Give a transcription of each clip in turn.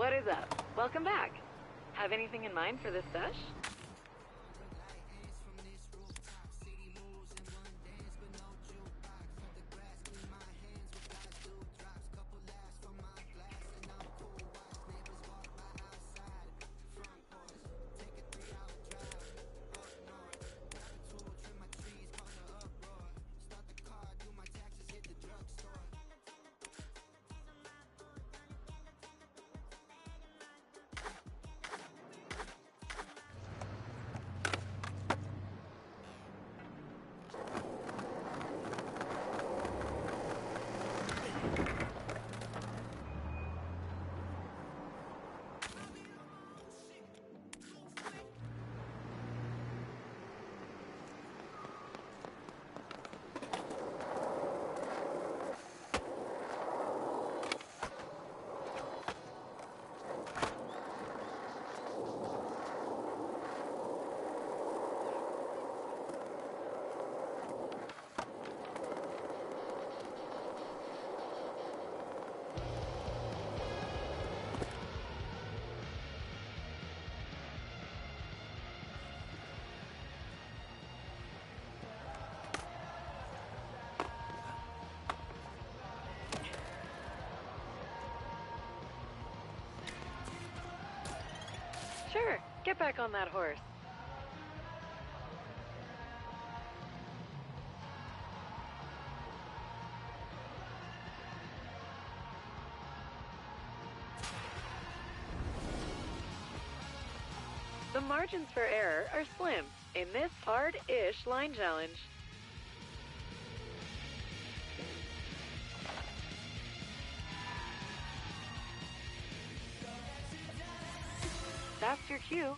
What is up? Welcome back. Have anything in mind for this sesh? Sure, get back on that horse. The margins for error are slim in this hard-ish line challenge. That's your cue.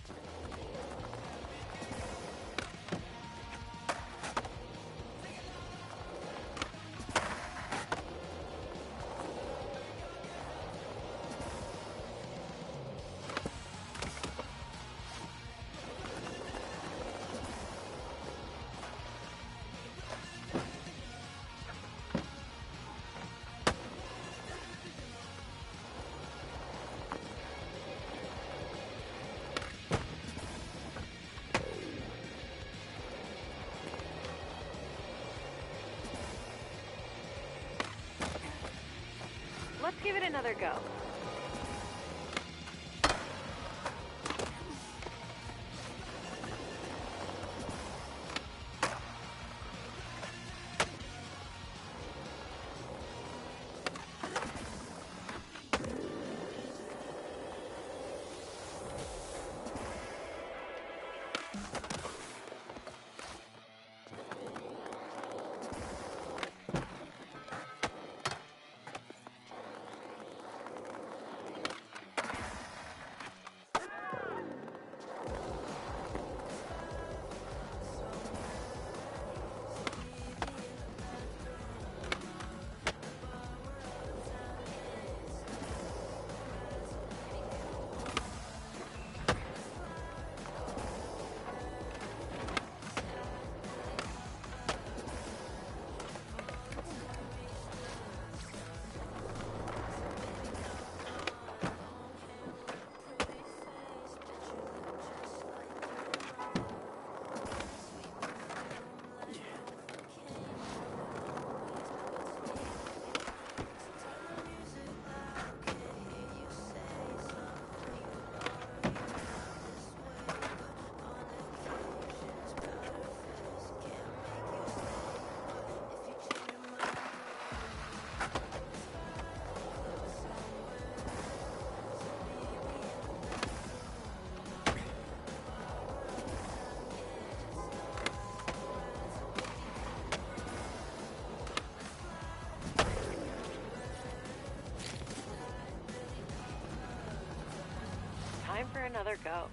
Let's give it another go. Time for another go.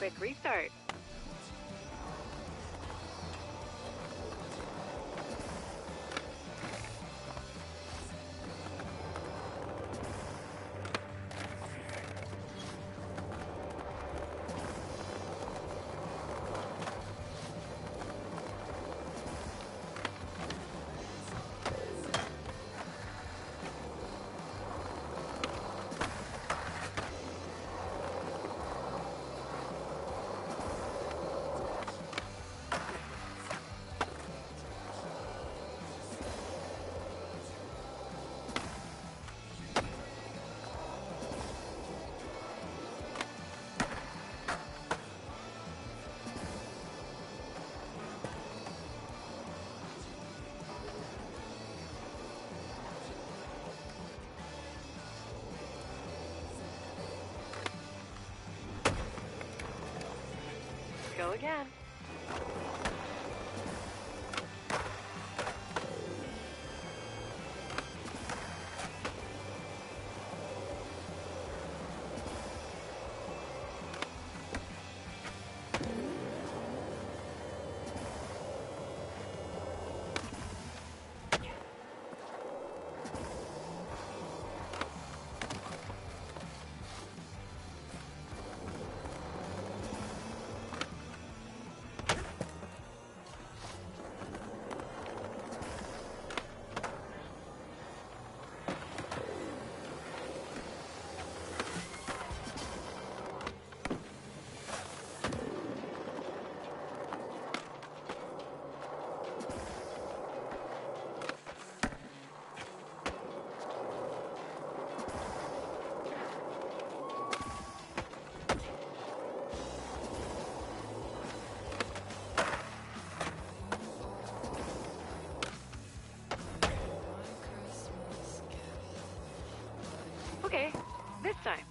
quick restart. Go again. Okay, this time.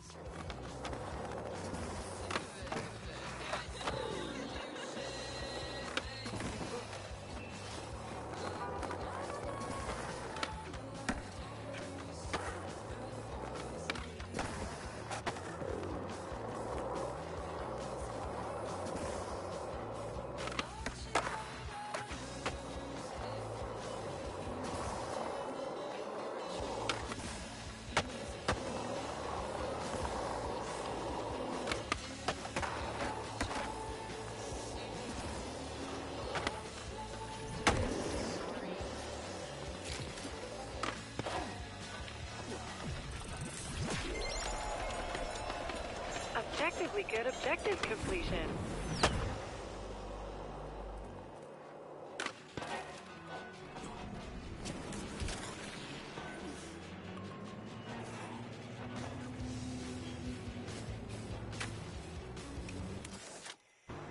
Objectively good objective completion.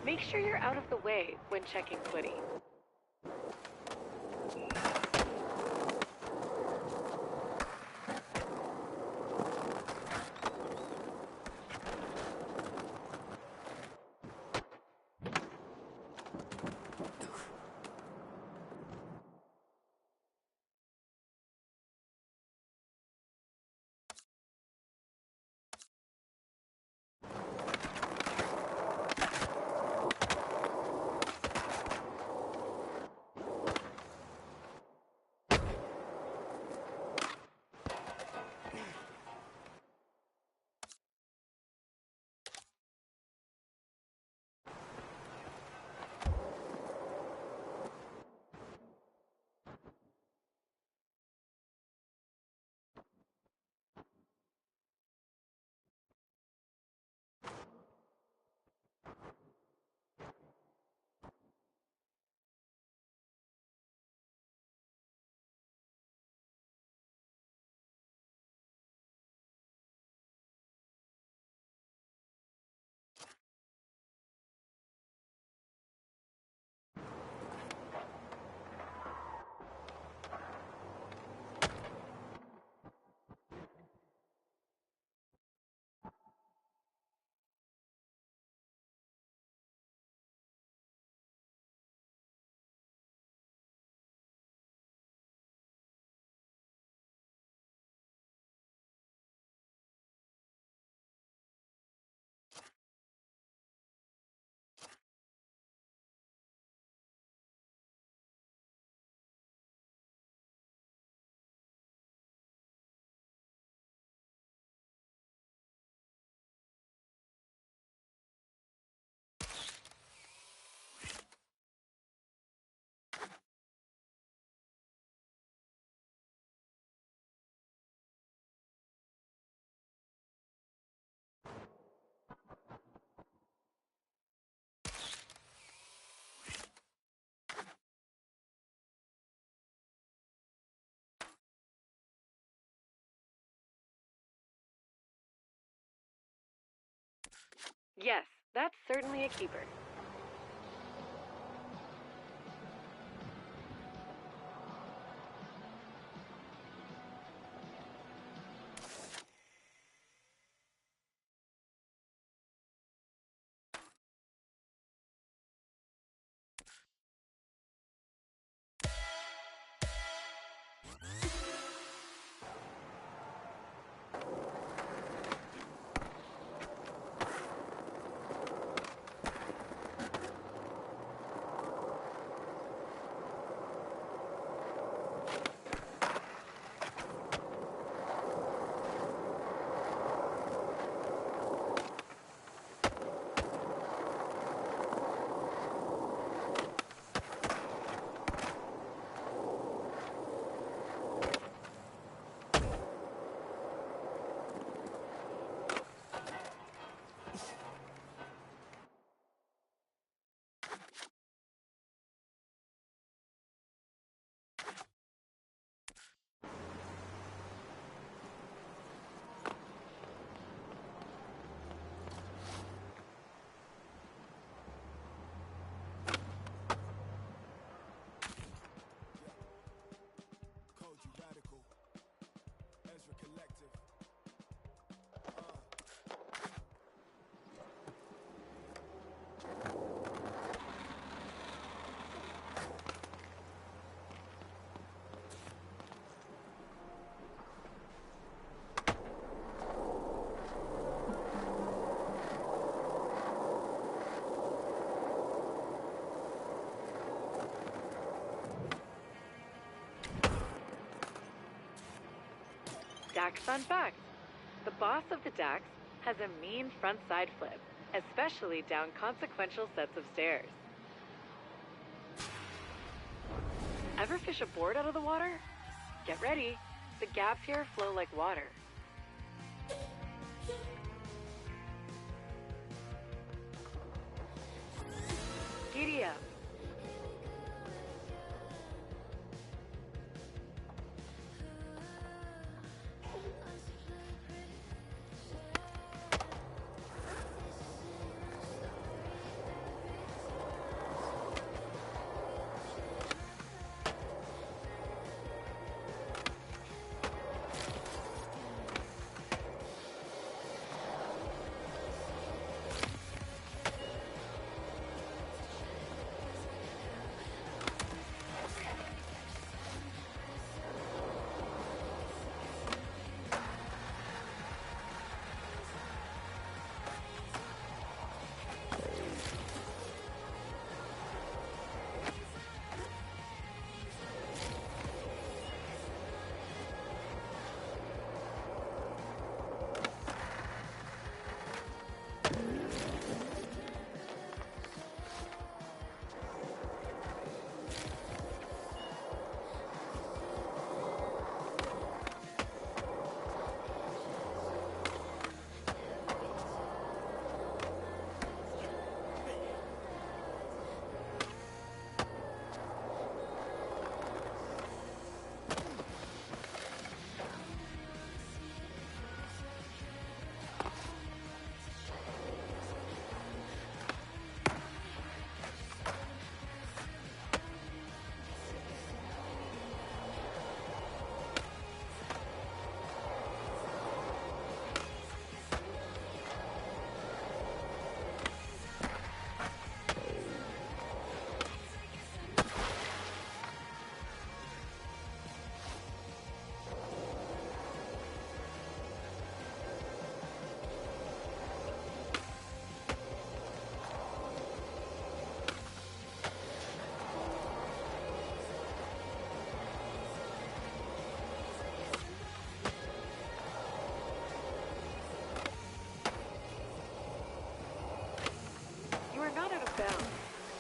Make sure you're out of the way when checking footy. Yes, that's certainly a keeper. Dax fun fact. The boss of the Dax has a mean front side flip, especially down consequential sets of stairs. Ever fish a board out of the water? Get ready. The gaps here flow like water. Giddy up.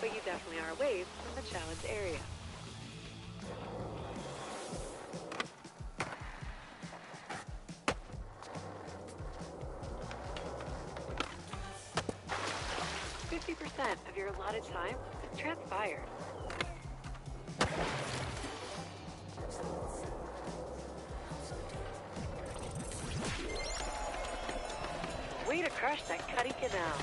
But you definitely are away from the challenge area. % of your allotted time has transpired. Way to crush. crash that Cuddy Canal.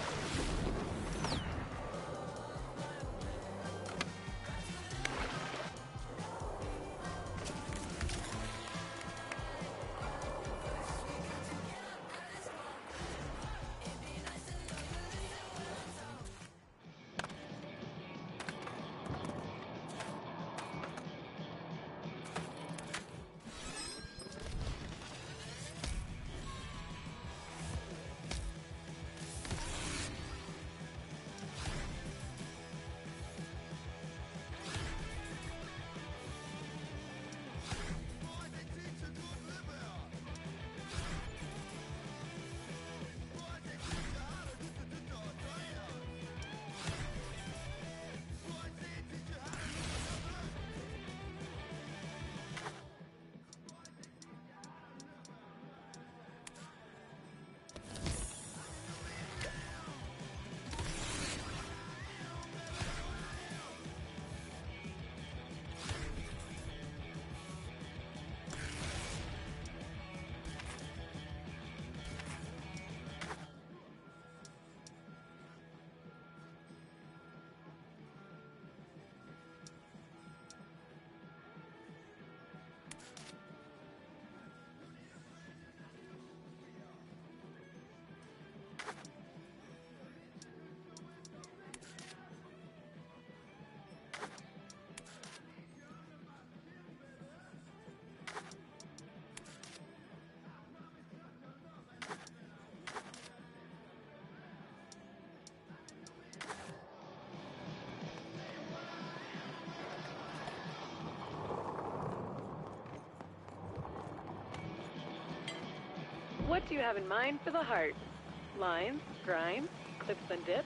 What do you have in mind for the heart? Lines, grinds, clips and dips?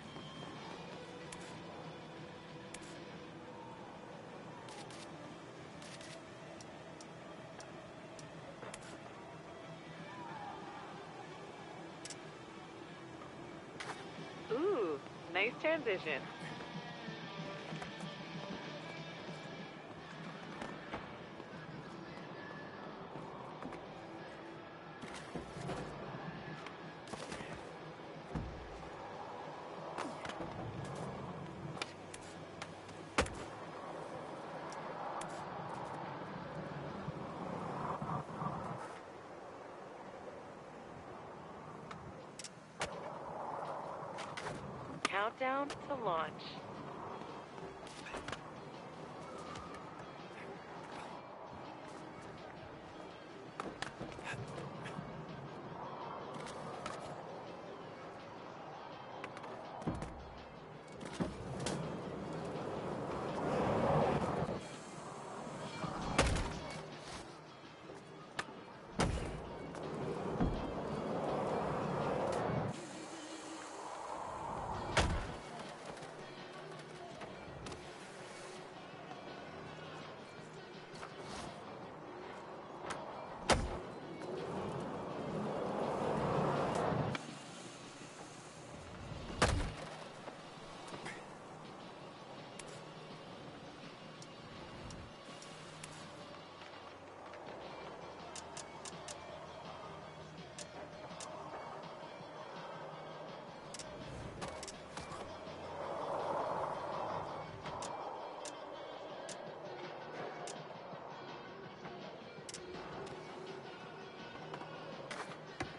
Ooh, nice transition. Countdown to launch.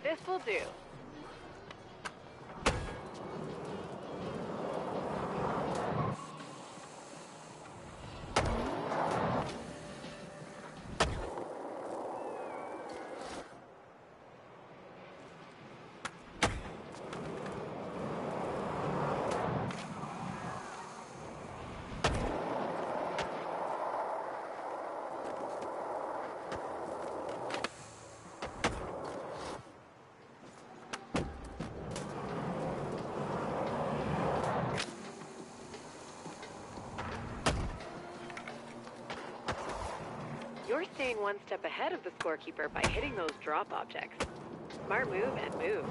This will do. You're staying one step ahead of the scorekeeper by hitting those drop objects. Smart move and move.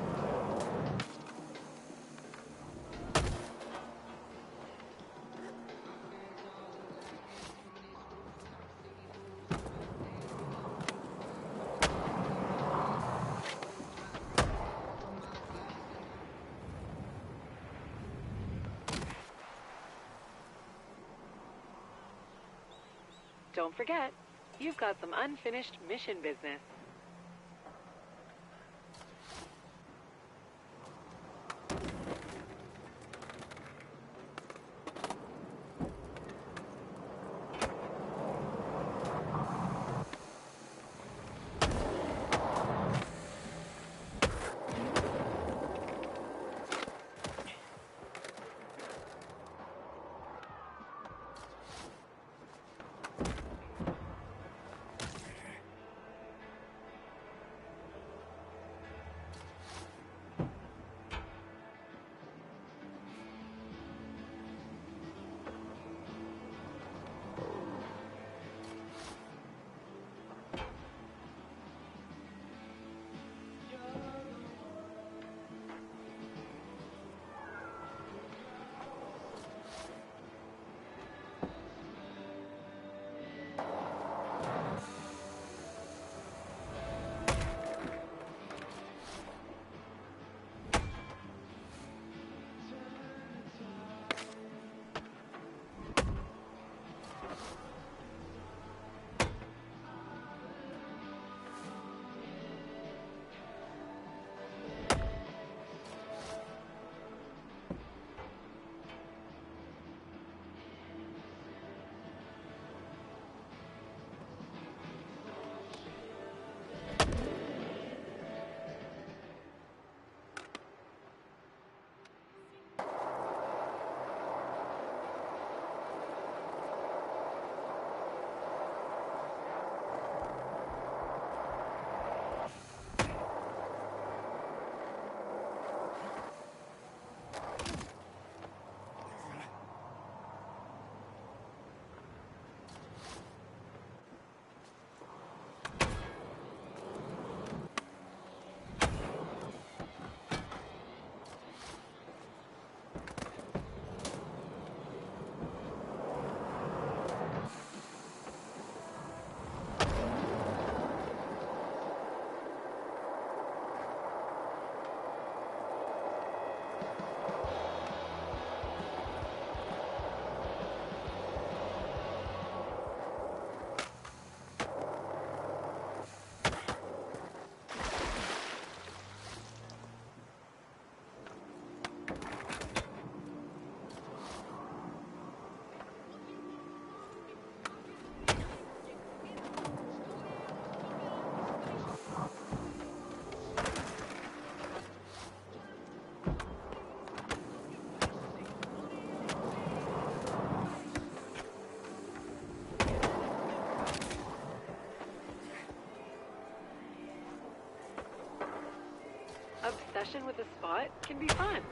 Don't forget, you've got some unfinished mission business. Obsession with a spot can be fun.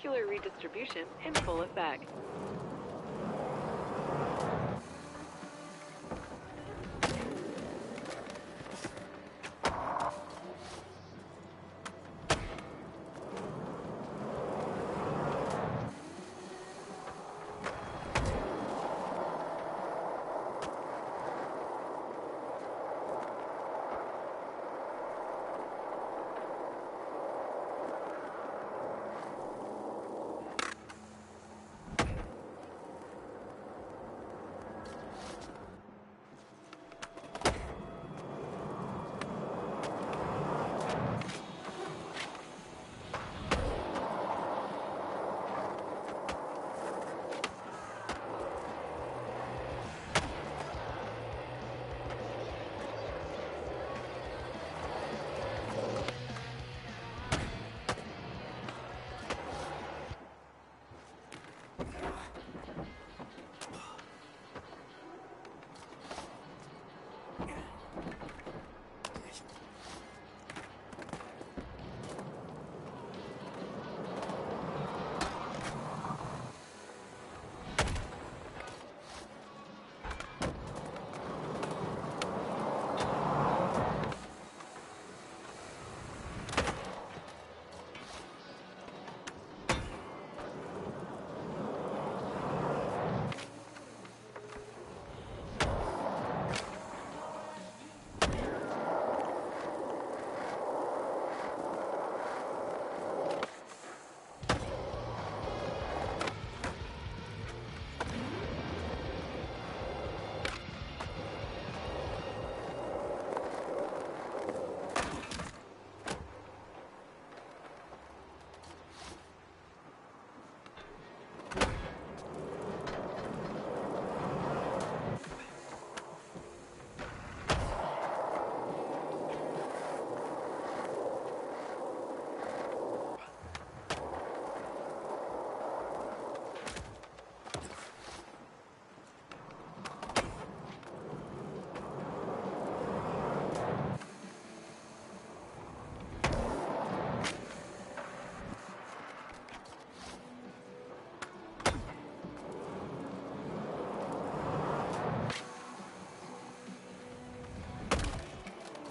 circular redistribution in full effect.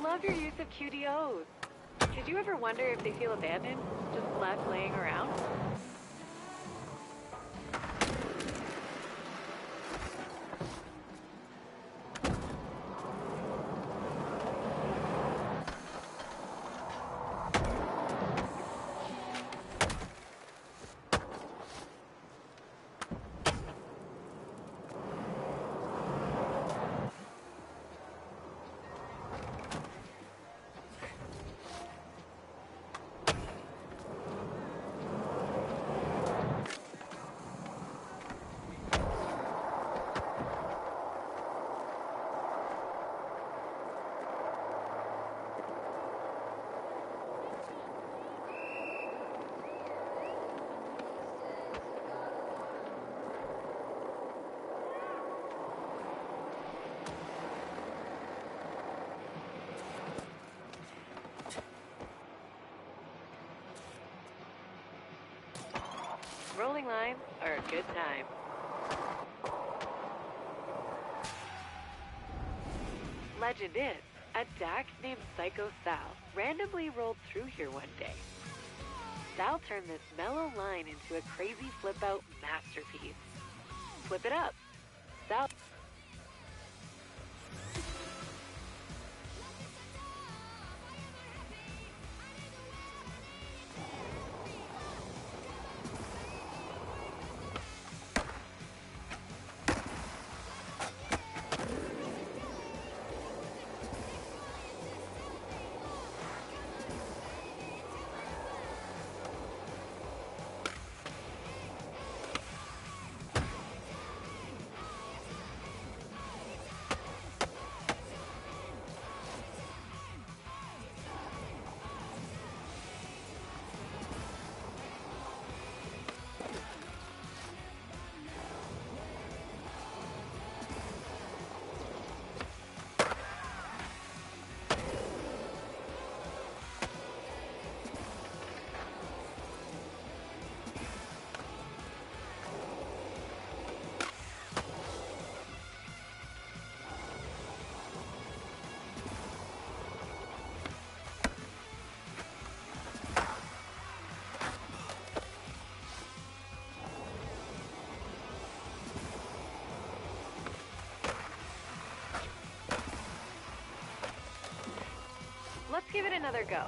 Love your use of QDOs. Did you ever wonder if they feel abandoned, just left laying around? Rolling lines are a good time. Legend is, a Dax named Psycho Sal randomly rolled through here one day. Sal turned this mellow line into a crazy flip-out masterpiece. Flip it up. Sal... Give it another go.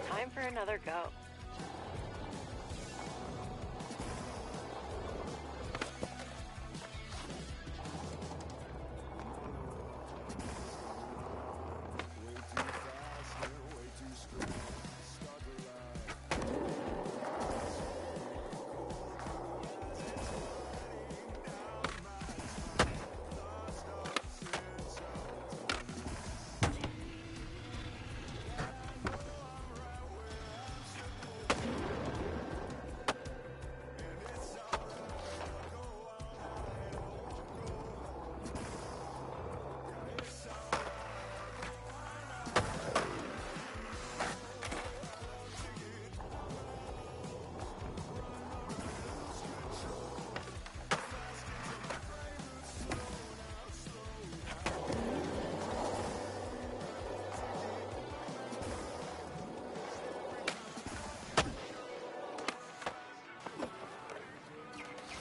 Time for another go.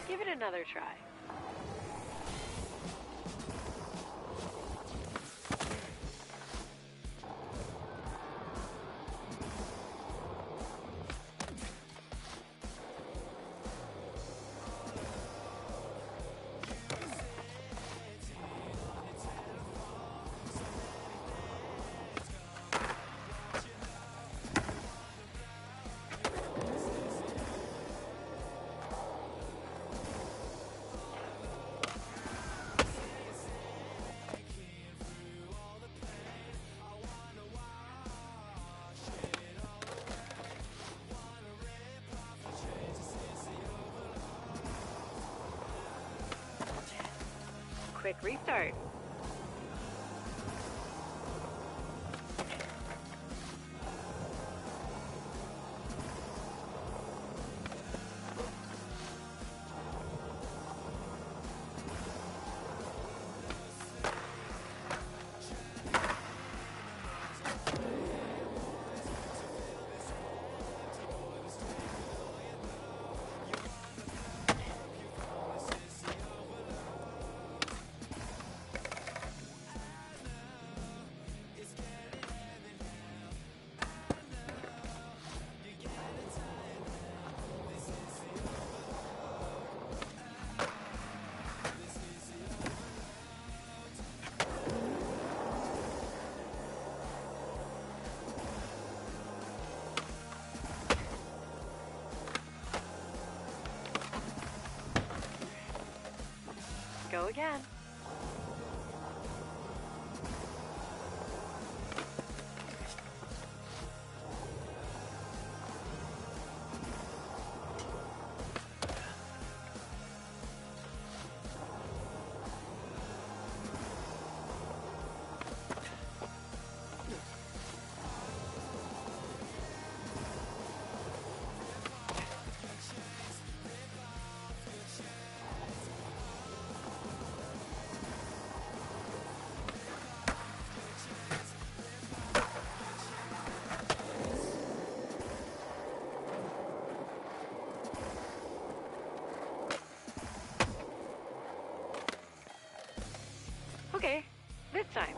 Give it another try. Quick restart. go again. Okay, this time.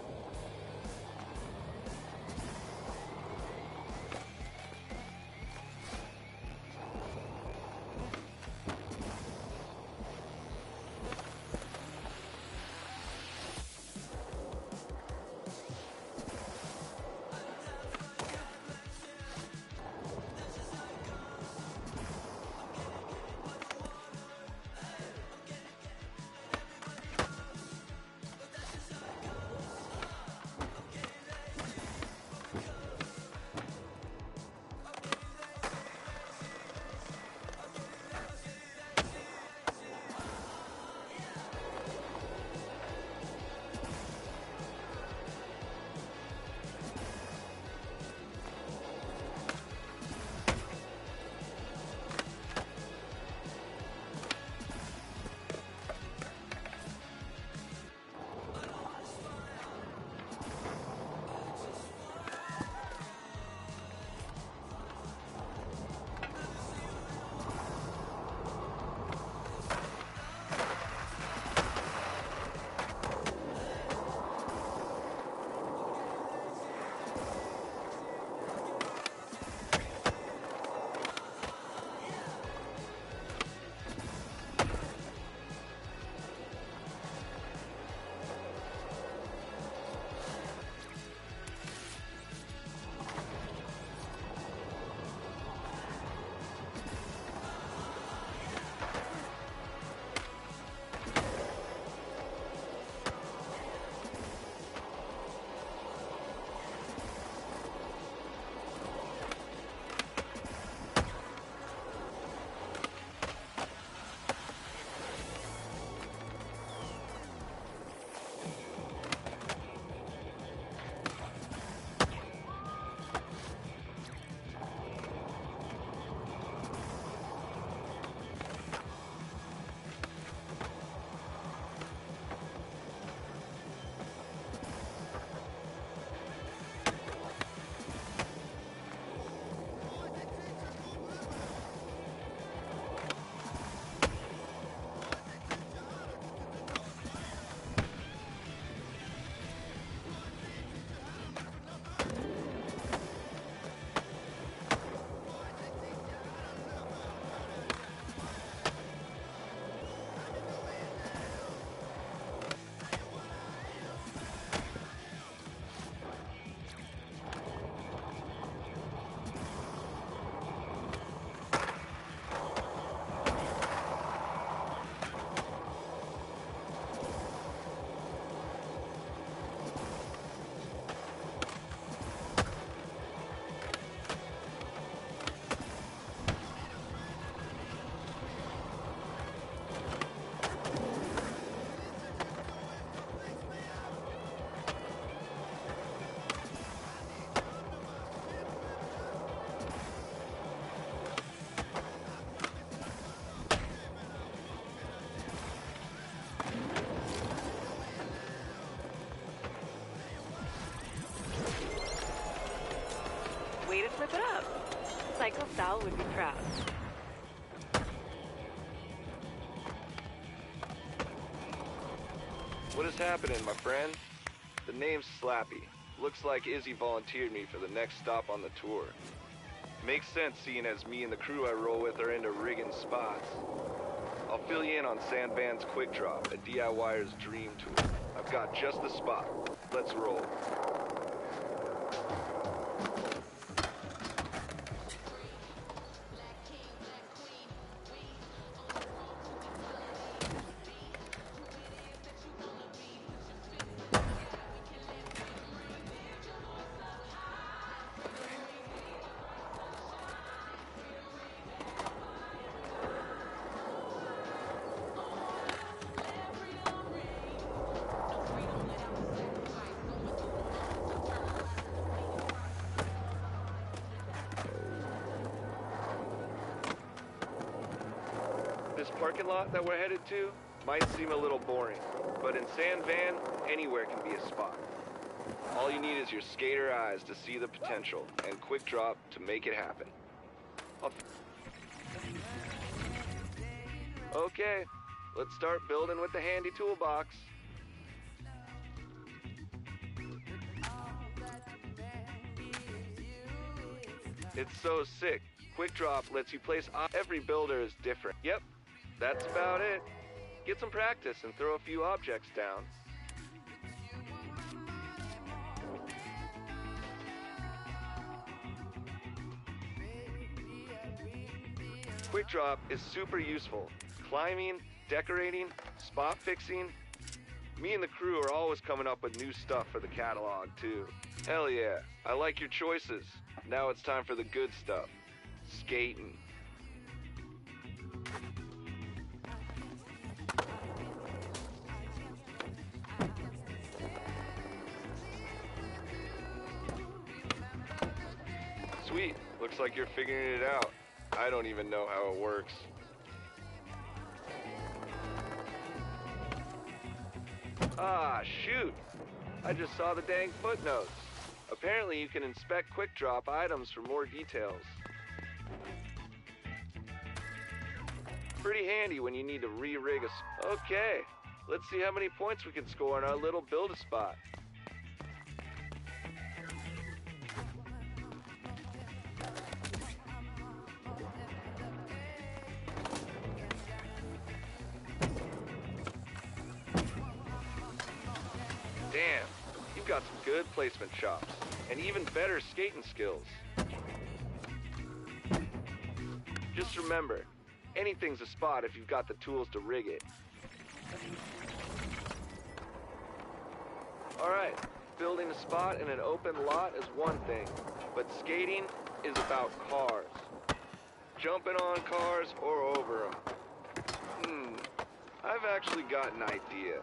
Way to flip it up. Psycho Sal would be proud. What is happening, my friend? The name's Slappy. Looks like Izzy volunteered me for the next stop on the tour. Makes sense seeing as me and the crew I roll with are into rigging spots. I'll fill you in on Sandvan's Quick Drop, a DIYer's dream tool. I've got just the spot. Let's roll. parking lot that we're headed to might seem a little boring, but in San Van, anywhere can be a spot. All you need is your skater eyes to see the potential, and Quick Drop to make it happen. Okay, let's start building with the handy toolbox. It's so sick. Quick Drop lets you place every builder is different. Yep, that's about it. Get some practice and throw a few objects down. Quick Drop is super useful. Climbing, decorating, spot fixing. Me and the crew are always coming up with new stuff for the catalog, too. Hell yeah, I like your choices. Now it's time for the good stuff. Skating. Sweet, looks like you're figuring it out. I don't even know how it works. Ah, shoot! I just saw the dang footnotes. Apparently you can inspect Quick Drop items for more details. Pretty handy when you need to re-rig a... Okay, let's see how many points we can score on our little build-a-spot. Damn, you've got some good placement chops, and even better skating skills. Just remember, anything's a spot if you've got the tools to rig it. Alright, building a spot in an open lot is one thing, but skating is about cars. Jumping on cars or over them. I've actually got an idea.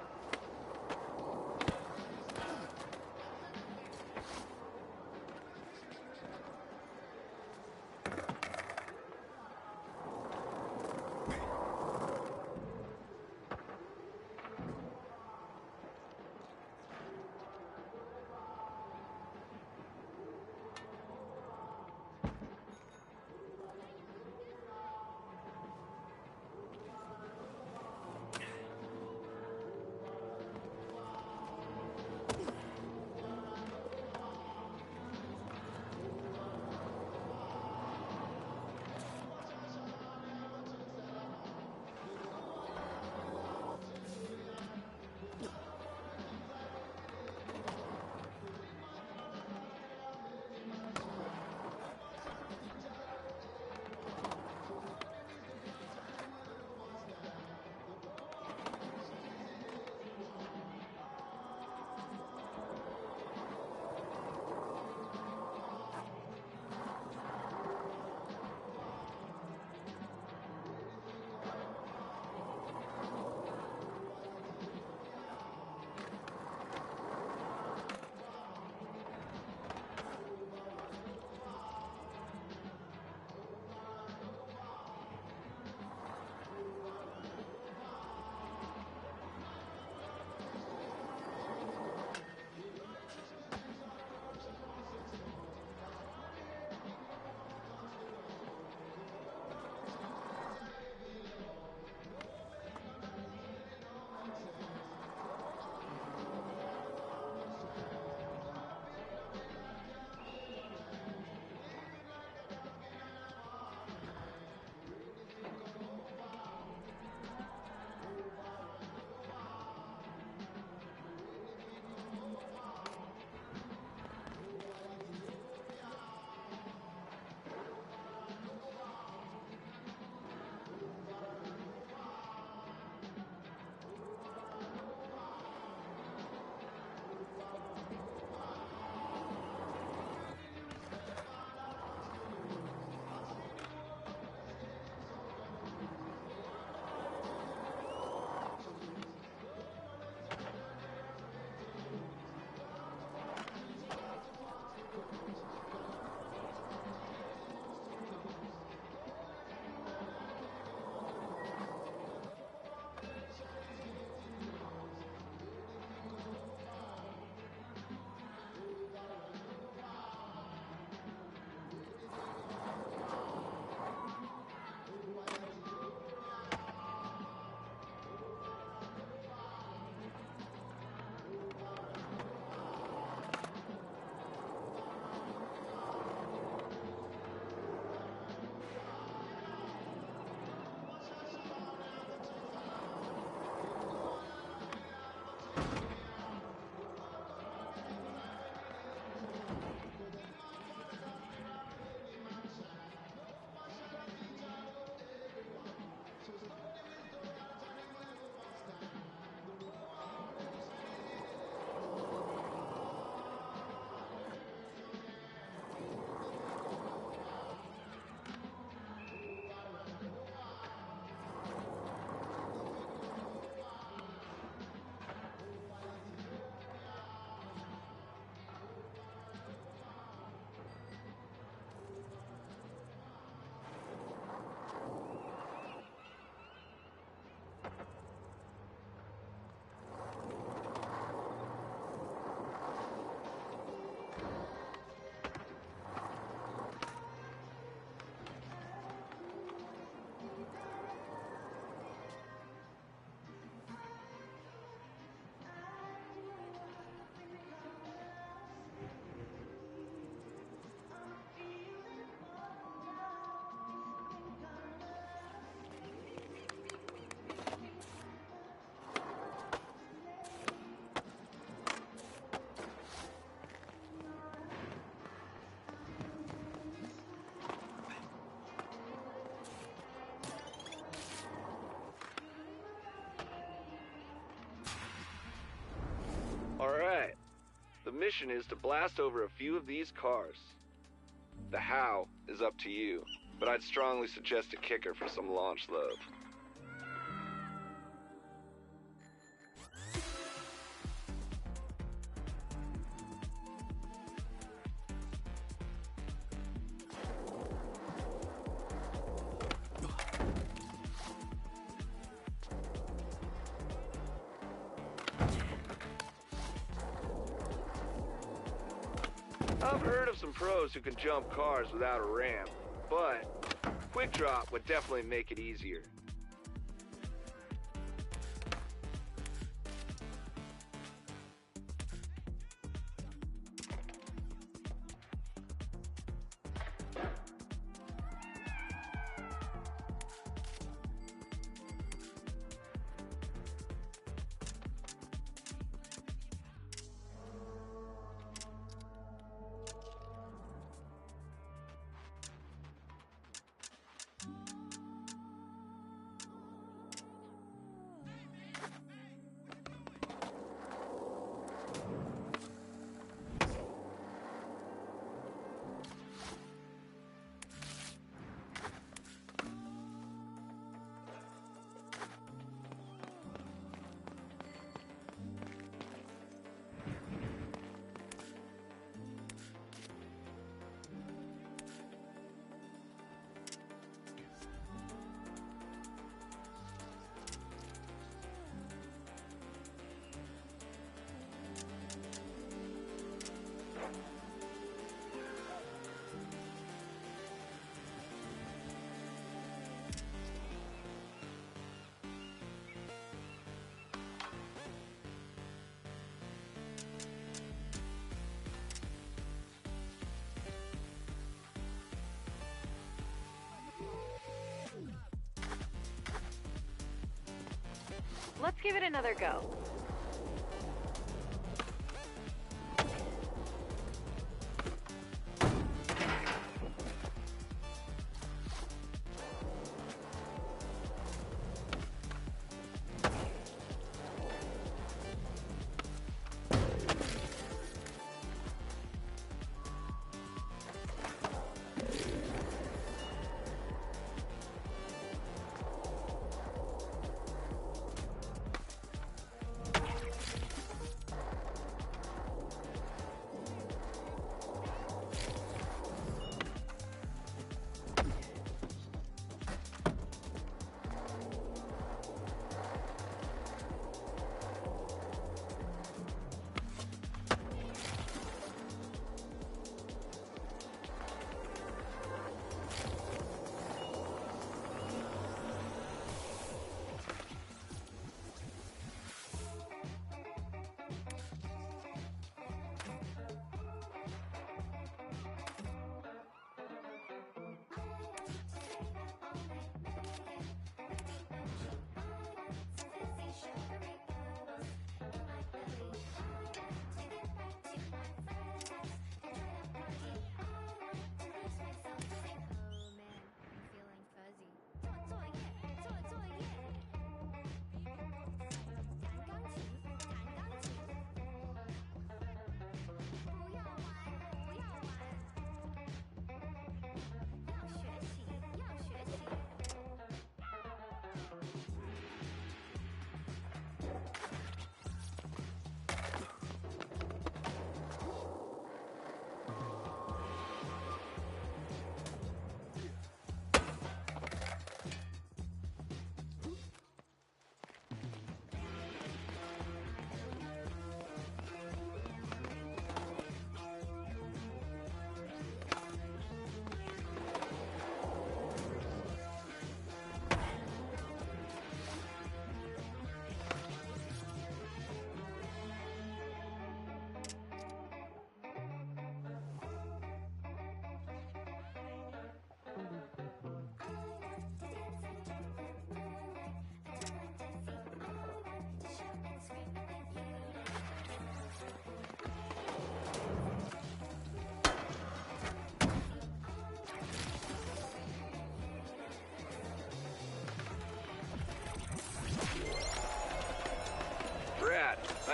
mission is to blast over a few of these cars. The how is up to you, but I'd strongly suggest a kicker for some launch love. I've heard of some pros who can jump cars without a ramp, but quick drop would definitely make it easier. Let's give it another go.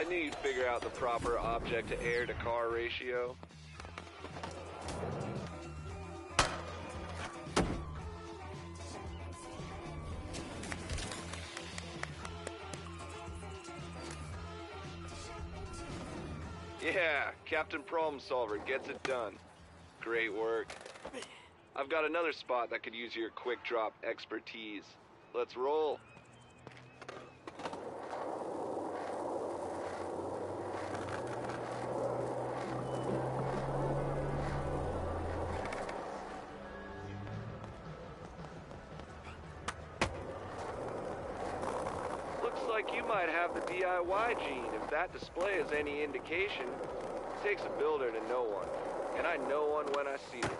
I knew you'd figure out the proper object to air to car ratio. Yeah, Captain Problem Solver gets it done. Great work. I've got another spot that could use your quick drop expertise. Let's roll. Looks like you might have the DIY gene. If that display is any indication, it takes a builder to know one. And I know one when I see it.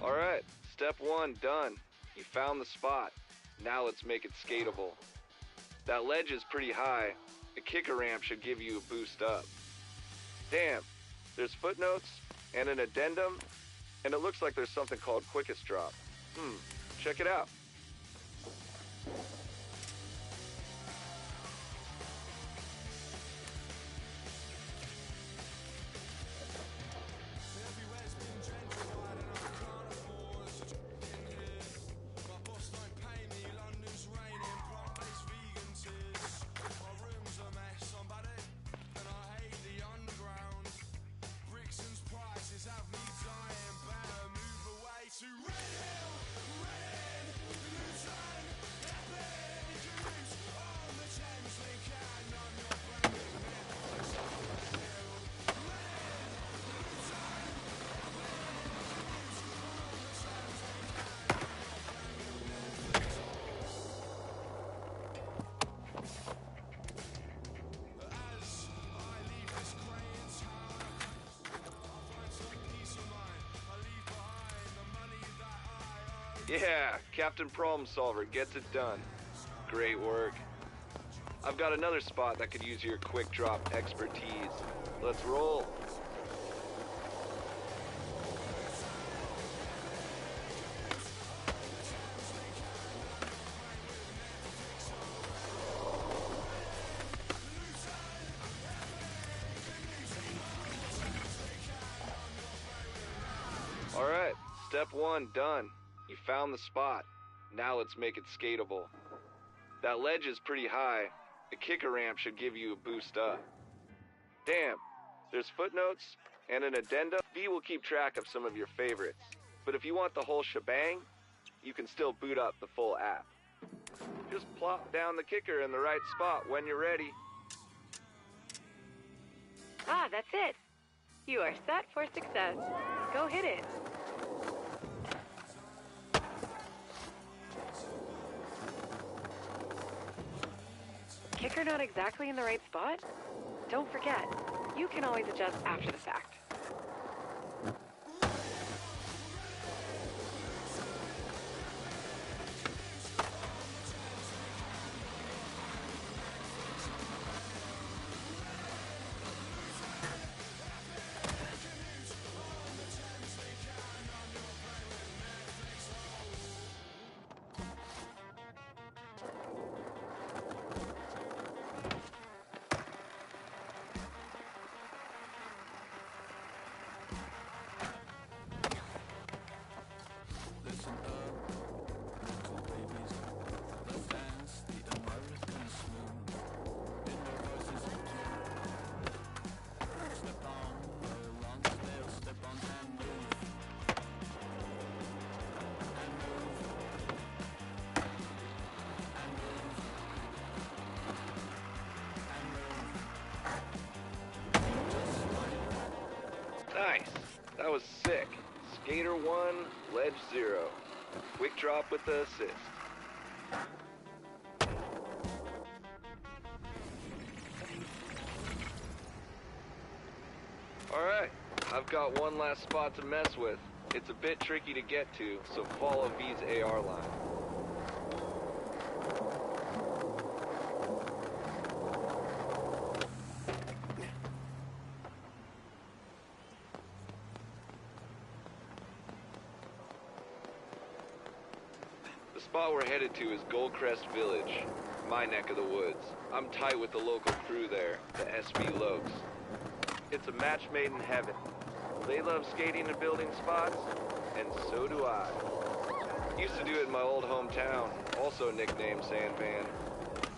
Alright, step one done. You found the spot. Now let's make it skatable. That ledge is pretty high. A kicker ramp should give you a boost up. Damn, there's footnotes and an addendum, and it looks like there's something called quickest drop. Check it out. Yeah, Captain Problem Solver gets it done. Great work. I've got another spot that could use your quick drop expertise. Let's roll. Alright, step one done. You found the spot. Now let's make it skatable. That ledge is pretty high. A kicker ramp should give you a boost up. Damn, there's footnotes and an addendum. V will keep track of some of your favorites. But if you want the whole shebang, you can still boot up the full app. Just plop down the kicker in the right spot when you're ready. Ah, that's it. You are set for success. Go hit it. Kicker not exactly in the right spot? Don't forget, you can always adjust after the fact. Nice. That was sick. Skater 1, ledge 0. Quick drop with the assist. Alright, I've got one last spot to mess with. It's a bit tricky to get to, so follow V's AR line. The spot we're headed to is Goldcrest Village, my neck of the woods. I'm tight with the local crew there, the SV Lokes. It's a match made in heaven. They love skating and building spots, and so do I. Used to do it in my old hometown, also nicknamed San Van.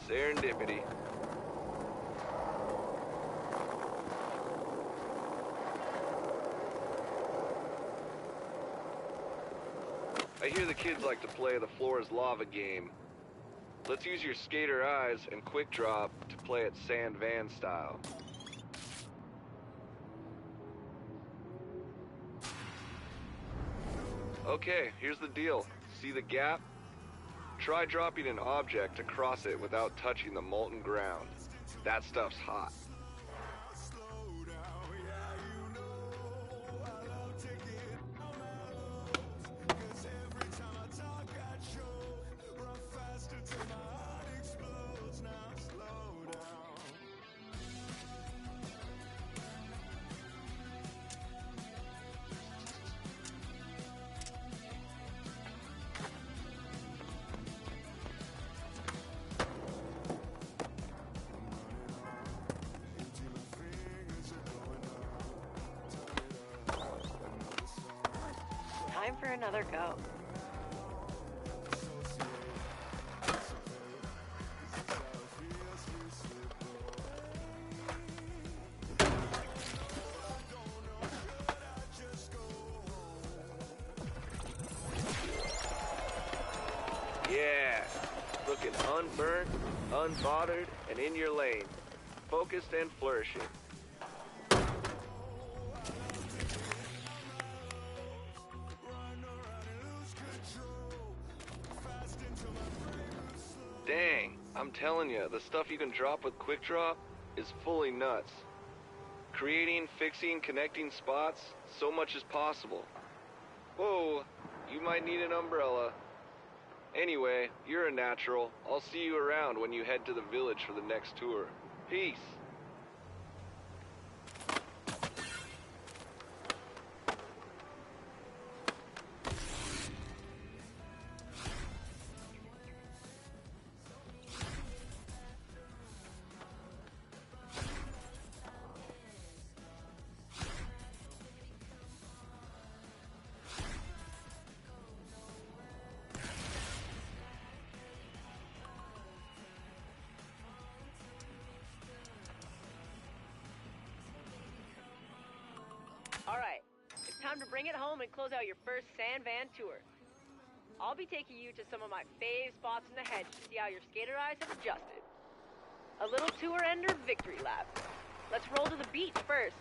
Serendipity. I hear the kids like to play the floor is lava game. Let's use your skater eyes and quick drop to play it San Van style. Okay, here's the deal. See the gap? Try dropping an object across it without touching the molten ground. That stuff's hot. Time for another go. Yeah, looking unburnt, unbothered, and in your lane. Focused and flourishing. Dang, I'm telling you, the stuff you can drop with Quick Drop is fully nuts. Creating, fixing, connecting spots, so much is possible. Whoa, you might need an umbrella. Anyway, you're a natural. I'll see you around when you head to the village for the next tour. Peace. Alright, it's time to bring it home and close out your first San Van tour. I'll be taking you to some of my fave spots in the hedge to see how your skater eyes have adjusted. A little tour ender victory lap. Let's roll to the beach first.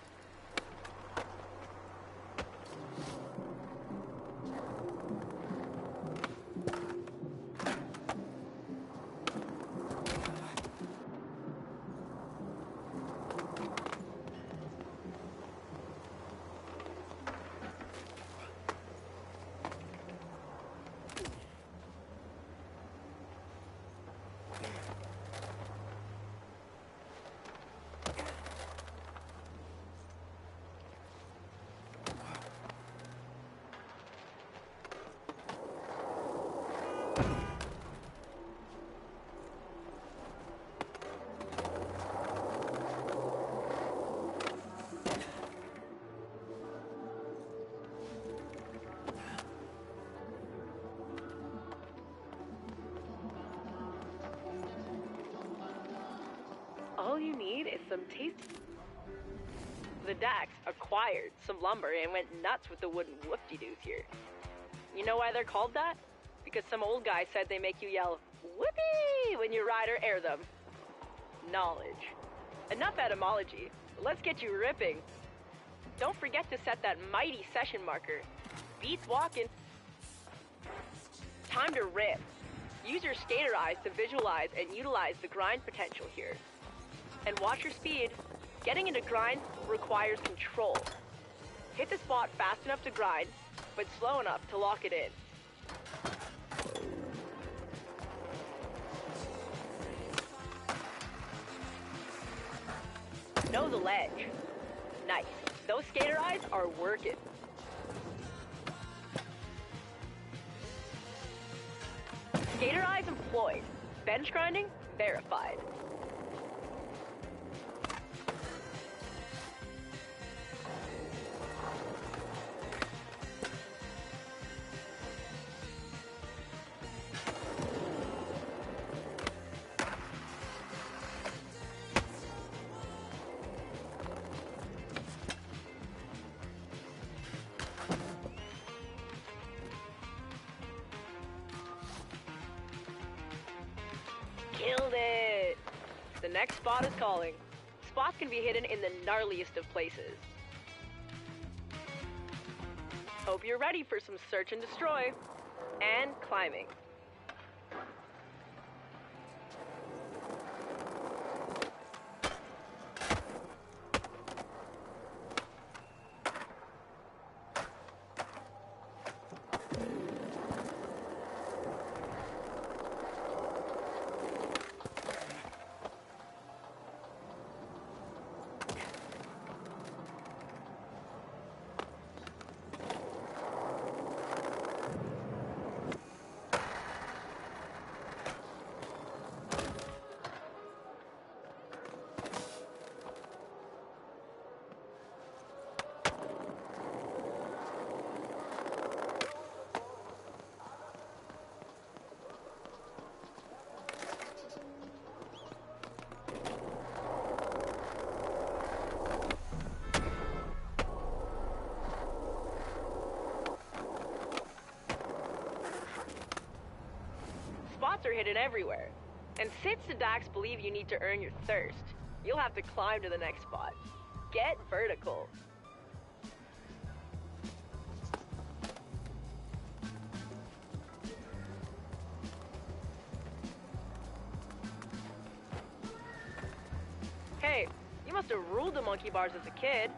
All you need is some taste. The Dax acquired some lumber and went nuts with the wooden whoop-de-doos here. You know why they're called that? Because some old guy said they make you yell, whoopee, when you ride or air them. Knowledge. Enough etymology. Let's get you ripping. Don't forget to set that mighty session marker. Beats walking. Time to rip. Use your skater eyes to visualize and utilize the grind potential here. And watch your speed. Getting into grind requires control. Hit the spot fast enough to grind, but slow enough to lock it in. Know the ledge. Nice. Those skater eyes are working. Skater eyes employed. Bench grinding verified. Killed it! The next spot is calling. Spots can be hidden in the gnarliest of places. Hope you're ready for some search and destroy. And climbing. Spots are hidden everywhere. And since the Dax believe you need to earn your thirst, you'll have to climb to the next spot. Get vertical. Hey, you must have ruled the monkey bars as a kid.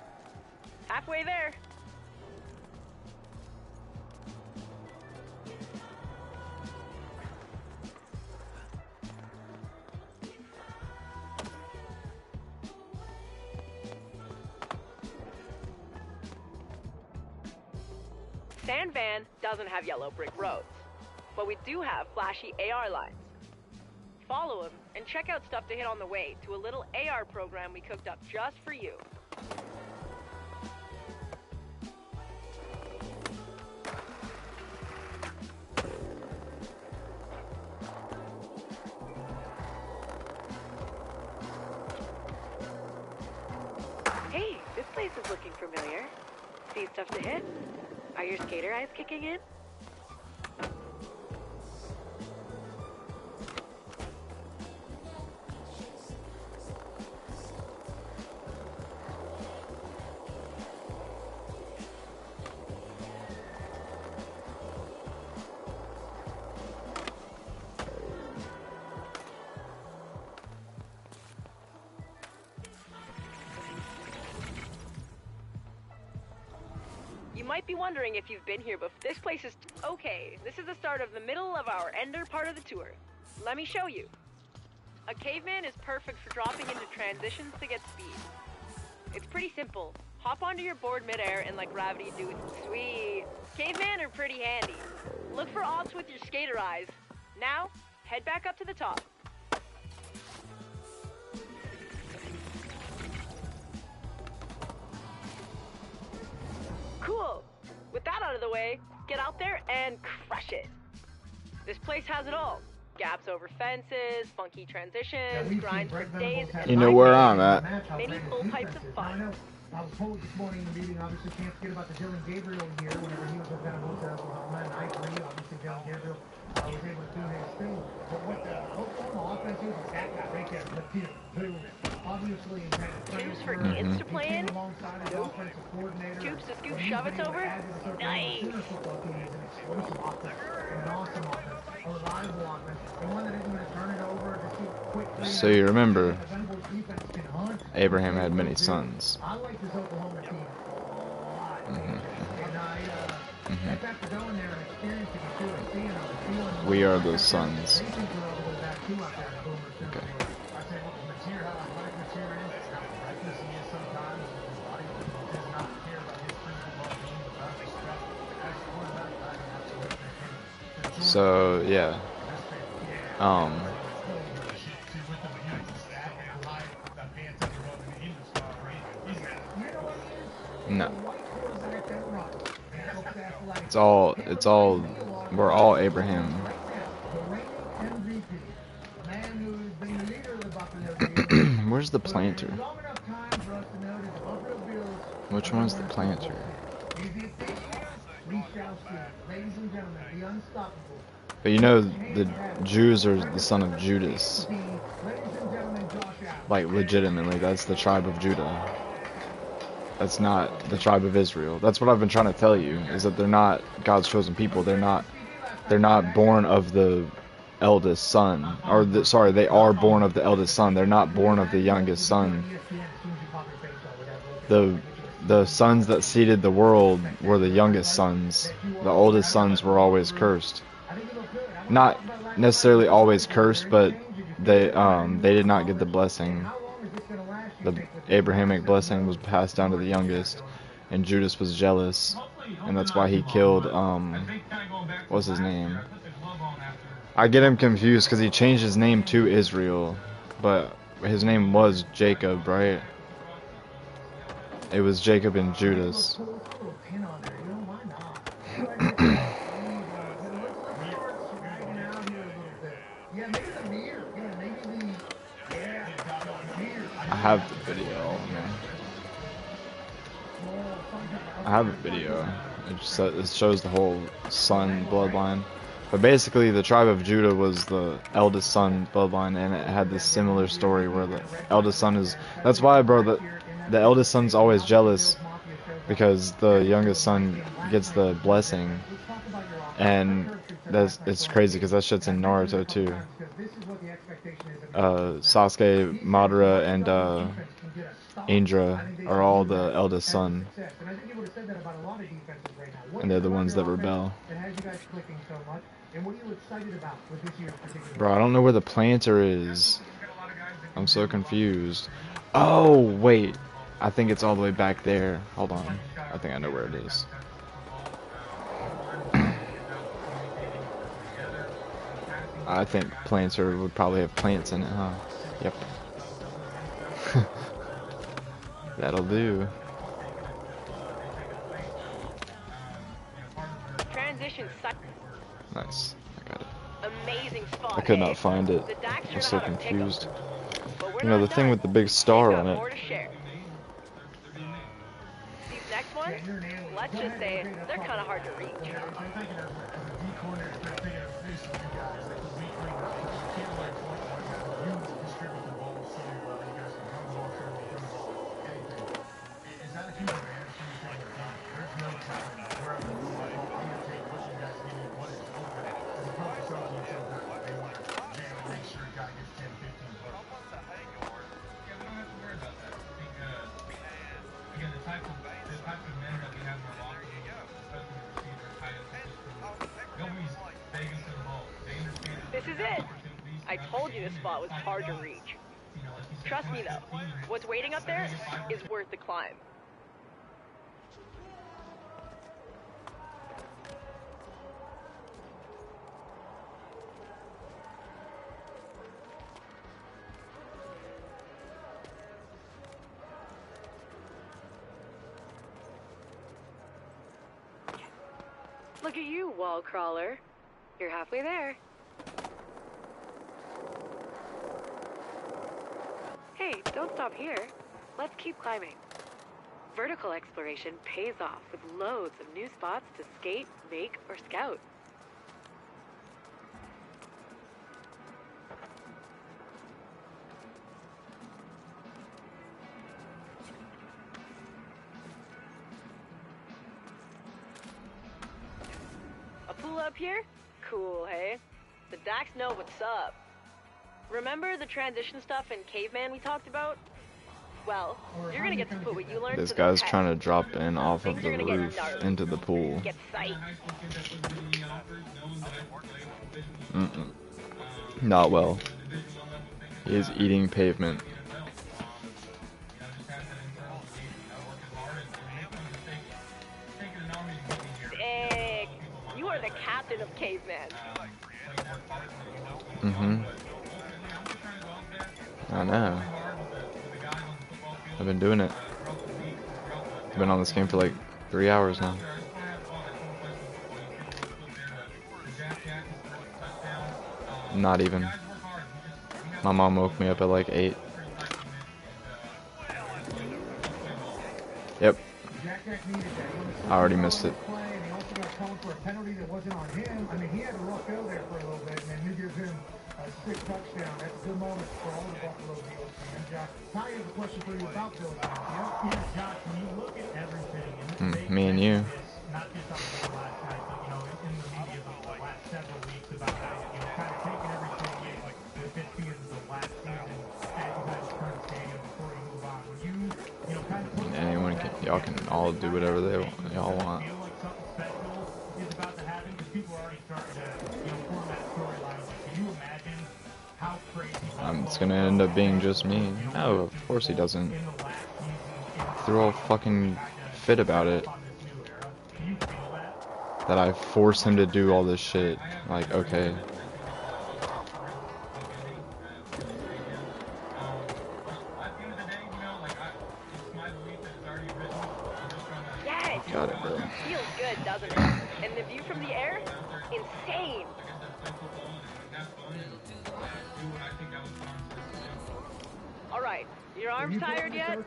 Halfway there. Sand Van doesn't have yellow brick roads, but we do have flashy AR lines. Follow them and check out stuff to hit on the way to a little AR program we cooked up just for you. Hey, this place is looking familiar. See stuff to hit? Are your skater eyes kicking in? You might be wondering if you've been here before. This place is... Okay, this is the start of the middle of our ender part of the tour. Let me show you. A caveman is perfect for dropping into transitions to get speed. It's pretty simple. Hop onto your board midair and let gravity do it. Sweet. Caveman are pretty handy. Look for ops with your skater eyes. Now, head back up to the top. Cool. With that out of the way, get out there and crush it. This place has it all. Gaps over fences, funky transitions, grinds for days, and you know where I'm at. many full pipes of fun. I was told this morning in the meeting, obviously can't forget about the Dylan Gabriel here whenever he was with Oklahoma, and I agree, obviously Dylan Gabriel was able to do his thing. But what the Oklahoma offense is that guy right there, the field, boom. Obviously, Tubes for kids to play in? Nope. Tubes to scoop shove it over? Nice! So you remember, Abraham had many sons. I like this Oklahoma team a lot. That's after going there and experiencing it too, and seeing how the feeling. We are the sons. They think we're all the way back to out there in Boomer too. Okay. I say, well, material, how athletic material is, how reckless he is sometimes. His body does not care about his physical well-being, but does respect. As a quarterback, I can absolutely think. So yeah. No. It's all, we're all Abraham. Where's the planter? Which one's the planter? But you know, the Jews are the son of Judas. Like, legitimately, that's the tribe of Judah. That's not the tribe of Israel. That's what I've been trying to tell you, is that they're not God's chosen people. They're not born of the eldest son. Sorry, they are born of the eldest son. They're not born of the youngest son. The sons that seeded the world were the youngest sons. The oldest sons were always cursed. Not necessarily always cursed, but they did not get the blessing. The Abrahamic blessing was passed down to the youngest, and Judas was jealous, and that's why he killed, what's his name? I get him confused because he changed his name to Israel, but his name was Jacob, right? It was Jacob and Judas. I have the video, man. I have a video. It shows the whole son bloodline. But basically, the tribe of Judah was the eldest son bloodline, and it had this similar story where the eldest son is... That's why, bro, the eldest son's always jealous, because the youngest son gets the blessing. And it's crazy, because that shit's in Naruto, too. Sasuke, Madara, and Indra are all the eldest son. And they're the ones that rebel. Bro, I don't know where the planter is. I'm so confused. Oh, wait. I think it's all the way back there. Hold on. I think I know where it is. I think planter would probably have plants in it, huh? Yep. That'll do. Transition site. Nice. I got it. Amazing spot. I could not find it. I'm so confused. You know, the thing with the big star on it. These next ones, let's just say they're kind of hard to reach. This is it. I told you this spot was hard to reach. Trust me though, what's waiting up there is worth the climb. Look at you, wall crawler. You're halfway there. Hey, don't stop here. Let's keep climbing. Vertical exploration pays off with loads of new spots to skate, make, or scout. A pool up here? Cool, hey? The Dax know what's up. Remember the transition stuff in Caveman we talked about? Well, you're gonna get to put what you learned This to the guy's test. trying to drop in off of Things the are gonna get roof gnarly. into the pool. Get psyched. Mm-mm. Not well. He is eating pavement. Sick. You are the captain of Caveman. Mm-hmm. I know. I've been doing it. I've been on this game for like 3 hours now. Not even. My mom woke me up at like 8. Yep. I already missed it. And he also got called for a penalty that wasn't on him. I mean, he had a rough go there for a little bit, and then you give him a sick touchdown. That's a good moment for all the Buffalo Bills fans. Ty has a question for you about Bills fans. Yeah, Josh, when you look at everything, and this Me and you. not just on the game last night, but, you know, in the media the last several weeks about how, you know, kind of taking everything in, like, with this being the last season at United Current Stadium before you move on. When you know, kind of put Anyone can, y'all can all do whatever y'all want. feel like something special is about to happen, because people are already starting to, you know, form that storyline. Can you imagine how crazy It's gonna end up being just me. No, of course he doesn't. in the last season They're all fucking fit about it. on this new era? Do you feel that? That I force him to do all this shit. Like, okay. Yes. Got it, bro. Feels good, doesn't it? And the view from the air? Insane. All right. Your arms tired yet?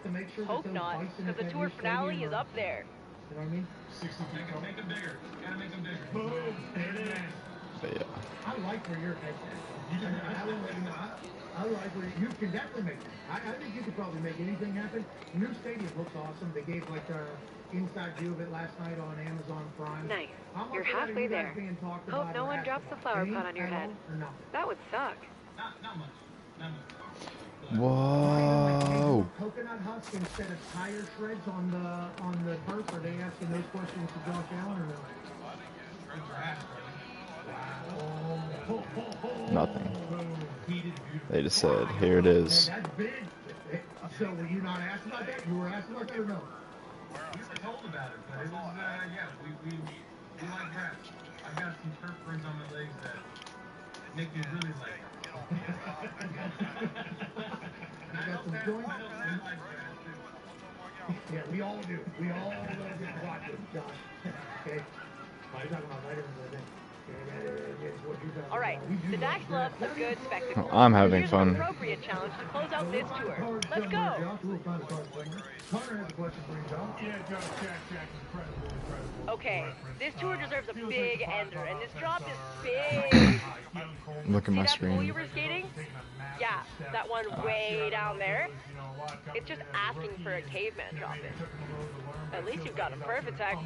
Hope not, because the tour finale is up there. You know what I mean? Boom. There it is. But yeah. I like where you're headed. I like where you can definitely make it. I think you could probably make anything happen. The new stadium looks awesome. They gave like a inside view of it last night on Amazon Prime. Nice. How much You're of that are halfway you guys there. being talked Hope about no or one asked drops the about? flower Any pot on your at head. all, or no? That would suck. Whoa. Coconut husk instead of tire shreds on the turf. Are they asking those questions to Josh Allen or no? Nothing. They just said, here it is. That's big. So were you not asked about that? You were asked about that or no? We were told about it, but it was, yeah, we like grass. I've got some turf burns on my legs that make me really like. You got some joints? Yeah, we all do. We all just watch it, Josh. Okay? We're talking about vitamins, I think. All right. The Dax loves a good spectacle. I'm having Here's fun. an appropriate challenge to close out this tour. Let's go. Connor has a question for you, John. Yeah, Josh, Jack, incredible. Okay, this tour deserves a big ender, and this drop is big. Look at See my that pool you screen. were skating? Yeah, that one way down there. It's just asking for a caveman drop in. At least you've got a perfect tag.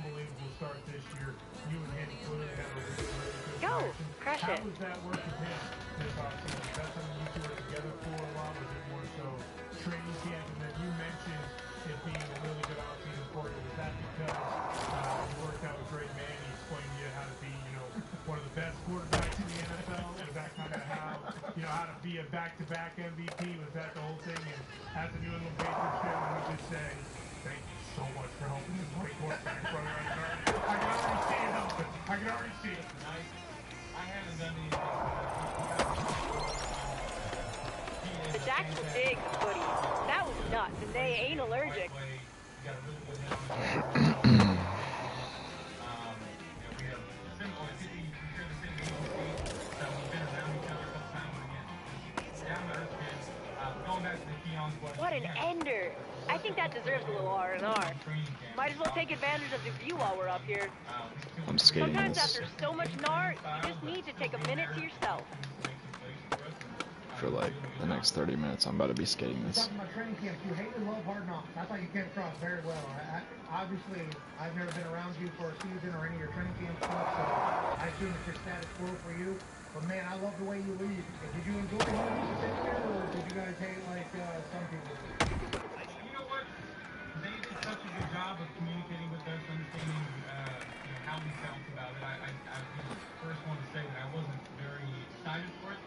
Go, crush it. How was that work with him this offseason? Is that something you two were together for a while? Was it more so training camp? And then you mentioned it being a really good offseason for you. Was that because you worked out with Greg Mann? He explained to you how to be, you know, one of the best quarterbacks in the NFL? Was that kind of how, you know, how to be a back-to-back MVP? Was that the whole thing? And as a New England Patriots fan, let me just say, thank you so much for helping this great quarterback, brother. I can already see it helping. I can already see it. I haven't done anything. The Dax were big, buddy. That was nuts, and they ain't allergic. What an ender! I think that deserves a little R&R. Might as well take advantage of the view while we're up here. I'm skating Sometimes this after so much gnar, you just need to take a minute to yourself. for like the next 30 minutes. I'm about to be skating this. Talking about training camp, you hate and love Hard Knocks. I thought you came across very well. Obviously, I've never been around you for a season or any of your training camp stuff, so I assume it's just status quo for you. But man, I love the way you lead. Did you enjoy the there, or did you guys hate like some people? job of communicating with us, understanding how we felt about it. I first want to say that I wasn't very excited for it,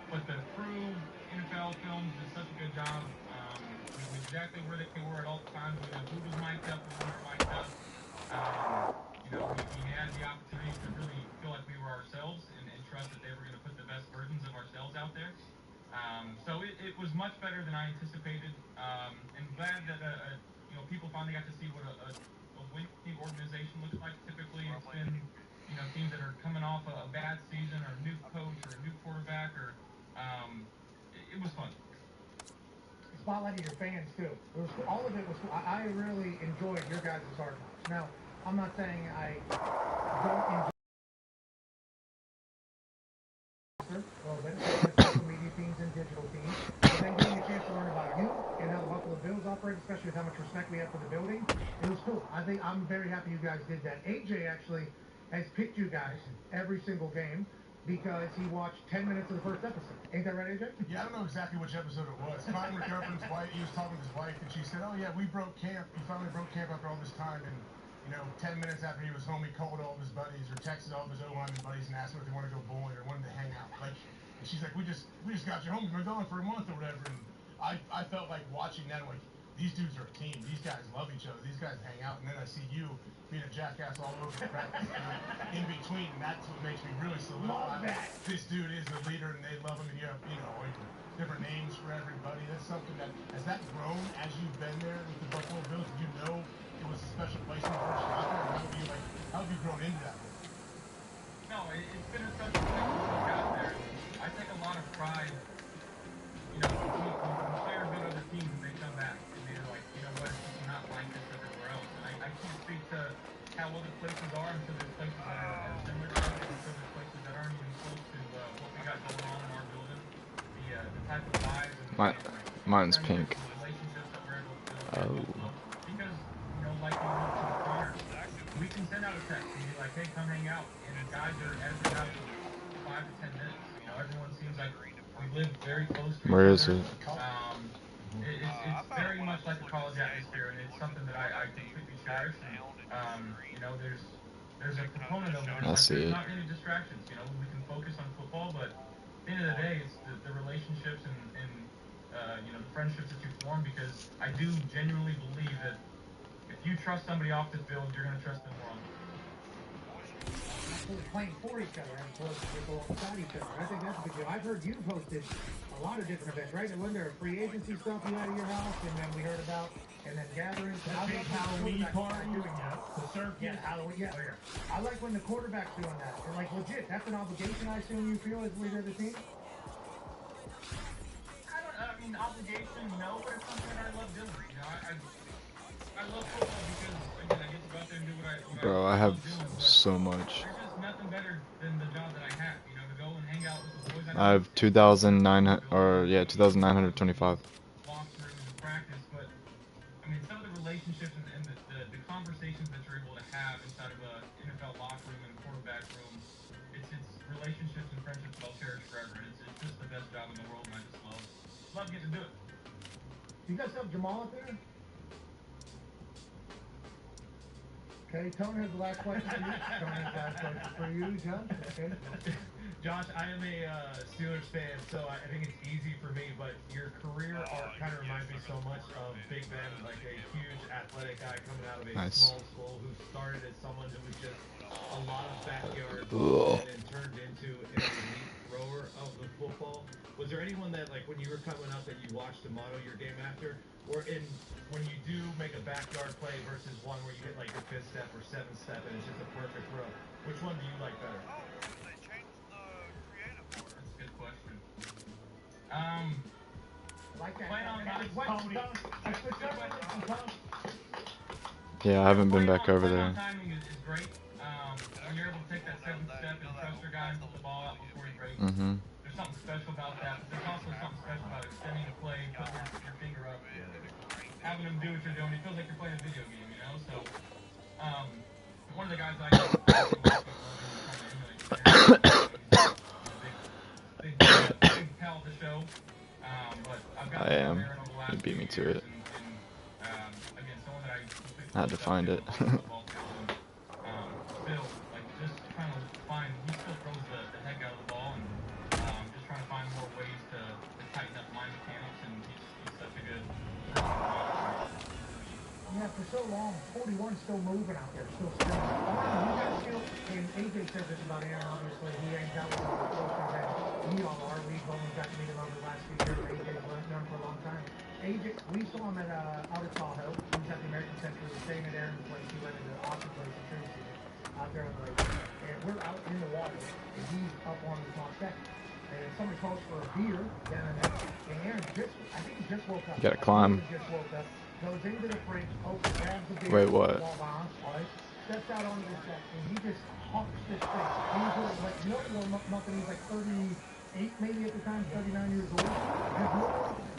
but the crew, NFL Films, did such a good job. We knew exactly where they were at all times. We knew who was mic'd up, who weren't mic'd up. We had the opportunity to really feel like we were ourselves and trust that they were going to put the best versions of ourselves out there. So it was much better than I anticipated, and glad that people finally got to see what a winning organization looks like. Typically, it's been teams that are coming off a bad season, or a new coach, or a new quarterback, or it was fun. Spotlighting your fans too. All of it was. I really enjoyed your guys' Hard Knocks. Now, I'm not saying I don't enjoy a little bit, social media teams and digital teams, but then getting a chance to learn about you and how the Buffalo Bills operate, especially with how much respect we have for the building, it was cool. I think I'm very happy you guys did that. AJ actually has picked you guys every single game because he watched 10 minutes of the first episode. Ain't that right, AJ? Yeah, I don't know exactly which episode it was. Connor McGovern's wife, he was talking to his wife, and she said, oh yeah, we broke camp. We finally broke camp after all this time, and 10 minutes after he was home, he called all of his buddies or texted all of his O-lineman buddies and asked them if they wanted to go bowling or wanted to hang out. And she's like, we just got you home. You've been gone for a month or whatever. And I felt like watching that, like, these dudes are a team. These guys love each other. These guys hang out. And then I see you being a jackass all over the practice in between. And that's what makes me really solidify that this dude is the leader and they love him. And you have, like different names for everybody. That's something that, has that grown as you've been there with the Buffalo Bills? Did you know it was a special place when you first got there? How have you grown into that? No, it's been a special place since I got there. I take a lot of pride, when players go to other teams and they come back and they're like, you know what, it's not like this everywhere else. And I can't speak to how other places are until there's places that are similar to us, until there's places that aren't even close to what we got going on in our building. The type of vibes and mine's pink. Relationships that we're able to build. Because, like you mentioned prior, we can send out a text and be like, hey, come hang out. And the guys are edited out in 5 to 10 minutes. Everyone seems like we live very close to each other. Where is it? It's very much like a college atmosphere, and it's something that I completely cherish. And, there's a component of it. There's not any distractions. We can focus on football, but at the end of the day, it's the relationships and the friendships that you form, because I do genuinely believe that if you trust somebody off the field, you're going to trust them more on the field. Playing for each other as opposed to people beside each other. I think that's a big deal. I've heard you've hosted a lot of different events, right? And wasn't there free agency stuff you had at your house, and then we heard about, and then gatherings. The big Halloween party, the circus. Yeah, Halloween. Yeah. I like when the quarterback's doing that. And like legit, that's an obligation I assume you feel as leader of the team. I mean, obligation, no, but it's something that I love doing. I love football because, again, I get to go out there and do what Bro, I have doing, so much. There's just nothing better than the job that I have, to go and hang out with the boys. I have 2,900, 2,925. Locker rooms and practice, but, I mean, some of the relationships and the conversations that you're able to have inside of a NFL locker room and quarterback room, it's relationships and friendships that I'll cherish forever. It's just the best job in the world, and I just love getting to do it. You guys have Jamal up there? Okay, Tony has the last question for you. Tony has the last question for you, John. Okay. Josh, I am a Steelers fan, so I think it's easy for me, but your career arc kind of reminds me so much of Big Ben, like a huge athletic guy coming out of a small school who started as someone who was just a lot of backyard and turned into an elite thrower of the football. Was there anyone that, like, when you were coming up that you watched to model your game after? Or when you do make a backyard play versus one where you hit, like, your 5th step or 7th step and it's just a perfect throw, which one do you like better? That's a good question. Like that. Playing on Yeah, I haven't been back over there. Timing is great. When you're able to take that 7th step and trust your guy and put the ball out before he's ready. There's something special about that, but there's also something special about extending the play, putting your finger up, having him do what you're doing. It feels like you're playing a video game, So, one of the guys I big pal of the show, but I've got I am. You beat me to it. And again, someone that I I had to find it. Still, like, just trying to find, he still throws the heck out of the ball, and just trying to find more ways to tighten up my mechanics, and he's such a good person. Yeah, for so long, 41's still moving out there, still spinning. You guys feel, and AJ said this about Aaron, obviously, he hangs out with all the close that we all are. We've only got to meet him over the last few years. AJ's known him for a long time. AJ, we saw him at out of Tahoe. He was at the American Center. We were staying at Aaron's place. He went to the awesome place in Trinity out there on the lake. And we're out in the water, and he's up on the top deck. And somebody calls for a beer down in there. And Aaron I think he just woke up. You gotta climb. He just woke up. Goes into the fridge, grabs the beer. Wait, what? Steps out onto the deck, and he just hawks this thing. He's like, nothing. He's like 38 maybe at the time, 39 years old.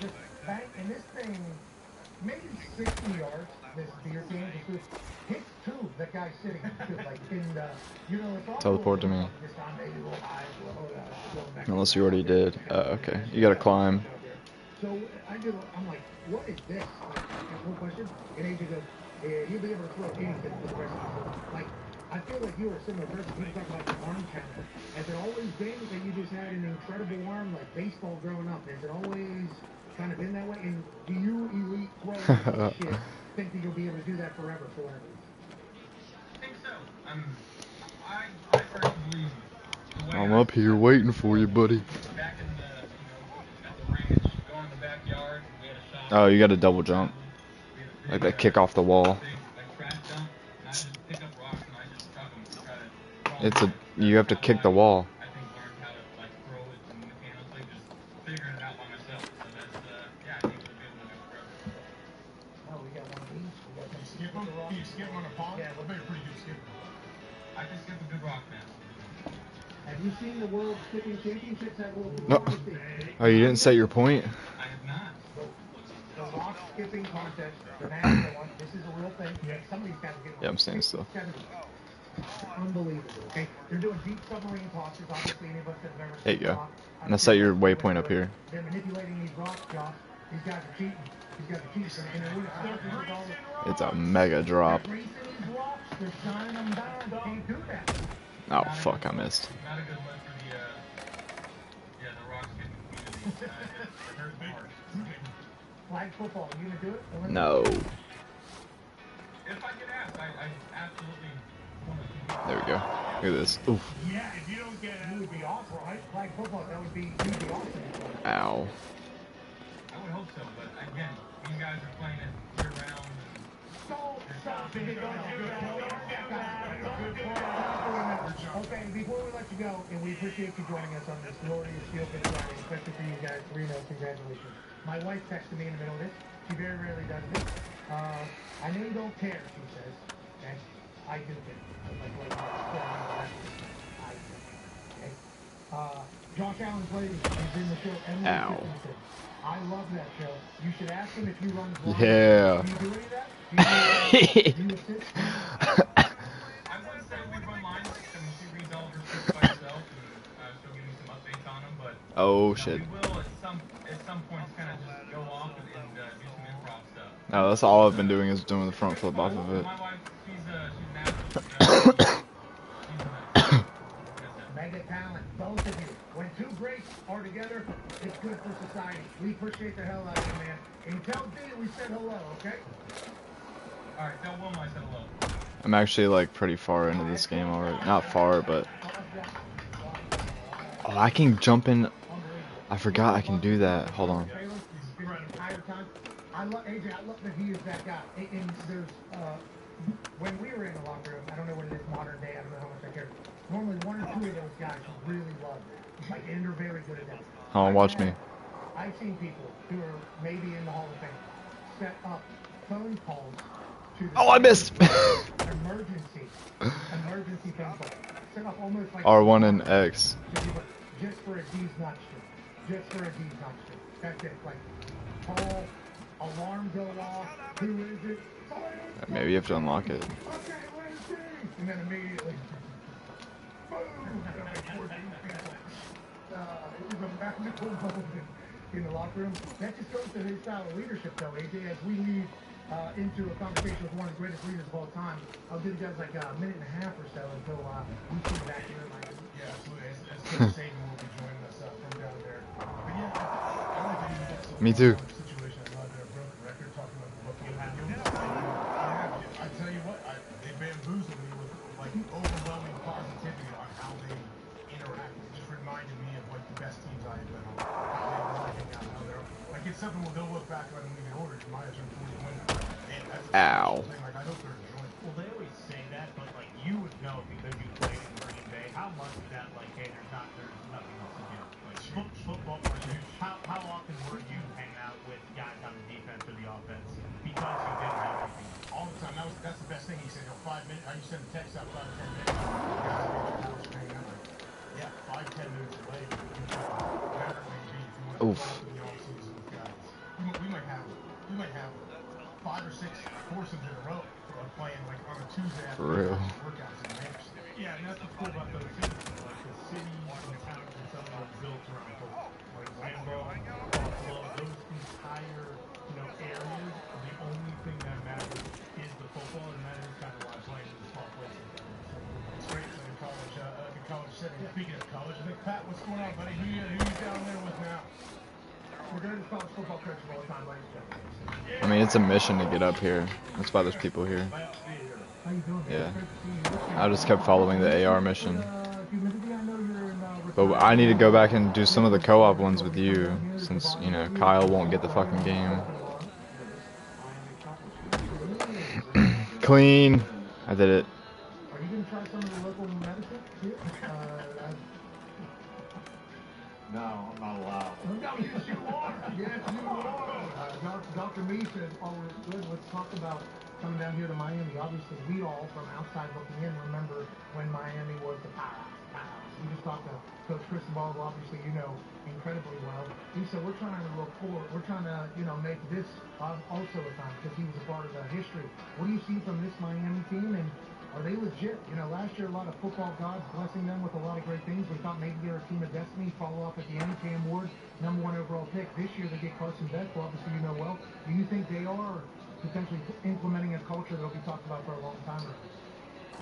Just bang, and this thing, maybe 60 yards, this beer can, just hits two, that guy's sitting to, like, in the, you know, it's all Teleport to me. this time, maybe a little high, going back. Unless you already did. Okay. You gotta climb. So I'm like, what is this? Like, one question, and AJ goes, you'll be able to throw anything for the rest of the season. Like, I feel like you were a similar person. You talk about your arm talent. Has it always been that you just had an incredible arm, like baseball growing up? Has it always kind of been that way? And do you elite players think that you'll be able to do that forever for whatever reason? I think so. I personally believe. I'm up here waiting for you, buddy. Back in the, at the range, go in the backyard, we had a shot. Oh, you gotta double jump. Like that kick off the wall. It's a, you have to kick the wall. I think learned how to like throw it and mechanically just figuring it out by myself. So that's yeah, I think we'll be able to do it forever. Oh, we got one of these. We got them Skip them? Can you skip on a pond? Yeah, I bet you're pretty good skipper. I can skip a good rock now. Have you seen the World Skipping Championships at World No. Oh, you didn't set your point? I have not. The rock skipping contest, the national one, this is a real thing. Somebody's got to get one. Yeah, I'm standing still. Unbelievable. Okay, they're doing deep submarine tosses. Obviously, any of us that have ever There you seen go. rock, Now set your waypoint up here. They're manipulating these rocks, Josh. These guys are cheating. These guys are cheating. And they're really with all the It's a mega drop. grease in these rocks. They're shining them down. You can't do that. Oh, fuck, I missed. Not a good look for the rock skipping community. It hurts my heart. Flag football, you gonna do it? Olympic? No. If I get asked, I absolutely want to. There we go. Look at this. Oof. Yeah, if you don't get it, You would be awesome, right? Flag football, that would be, you'd be awesome. Ow. I would hope so, but again, these guys are playing it year round. Stop it. Okay, before we let you go, and we appreciate you joining us on this glorious Steel Pit Friday, especially for you guys, Reno, congratulations. My wife texted me in the middle of this. She very rarely does this. I know you don't care, she says. Okay? I do care. I do. Okay? Josh Allen's lady is in the show. Emily Ow. Dickinson. I love that show. You should ask him if he runs blind. Yeah. Do you do any of that? Do you assist? I wouldn't say we run lines, and she reads all of her scripts by herself, and she'll give me some updates on them, but Oh, we shit. will at some points kind of just go off and do some improv stuff. No, that's all I've been doing is doing the front flip off of it. My wife, she's an athlete. Mega talent, both of you. When two greats are together, it's good for society. We appreciate the hell out of you, man. And tell D we said hello, okay? Alright, tell Wilma I said hello. I'm actually like pretty far into this game already. Not far, but oh, I can jump in. I forgot I can do that. Hold on. I love AJ. I love that he is that guy. And there's when we were in the locker room, I don't know what it is modern day. I don't know how much I care. Normally, one or two of those guys you really love, like, and they're very good at that. Hold on, watch me. I've seen people who are maybe in the Hall of Fame set up phone calls to the Oh, I missed. emergency phone call. Set up almost like R1 and X. just for a D's not strip. Just for a D's not strip. That's it. Like, call, alarm go off. Who is it? Maybe you have to unlock it. Okay, where's D? And then immediately, boom. It was a magical moment in the locker room. That just goes to his style of leadership, though, AJ, as we leave into a conversation with one of the greatest leaders of all time. I'll give you guys like a minute and a half or so until we see back here. Yeah, absolutely. As Coach Saban will be joining us from down there. But yeah, I like that you got so Me too. situation. I love their broken record talking about what you have. I tell you what, they bamboozled me with like overwhelming positivity on how they interact. It just reminded me of like the best teams I had been on. How they really hang out, how they're like it's something where they'll look back on and we get ordered. You might have turned 40 wins. Man, that's a Ow. thing. Like I hope they're enjoying it. Well, they always say that, but like you would know because you played in Green Bay. How much is that like, hey, there's nothing else to do? Like football, how often were you hanging out with guys on the defense or the offense because you didn't have anything? All the time. That's the best thing. He said, 5 minutes. You send a text out 5 to 10 minutes. Guys are on the coach hanging out. Like, yeah, 5, 10 minutes away. Whatever it may be. If you want to play in the off season with guys, we might have 5 or 6 foursomes in a row playing like on a Tuesday after workouts in Manchester. Yeah, and that's what's cool about those cities. Like the cities and towns and stuff are built around football. Like Lambeau, Buffalo, those entire areas. The only thing that matters is the football, and that is kind of why playing in small places. It's great in college setting. Speaking of college, Pat, what's going on, buddy? Who you down there with now? We're going to college football coaches all the time, ladies and gentlemen. I mean, it's a mission to get up here. That's why there's people here. How you doing? Yeah. I just kept following the AR mission. But I need to go back and do some of the co-op ones with you, since, you know, Kyle won't get the fucking game. Clean. I did it. Are you going to try some of the local medicine here? No, I'm not allowed. Yes, you are. Yes, you are. Dr. Me said, good, let's talk about coming down here to Miami. Obviously, we all, from outside looking in, remember when Miami was the powerhouse. We just talked to Coach Cristobal, who obviously you know incredibly well. He said, we're trying to look forward. We're trying to, make this also a time, because he was a part of the history. What do you see from this Miami team, and are they legit? Last year, a lot of football gods blessing them with a lot of great things. We thought maybe they were a team of destiny. Follow up at the end, Cam Ward, #1 overall pick. This year, they get Carson Beck, who obviously you know well. Do you think they are potentially implementing a culture that will be talked about for a long time?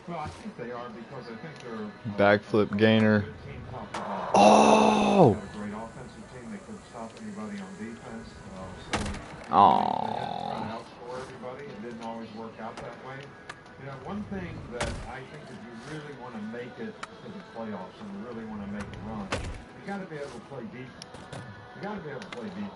Well, I think they are because I think they're Backflip gainer. Oh! A great offensive team. They couldn't stop anybody on defense. So they had to outscore everybody. It didn't always work out that way. One thing that I think if you really want to make it to the playoffs and you really want to make a run, you got to be able to play defense. You got to be able to play defense.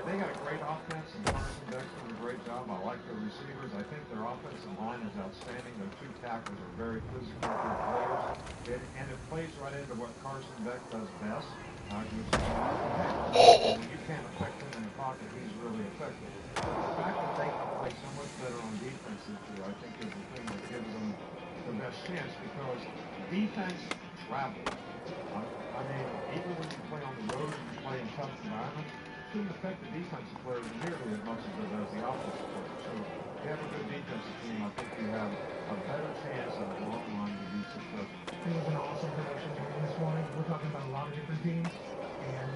They got a great offense, and Carson Beck's doing a great job. I like their receivers. I think their offensive line is outstanding. Their 2 tackles are very physical, good players. And it plays right into what Carson Beck does best. When you can't affect him in the pocket, he's really effective. The fact that they can play so much better on defense this year, I think, is the thing that gives them the best chance, because defense travels. I mean, even when you play on the road and you play in tough environments, shouldn't affect the defensive players nearly as much as it does the offensive players. So if you have a good defensive team, I think you have a better chance in the long run to be successful. It was an awesome production this morning. We're talking about a lot of different teams, and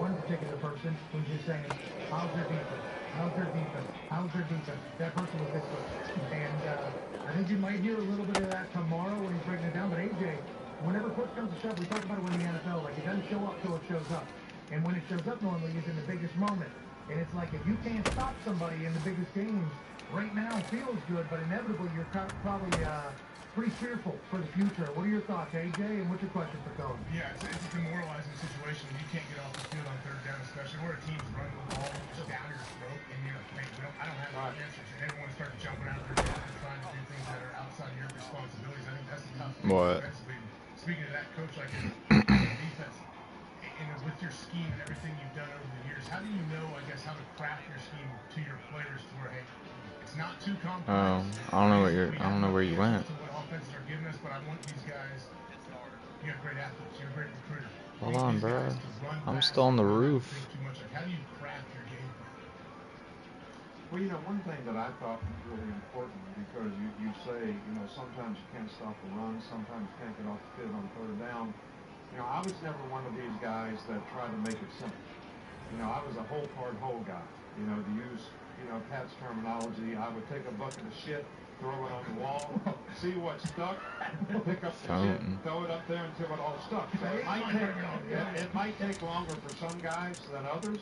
one particular person was just saying, how's their defense? How's their defense? How's their defense? That person was this person. And I think you might hear a little bit of that tomorrow when he's breaking it down. But AJ, whenever push comes to shove, we talk about it in the NFL, like it doesn't show up till it shows up. And when it shows up normally is in the biggest moment. And it's like if you can't stop somebody in the biggest games, right now feels good, but inevitably you're probably pretty fearful for the future. What are your thoughts, AJ? And what's your question for Coach? Yeah, it's a demoralizing situation. You can't get off the field on 3rd down, especially where a team's running the ball just down your throat, and you're like, I don't have any answers. And everyone starts jumping out there and trying to do things that are outside of your responsibilities. I think that's the tough thing. What? Speaking of that, Coach, like defense, and with your scheme and everything you've done over the years, how do you know, I guess, how to craft your scheme to your players to where, hey, it's not too complex. Oh, I don't know where you went. What offenses are giving us, but I want these guys. You have great athletes. You're a great recruiter. Hold on, bro. I'm still on the roof. How do you craft your game? Well, one thing that I thought was really important, because you say, sometimes you can't stop the run, sometimes you can't get off the field on 3rd down. I was never one of these guys that tried to make it simple. I was a whole guy, to use you know, Pat's terminology, I would take a bucket of shit, throw it on the wall, see what stuck, pick up the shit, throw it up there until it all stuck. So it might take longer for some guys than others,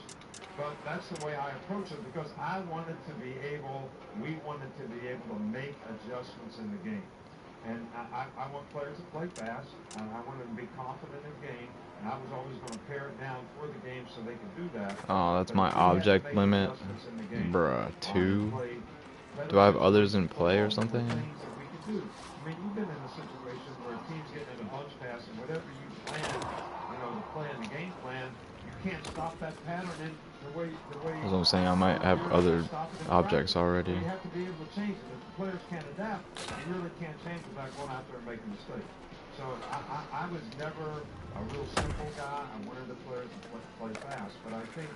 but that's the way I approach it because we wanted to be able to make adjustments in the game. And I want players to play fast, and I want them to be confident in the game, and I was always going to pare it down for the game so they could do that. Oh, that's my object limit. Bruh, 2? Do I have others in play or something? I mean, you've been in a situation where teams get in a bunch pass, and whatever you plan, you know, to play in the game plan, you can't stop that pattern. And the way as I'm saying, I might have other objects already. You have to be able to change it. If the players can't adapt, you really can't change without going out there and making mistakes. So I was never a real simple guy. I wanted the players to play fast, but I think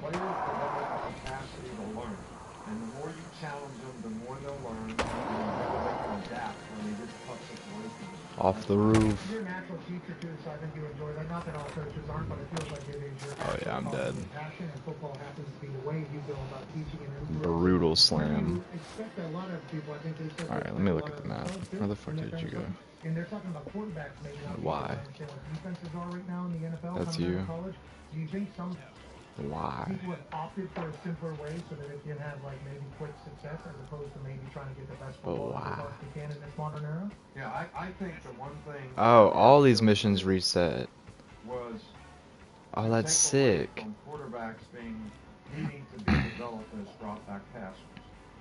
players develop a capacity to learn. And the more you challenge them, the more they'll learn, and the better they can adapt when they get tough situations. Off the roof. You're a natural teacher too, so I think you enjoy that. Not that all coaches aren't, but it feels like it is your oh yeah, I'm dead. passion, and football happens to be the way you go about teaching and Brutal slam. Expect a lot of people, I think they said. Alright, let me look at the map. Where the fuck did you go? And they're talking about quarterbacks maybe. Why? Defenses are right now in the NFL. That's you. College. Do you think some Why? people have opted for a simpler way so that they can have like maybe quick success as opposed to maybe trying to get the best football results they can in this modern era? Yeah, I think the one thing. Oh, all these missions reset. Was. Oh, that's sick. From quarterbacks needing to be developed as drop back passers,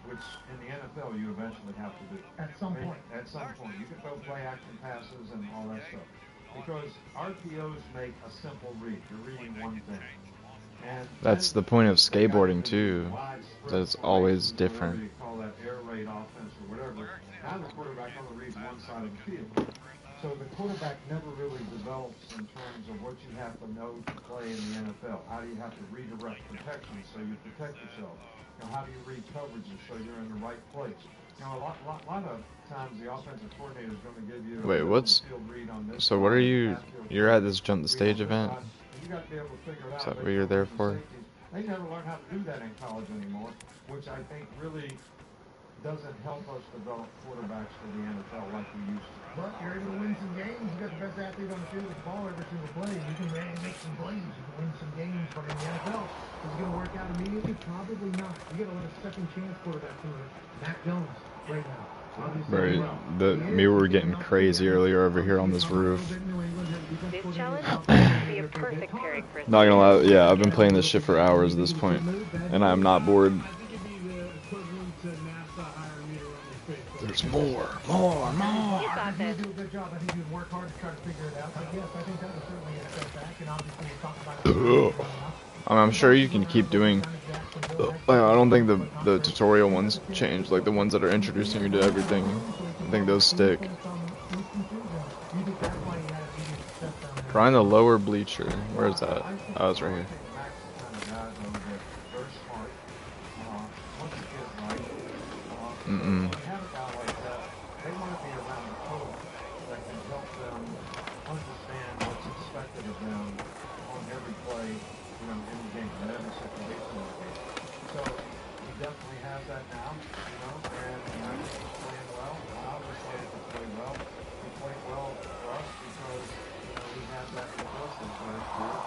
which in the NFL you eventually have to do. At some point. At some point, you can throw play action passes and all that stuff. Because RPOs make a simple read. You're reading one thing. And that's the point of skateboarding too. That it's always different. You call that air raid offense or whatever. Now the quarterback only reads one side of the field. So the quarterback never really develops in terms of what you have to know to play in the NFL. How do you have to redirect protection so you protect yourself? You know, how do you read coverages so you're in the right place? You know, a lot of times the offensive coordinator is going to give you wait, what's field read on this. So what are you? You're at this jump the stage event? You got to be able to figure it out. Is that what you're there for? They never learn how to do that in college anymore, which I think really doesn't help us develop quarterbacks for the NFL like we used to. But you're able to win some games. You got the best athlete on the field with the ball every single play. You can make some plays. You can win some games. But in the NFL, is it going to work out immediately? Probably not. You got to let a second chance quarterback to Mac Jones right now. Right, we were getting crazy earlier over here on this roof. This challenge would be a perfect pairing for Not gonna lie, yeah, I've been playing this shit for hours at this point, and I'm not bored. There's more. You do a good job. I think you work hard to try to figure it out. But yes, I think that was certainly a setback, and obviously we'll talk about it. I mean, I'm sure you can keep doing. I don't think the tutorial ones change, like the ones that are introducing you to everything. I think those stick. Find the lower bleacher. Where is that? Oh, it's right here. Mm-mm.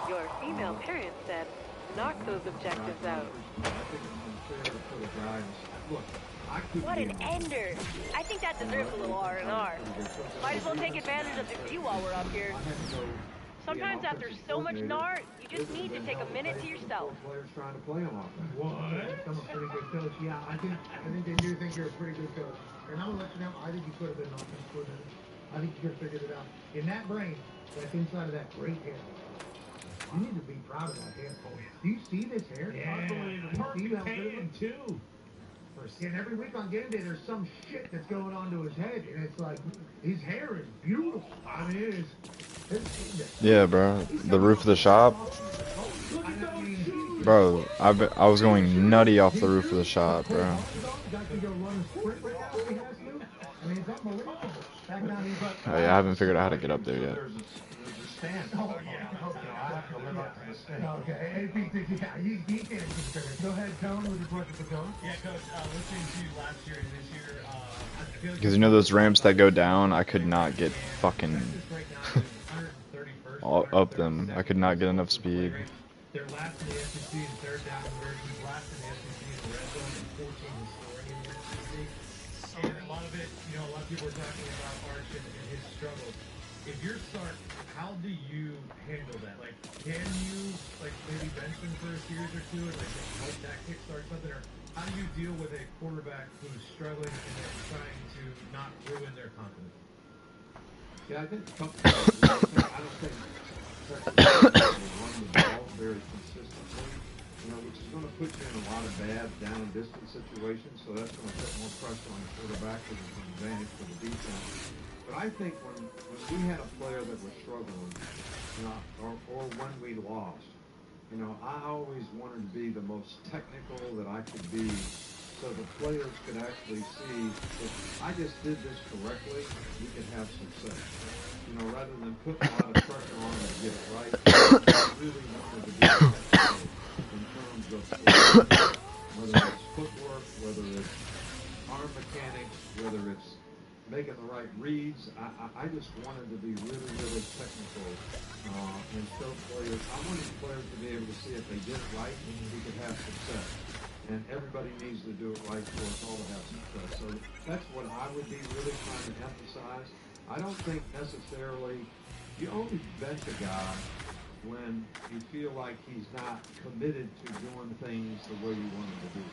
Your female parent said, knock those objectives out. What an ender! I think that deserves a little R&R. Might as well take advantage of the view while we're up here. Sometimes after so much gnar, you just need to take a minute to yourself. What? I'm a pretty good coach. Yeah, I think they do think you're a pretty good coach. And I'm gonna let you know, I think you could have been an offense coordinator. I think you could have figured it out. In that brain, that's inside of that great hair. You need to be proud of that hair, Cole. Do you see this hair? Yeah, perfect tan too. And every week on game day, there's some shit that's going on to his head, and it's like his hair is beautiful. I mean, it is. Yeah, bro. The roof of the shop. Bro, I was going nutty off the roof of the shop, bro. Oh yeah, I haven't figured out how to get up there yet. have to live up to the state. Okay, he can't consider it. Go ahead, Tone, with your question for Tone. Yeah, Coach, listening to you last year and this year, I feel like Because you know those ramps that go down, I could not get fucking up them. I could not get enough speed. They're last in the SEC in third down conversions, last in the SEC in the red zone, and 14 in scoring in the SEC. And a lot of it, you know, a lot of people are talking about Arch and his struggles. If you're Sark, how do you handle that? Like, can you, like, maybe bench them for a series or two and, like, help that kickstart something? Or how do you deal with a quarterback who's struggling and then trying to not ruin their confidence? Yeah, I think a couple of things. I don't think Texas will run the ball very consistently, you know, which is going to put you in a lot of bad down and distance situations, so that's going to put more pressure on the quarterback, which is an advantage for the defense. But I think when we had a player that was struggling, you know, or when we lost, you know, I always wanted to be the most technical that I could be so the players could actually see if I just did this correctly, we could have success. You know, rather than putting a lot of pressure on them to get it right, I really wanted to be technical in terms of whether it's footwork, whether it's arm mechanics, whether it's making the right reads. I just wanted to be really, really technical and show players. I wanted players to be able to see if they did it right, we could have success. And everybody needs to do it right for us all to have success. So that's what I would be really trying to emphasize. I don't think necessarily you only bench a guy when you feel like he's not committed to doing things the way you want him to do.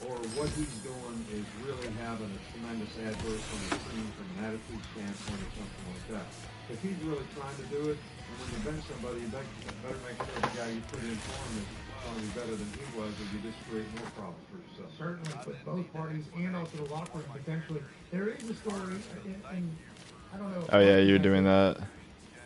Or what he's doing is really having a tremendous adverse on the team from an attitude standpoint or something like that. If he's really trying to do it, and when you bench somebody, you better make sure the guy you put in for him is going to be better than he was, or you just create more problems for yourself. Certainly, but both parties and also the locker room potentially. There is a story, and I don't know. Oh yeah, you're doing that.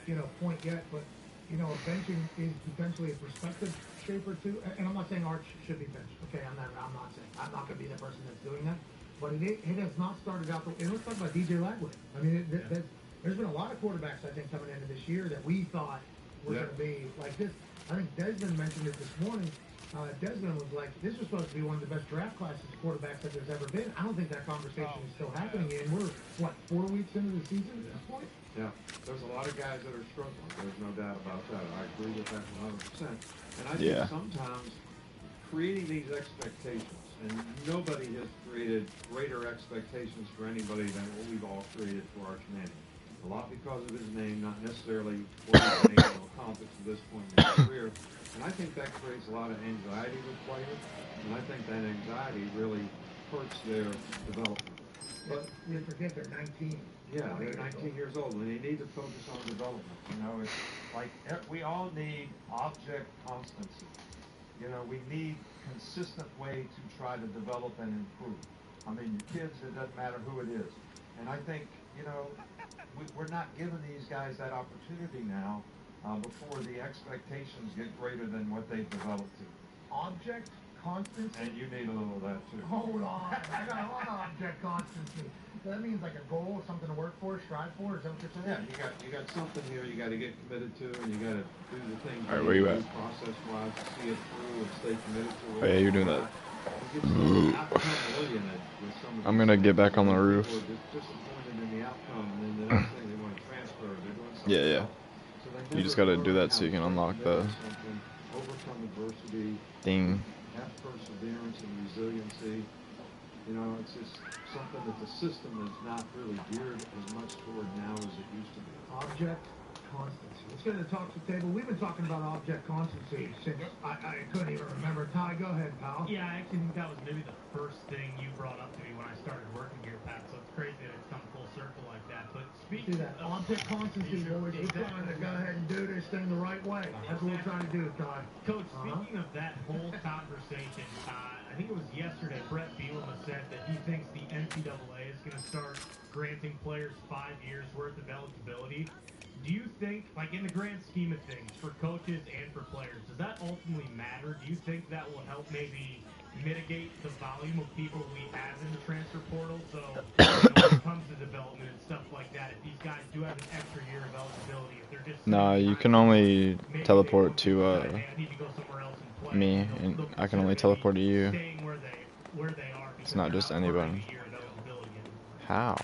You know, point yet, but you know, benching is potentially a perspective shaper too. And I'm not saying Arch should be benched. Okay, I'm not saying I'm not going to be the person that's doing that. But it has not started out. And let's talk about DJ Lagway. I mean, there's been a lot of quarterbacks I think coming into this year that we thought were going to be like this. I think Desmond mentioned it this morning. Desmond was like, this was supposed to be one of the best draft classes of quarterbacks that there's ever been. I don't think that conversation is still happening. And we're, 4 weeks into the season at this point? Yeah, there's a lot of guys that are struggling. There's no doubt about that. I agree with that 100%. And I think sometimes creating these expectations, and nobody has created greater expectations for anybody than what we've all created for Arch Manning. A lot because of his name, not necessarily what he's been able to accomplish at this point in his career. And I think that creates a lot of anxiety with players, and I think that anxiety really hurts their development. But you forget they're 19. Yeah, they're 19 years old, and they need to focus on development. You know, it's like we all need object constancy. You know, we need consistent way to try to develop and improve. I mean, your kids, it doesn't matter who it is. And I think, you know, we're not giving these guys that opportunity now before the expectations get greater than what they've developed to. Object constancy? And you need a little of that too. Hold on. I got a lot of object constancy. That means like a goal, something to work for, strive for. Is that what you're saying? Yeah, you got something here you got to get committed to, and you got to do the things where you at? Process-wise to see it through and stay committed to it. Oh yeah, you're doing that. I'm gonna get back on the roof. Disappointed in the outcome, and then the next thing they want to transfer. They're doing something Yeah. So You just gotta do that so you can unlock the overcome adversity, thing. have perseverance and resiliency. You know, it's just something that the system is not really geared as much toward now as it used to be. Object constancy. Let's get to the talk table. We've been talking about object constancy since I couldn't even remember. Ty, go ahead, pal. Yeah, I actually think that was maybe the first thing you brought up to me when I started working here, Pat. So it's crazy that it's come full circle like that. But speaking of object constancy, boys, we're trying to go ahead and do this thing the right way. That's what we're trying to do, Ty. Coach, speaking of that whole conversation, I think it was yesterday, Brett Bielema said that he thinks the NCAA is going to start granting players 5 years worth of eligibility. Do you think, like in the grand scheme of things, for coaches and for players, does that ultimately matter? Do you think that will help maybe mitigate the volume of people we have in the transfer portal. So when it comes to development and stuff like that, if these guys do have an extra year of eligibility, if they're just No, you can only teleport to me, and I can only teleport to you. It's not just anybody. How?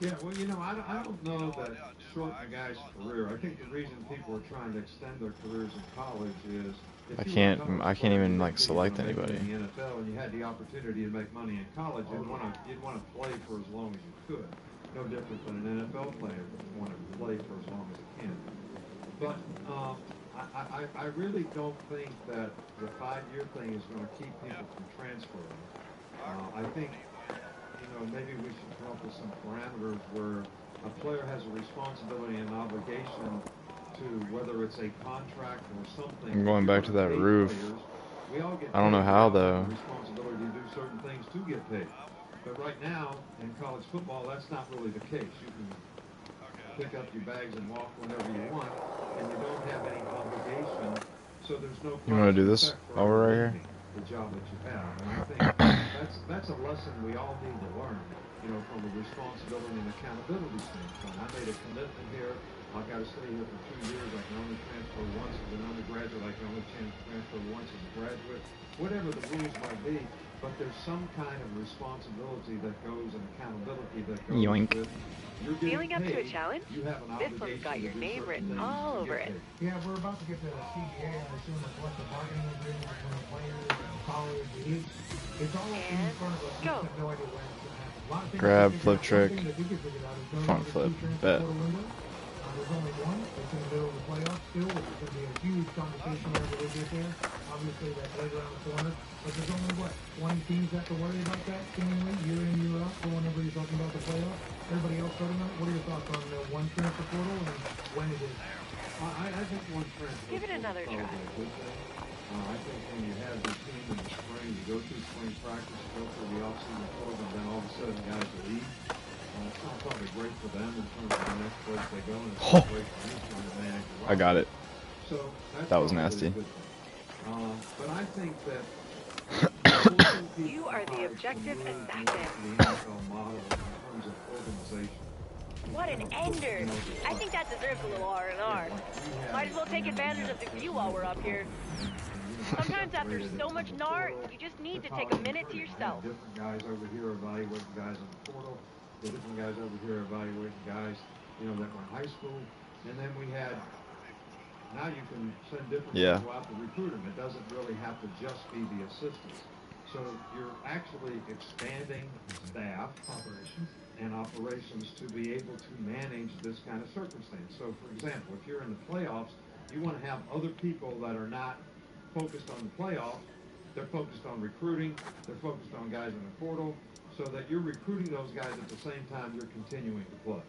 Yeah, well, you know, I don't know that shorten a guy's career. I think the reason people are trying to extend their careers in college is I can't even like select anybody. In the NFL, and you had the opportunity to make money in college, you'd want to play for as long as you could. No different than an NFL player would want to play for as long as he can. But I really don't think that the 5-year thing is going to keep people from transferring. I think, you know, maybe we should come up with some parameters where a player has a responsibility and obligation to, whether it's a contract or something. I'm going back to that roof. I don't know how though. Responsibility to do certain things to get paid. But right now in college football, that's not really the case. You can pick up your bags and walk whenever you want, and you don't have any obligation. So there's no. You want to do this over right here? The job that you have, and I think that's a lesson we all need to learn. You know, from a responsibility and accountability standpoint. I made a commitment here. I got to stay here for 2 years. I can only transfer once as an undergraduate. I can only transfer once as a graduate. Whatever the rules might be, but there's some kind of responsibility that goes and accountability that goes Yoink. with. Feeling up to a challenge? You have an This one's got your name written all over it. Yeah, we're about to get to the CBA. I assume the collective bargaining agreement between the players and college. It's all in front of us. We have no idea when it's going to happen. A lot of things Grab, flip trick, that we can figure out is going front to flip, the transfer bet. portal window. There's only one. It's in the middle of the playoffs still, which is going to be a huge conversation whenever we get there. Obviously, that's right around the corner. But there's only, 20 teams that have to worry about that, seemingly, year in, year out, for whenever you're talking about the playoffs. Everybody else voting on it? What are your thoughts on the one transfer portal and when it is? I think one transfer. Give it another try. I think when you have your team in the spring, you go through spring practice, you go through the off-season program, then all of a sudden guys leave. It's not probably great for them in terms of the next place they go, and it's not great for you trying to manage the I got it. So that was nasty. But I think that you are the objective assassin. What an ender! I think that deserves a little R&R. Might as well take advantage of the view while we're up here. Sometimes after so much NAR, you just need to take a minute to yourself. Different guys over here evaluating guys in the portal. The different guys over here evaluating guys, you know, that were in high school. And then we had, now you can send different people out to recruit them. It doesn't really have to just be the assistants. So you're actually expanding staff operations to be able to manage this kind of circumstance. So, for example, if you're in the playoffs, you want to have other people that are not focused on the playoffs. They're focused on recruiting. They're focused on guys in the portal, so that you're recruiting those guys at the same time you're continuing to play.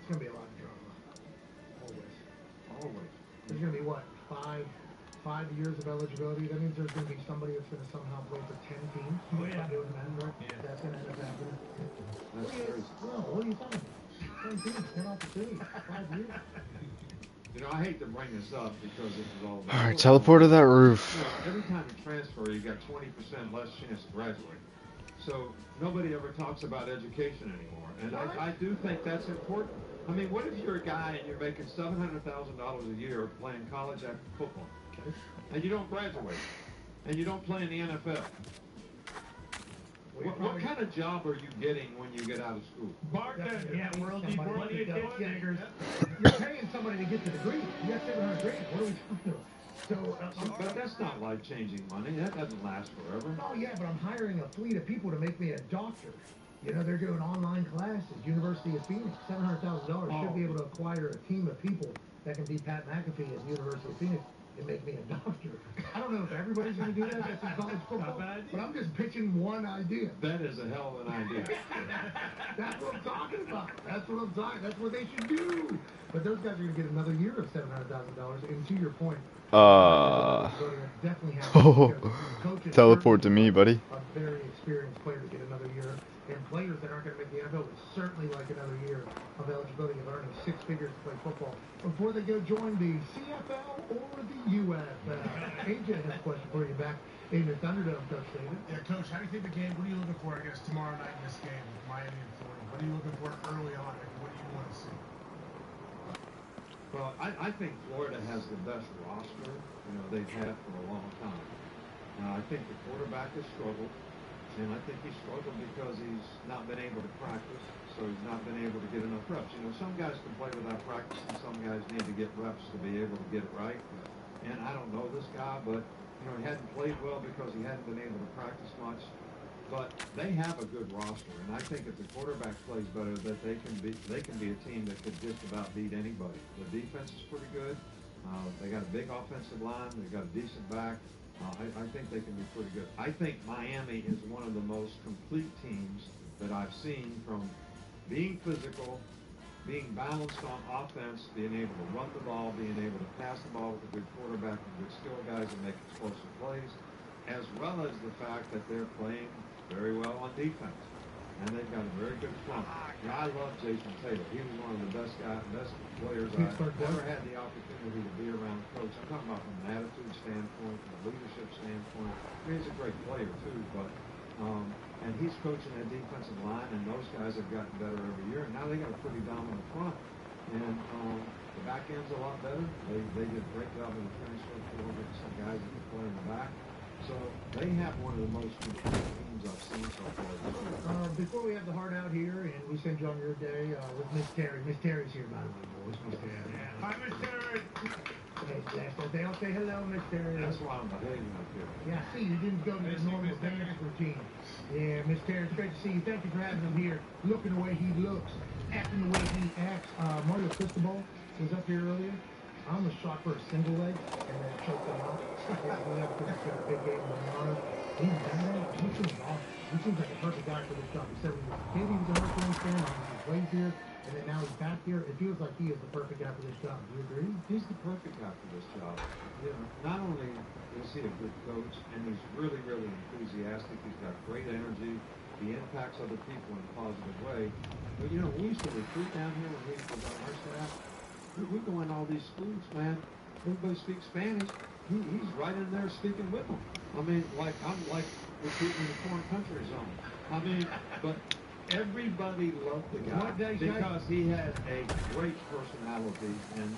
It's going to be a lot of drama. Always. There's going to be, what, five years of eligibility? That means there's going to be somebody that's going to somehow play for 10 teams. Oh, yeah. Doing that, right? Yeah. That's going to end up happening. That's crazy. No, what are you talking about? 10 teams, 10 opportunities, 5 years. You know, I hate to bring this up because this is all about... All right, teleport to that roof. You know, every time you transfer, you got 20% less chance to graduate. So nobody ever talks about education anymore. And I do think that's important. I mean, what if you're a guy and you're making $700,000 a year playing college football, and you don't graduate, and you don't play in the NFL? What kind of job are you getting when you get out of school? Bartender, World You're paying somebody to get the degree. You got $700,000. What are we talking about? So, but that's not life-changing money. That doesn't last forever. Oh, yeah, but I'm hiring a fleet of people to make me a doctor. You know, they're doing online classes. University of Phoenix, $700,000 should be able to acquire a team of people that can be Pat McAfee at the University of Phoenix and make me a doctor. I don't know if everybody's going to do that. That's in college football. But I'm just pitching one idea. That is a hell of an idea. That's what I'm talking about. That's what they should do. But those guys are going to get another year of $700,000. And to your point, teleport to me, buddy. A very experienced player to get another year. and players that aren't going to make the NFL would certainly like another year of eligibility of earning 6 figures to play football before they go join the CFL or the UFL. AJ has a question for you back in the Thunderdome, Coach David. Yeah, Coach, how do you think the game, what are you looking for, I guess, tomorrow night in this game with Miami and Florida? What are you looking for early on? Like, what do you want to see? Well, I think Florida has the best roster, they've had for a long time. I think the quarterback has struggled, and I think he struggled because he's not been able to practice, so he's not been able to get enough reps. Some guys can play without practice, and some guys need to get reps to be able to get it right. And I don't know this guy, but, he hadn't played well because he hadn't been able to practice much. But they have a good roster, and I think if the quarterback plays better, that they can be a team that could just about beat anybody. The defense is pretty good. They got a big offensive line. They got a decent back. I think they can be pretty good. I think Miami is one of the most complete teams that I've seen, from being physical, being balanced on offense, being able to run the ball, being able to pass the ball with a good quarterback and good skill guys and make explosive plays, as well as the fact that they're playing very well on defense. And they've got a very good front. I love Jason Taylor. He was one of the best players I've ever had the opportunity to be around. Coach, I'm talking about from an attitude standpoint, from a leadership standpoint. He's a great player too, but and he's coaching that defensive line, and those guys have gotten better every year. And now they got a pretty dominant front, and the back end's a lot better. They did a great job in the transfer portal, getting some guys that can play in the back. So they have one of the most complete teams I've seen so far this year. Before we have the heart out here, and we send you on your day with Miss Terry. Miss Terry's here, by the way, boys. Miss Terry. Hi, Miss Terry. They all say hello, Miss Terry. That's why I'm behaving up here. Yeah, see, you didn't go to the normal dance routine. Yeah, Miss Terry, it's great to see you. Thank you for having him here, looking the way he looks, acting the way he acts. Mario Cristobal was up here earlier. I almost shot for a single leg and then choked him out. We have a big game going on. He's done that. He seems awesome. He seems like a perfect guy for this job. He said when he was a kid, he was a Hurricanes fan. Obviously, he plays here, and then now he's back here. It feels like he is the perfect guy for this job. Do you agree? He's the perfect guy for this job. Not only is he a good coach, and he's really, really enthusiastic. He's got great energy. He impacts other people in a positive way. But, we used to recruit down here when we was on our staff. We go in all these schools, man. Everybody speaks Spanish. He's right in there speaking with them. I'm like recruiting in the foreign country zone. But everybody loved the guy because he has a great personality, and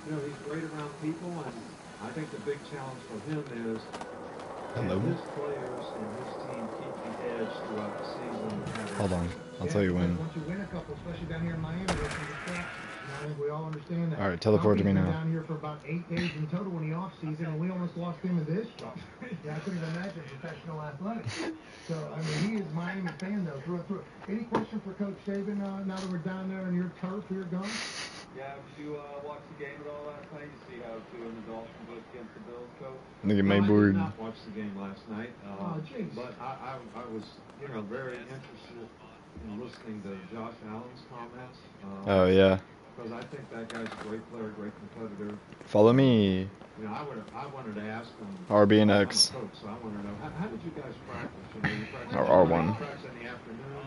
he's great around people. And I think the big challenge for him is can his players and his team keep the edge throughout the season. Hold on, I'll tell you when. Once you win a couple, especially down here in Miami, I think we all understand that. All right, teleport to me now. Down here for about 8 days in total in the off season, and we almost lost him in this job. Yeah, I couldn't even imagine professional athletics. So he is a Miami fan though, through and through. Any question for Coach Saban now that we're down there on your turf here, gone? Yeah, did you watch the game at all last night? You see how two of the Dolphins looked against the Bills, Coach? Look at my I board. did not watch the game last night. But I was very interested in listening to Josh Allen's comments. Oh yeah. Because I think that guy's a great player, great competitor. Follow me. I wanted to ask him. RB and X. Coach, so I wanted to know how did you guys practice? You practice Or R1. Practice in the afternoon.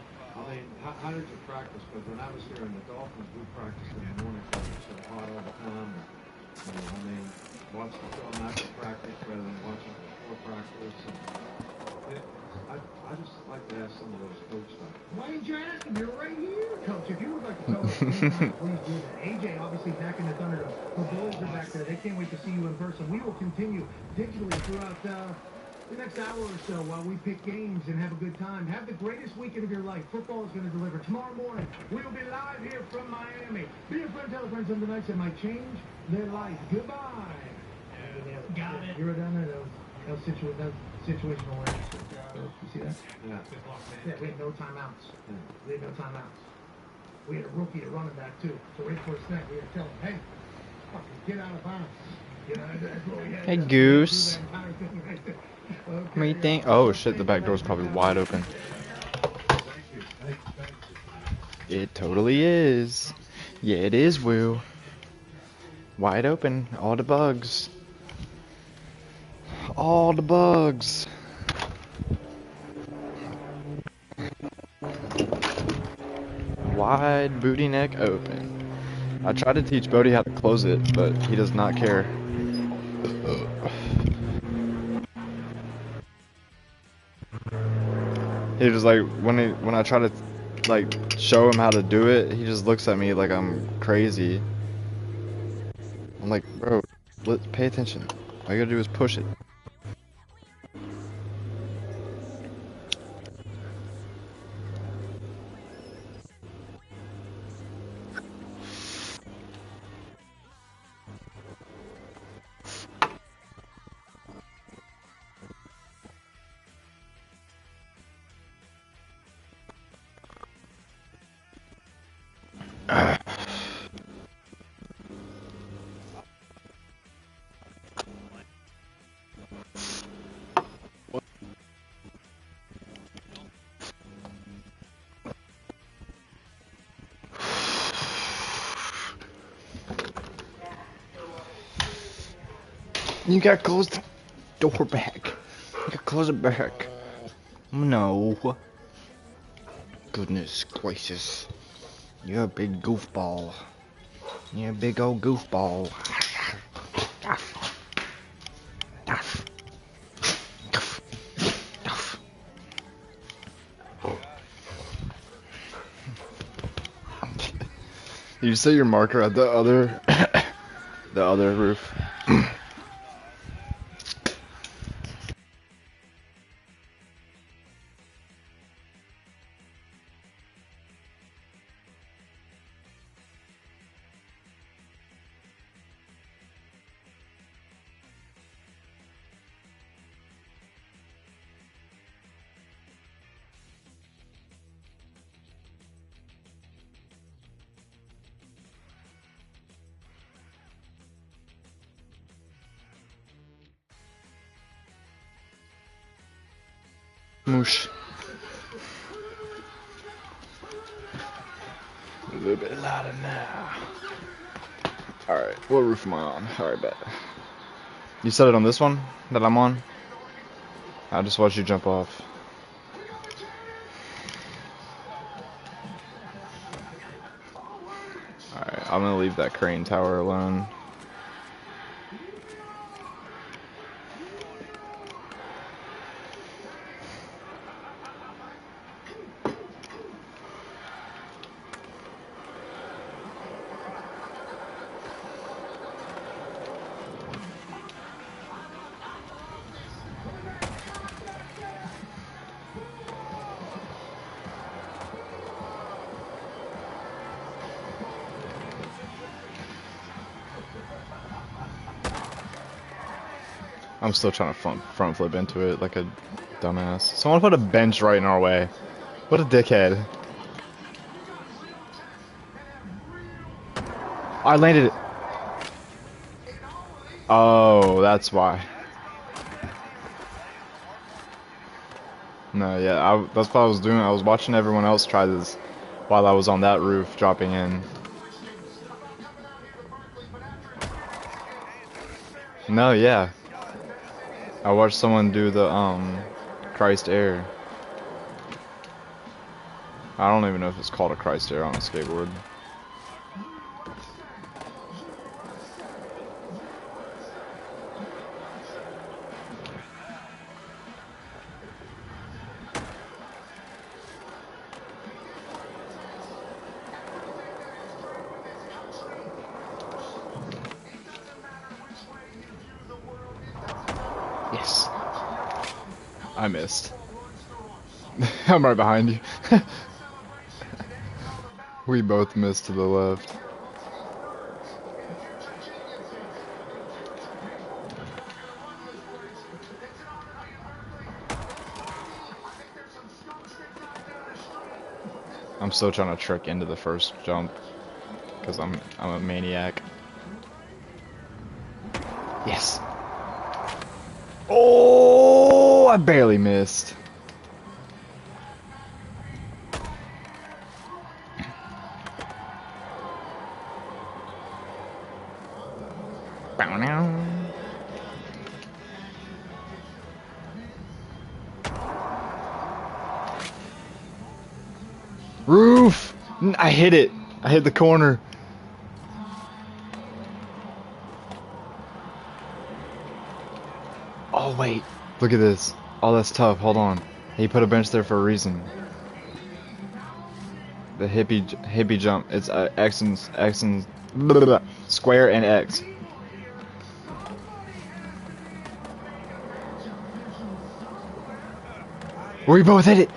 How did you practice? Because when I was here in the Dolphins, we practiced in the morning because it was so hot all the time. Watch the film after practice rather than watching it before practice. I just like to ask some of those coach stuff. Why didn't you ask him? You're right here, Coach. If you would like to tell us, please do that. AJ, obviously, back in the Thunderdome. The Bulls are back there. They can't wait to see you in person. We will continue digitally throughout the next hour or so while we pick games and have a good time. Have the greatest weekend of your life. Football is going to deliver. Tomorrow morning, we will be live here from Miami. Be a friend, tell a friend some of the nights that might change their life. Goodbye. Got it. You were down there. That was situational awareness. You see that? Yeah, we had no timeouts. We had no timeouts. We had a rookie, a running back, too. So right for a snack, we had to tell him, hey, fucking get out of bounds. That's what we had. Hey, Goose. Okay. What do you think? Oh shit, the back door's probably wide open. It totally is. Yeah, it is, Woo. Wide open. All the bugs. All the bugs. wide booty neck open. I tried to teach Bodhi how to close it, but he does not care. He just like when I try to like show him how to do it, he just looks at me like I'm crazy. I'm like, bro, pay attention. All you gotta do is push it. You gotta close the door back. You gotta close it back. No. Goodness gracious. You're a big goofball. You're a big old goofball. You set your marker at the other the other roof. Moosh. A little bit louder now. Alright, what roof am I on? Alright, bet. You set it on this one that I'm on? I'll just watch you jump off. Alright, I'm gonna leave that crane tower alone. I'm still trying to front flip into it like a dumbass. Someone put a bench right in our way. What a dickhead. I landed it. Oh, that's why. No, yeah, that's what I was doing. I was watching everyone else try this while I was on that roof dropping in. No, yeah. I watched someone do the Christ Air. I don't even know if it's called a Christ Air on a skateboard. Yes. I missed. I'm right behind you. We both missed to the left. I'm still trying to trick into the first jump because I'm a maniac. Yes. Oh, I barely missed. Roof! I hit it. I hit the corner. Oh, wait. Look at this. Oh, that's tough. Hold on. He put a bench there for a reason. The hippie jump. It's X and blah, blah, blah, square and X. We both hit it.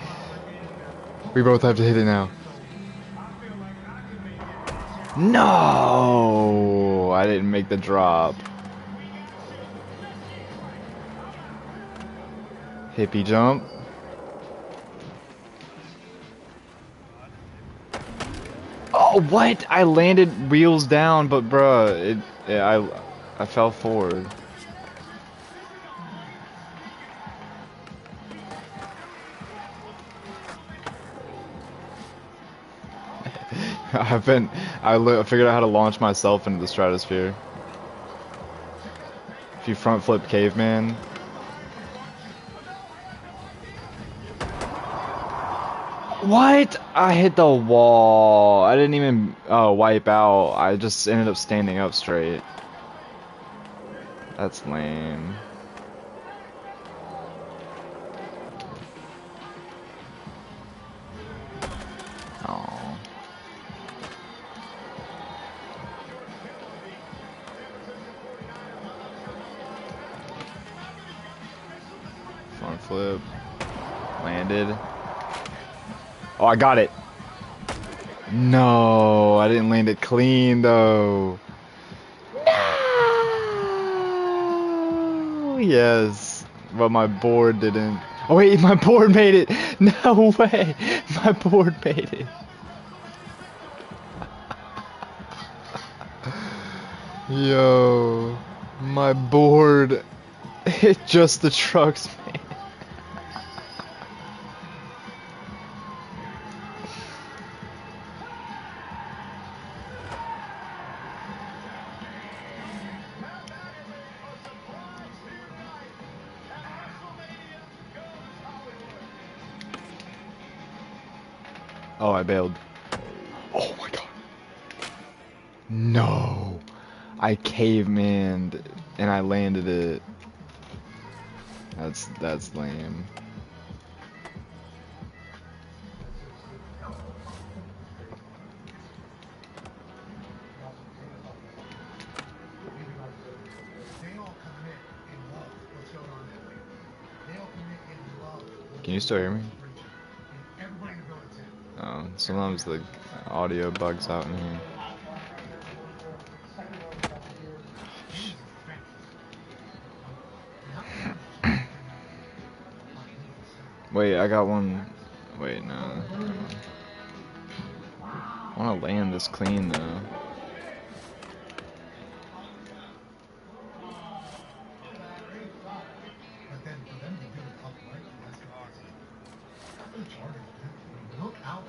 We both have to hit it now. No, I didn't make the drop. Hippie jump. Oh, what? I landed wheels down, but bruh, I fell forward. I figured out how to launch myself into the stratosphere. If you front flip caveman. What? I hit the wall. I didn't even wipe out. I just ended up standing up straight. That's lame. Oh. Front flip. Landed. Oh, I got it. No, I didn't land it clean though. No. Yes, but my board didn't. Oh wait, my board made it. No way, my board made it. Yo, my board hit just the trucks, man. Oh, I bailed. Oh my god. No. I cavemaned and I landed it. That's lame. Can you still hear me? Oh, sometimes the audio bugs out in here. Wait, I got one. Wait, no. I want to land this clean though.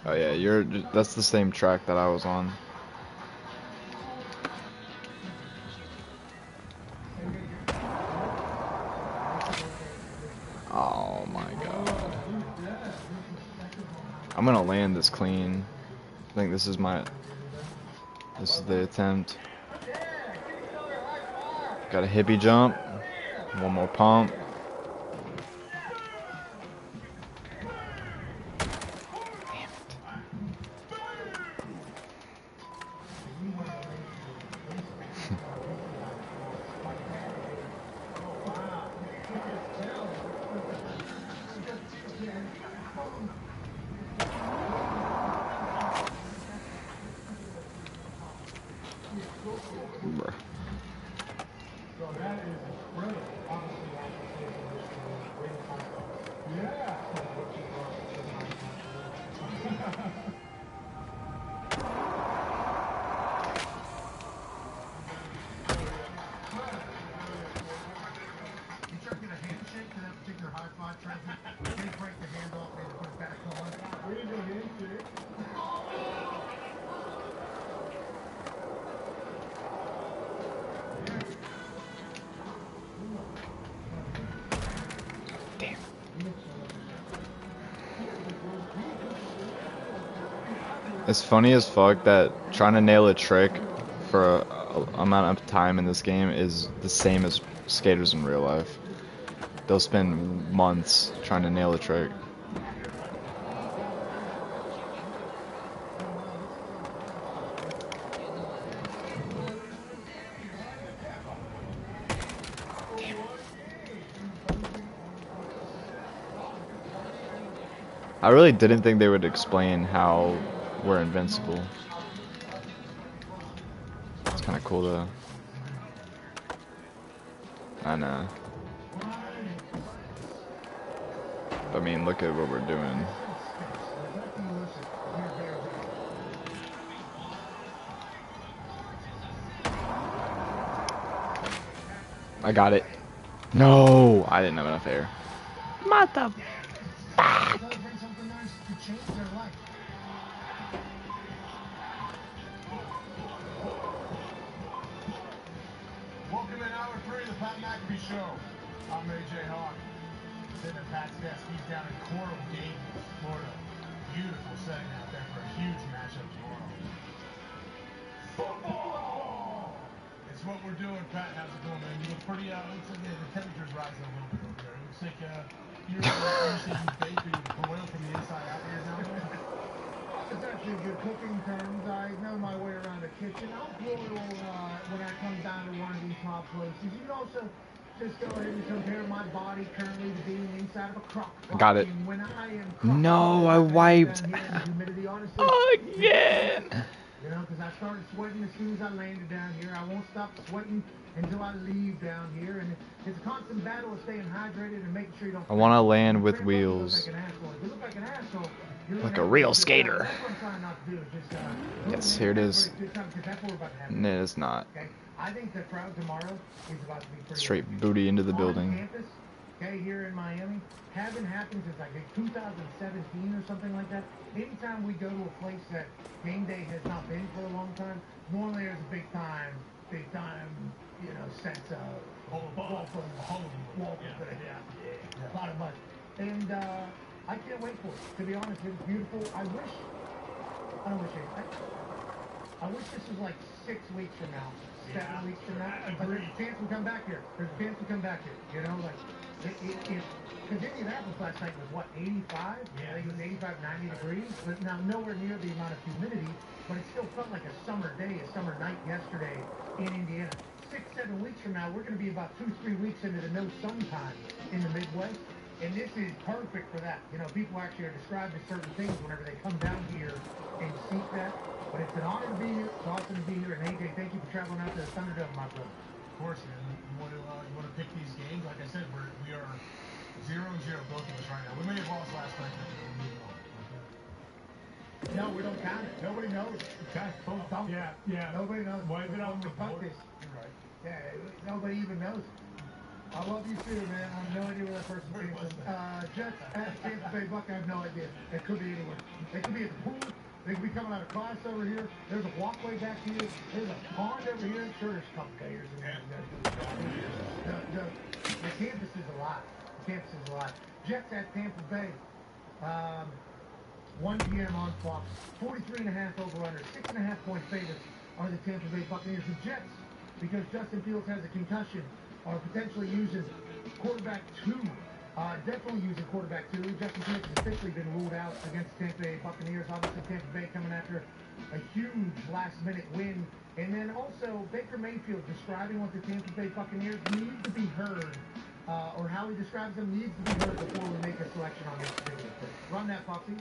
Oh yeah, that's the same track that I was on. Oh my god. I'm gonna land this clean. I think this is the attempt. Got a hippie jump. One more pump. It's funny as fuck that trying to nail a trick for a amount of time in this game is the same as skaters in real life. They'll spend months trying to nail a trick. I really didn't think they would explain how we're invincible. It's kind of cool though. I know. I mean, look at what we're doing. I got it. No, I didn't have enough air. Mata. Welcome in hour 3 of the Pat McAfee Show. I'm AJ Hawk. Sitting at Pat's desk. He's down in Coral Gables, Florida. Beautiful setting out there for a huge matchup tomorrow. Football! It's what we're doing, Pat. How's it going, man? You look pretty, looks like the temperature's rising a little bit over there. It looks like you're using bacon broiled from the inside out here now. It's actually good cooking terms. I know my way around the kitchen. I'll broil when I come down to one of these hot places. You can also just go ahead and compare my body currently to being inside of a crock pot. Got it. When I am No, I wiped. Humidity, honestly, Again. You know, because I started sweating as soon as I landed down here. I won't stop sweating until I leave down here. And it's a constant battle of staying hydrated and making sure you don't... I want to land with wheels. You look like an asshole. Like a real skater. Yes, here it is. No, it's not. I think the crowd tomorrow is about to be pretty straight booty into the building. Campus, okay, here in Miami, hasn't happened since like 2017 or something like that. Anytime we go to a place that game day has not been for a long time, normally there's a big time, you know, sense of welcome, a lot of money. And I can't wait for it. To be honest, it was beautiful. I wish this was like 6 weeks from now, 7 weeks from now. But there's a chance we'll come back here. There's a chance we'll come back here. You know, like, because Indianapolis last night was what, 85? Yeah. I think it was 85, 90 degrees. But now nowhere near the amount of humidity, but it still felt like a summer day, a summer night yesterday in Indiana. 6, 7 weeks from now, we're going to be about 2, 3 weeks into the no sun time in the Midwest. And this is perfect for that. You know, people actually are described as certain things whenever they come down here and seek that. But it's an honor to be here. It's awesome to be here. And AJ, thank you for traveling out to the Thunderdome, my brother. Of course, man. You want to pick these games? Like I said, we are 0-0 both of us right now. We may have lost last night, but we're moving on. No, we don't count it. Nobody knows. Okay. Yeah. Nobody knows. Why is it on the book? You're right. Yeah, nobody even knows. I love you too, man. I have no idea where that person came from. Jets at Tampa Bay Buck, I have no idea. It could be anywhere. They could be at the pool. They could be coming out of class over here. There's a walkway back here. There's a pond over here. Sure, there's a couple players in there. The campus is a lot. The campus is a lot. Jets at Tampa Bay. 1 p.m. on Fox. 43.5 over-under. 6.5 point favorites are the Tampa Bay Buccaneers. The Jets, because Justin Fields has a concussion, are potentially using quarterback 2. Definitely using quarterback 2. Justin Fields has officially been ruled out against the Tampa Bay Buccaneers. Obviously, Tampa Bay coming after a huge last-minute win. And then also, Baker Mayfield describing what the Tampa Bay Buccaneers need to be heard, or how he describes them needs to be heard before we make a selection on this particular pick. Run that, Foxy.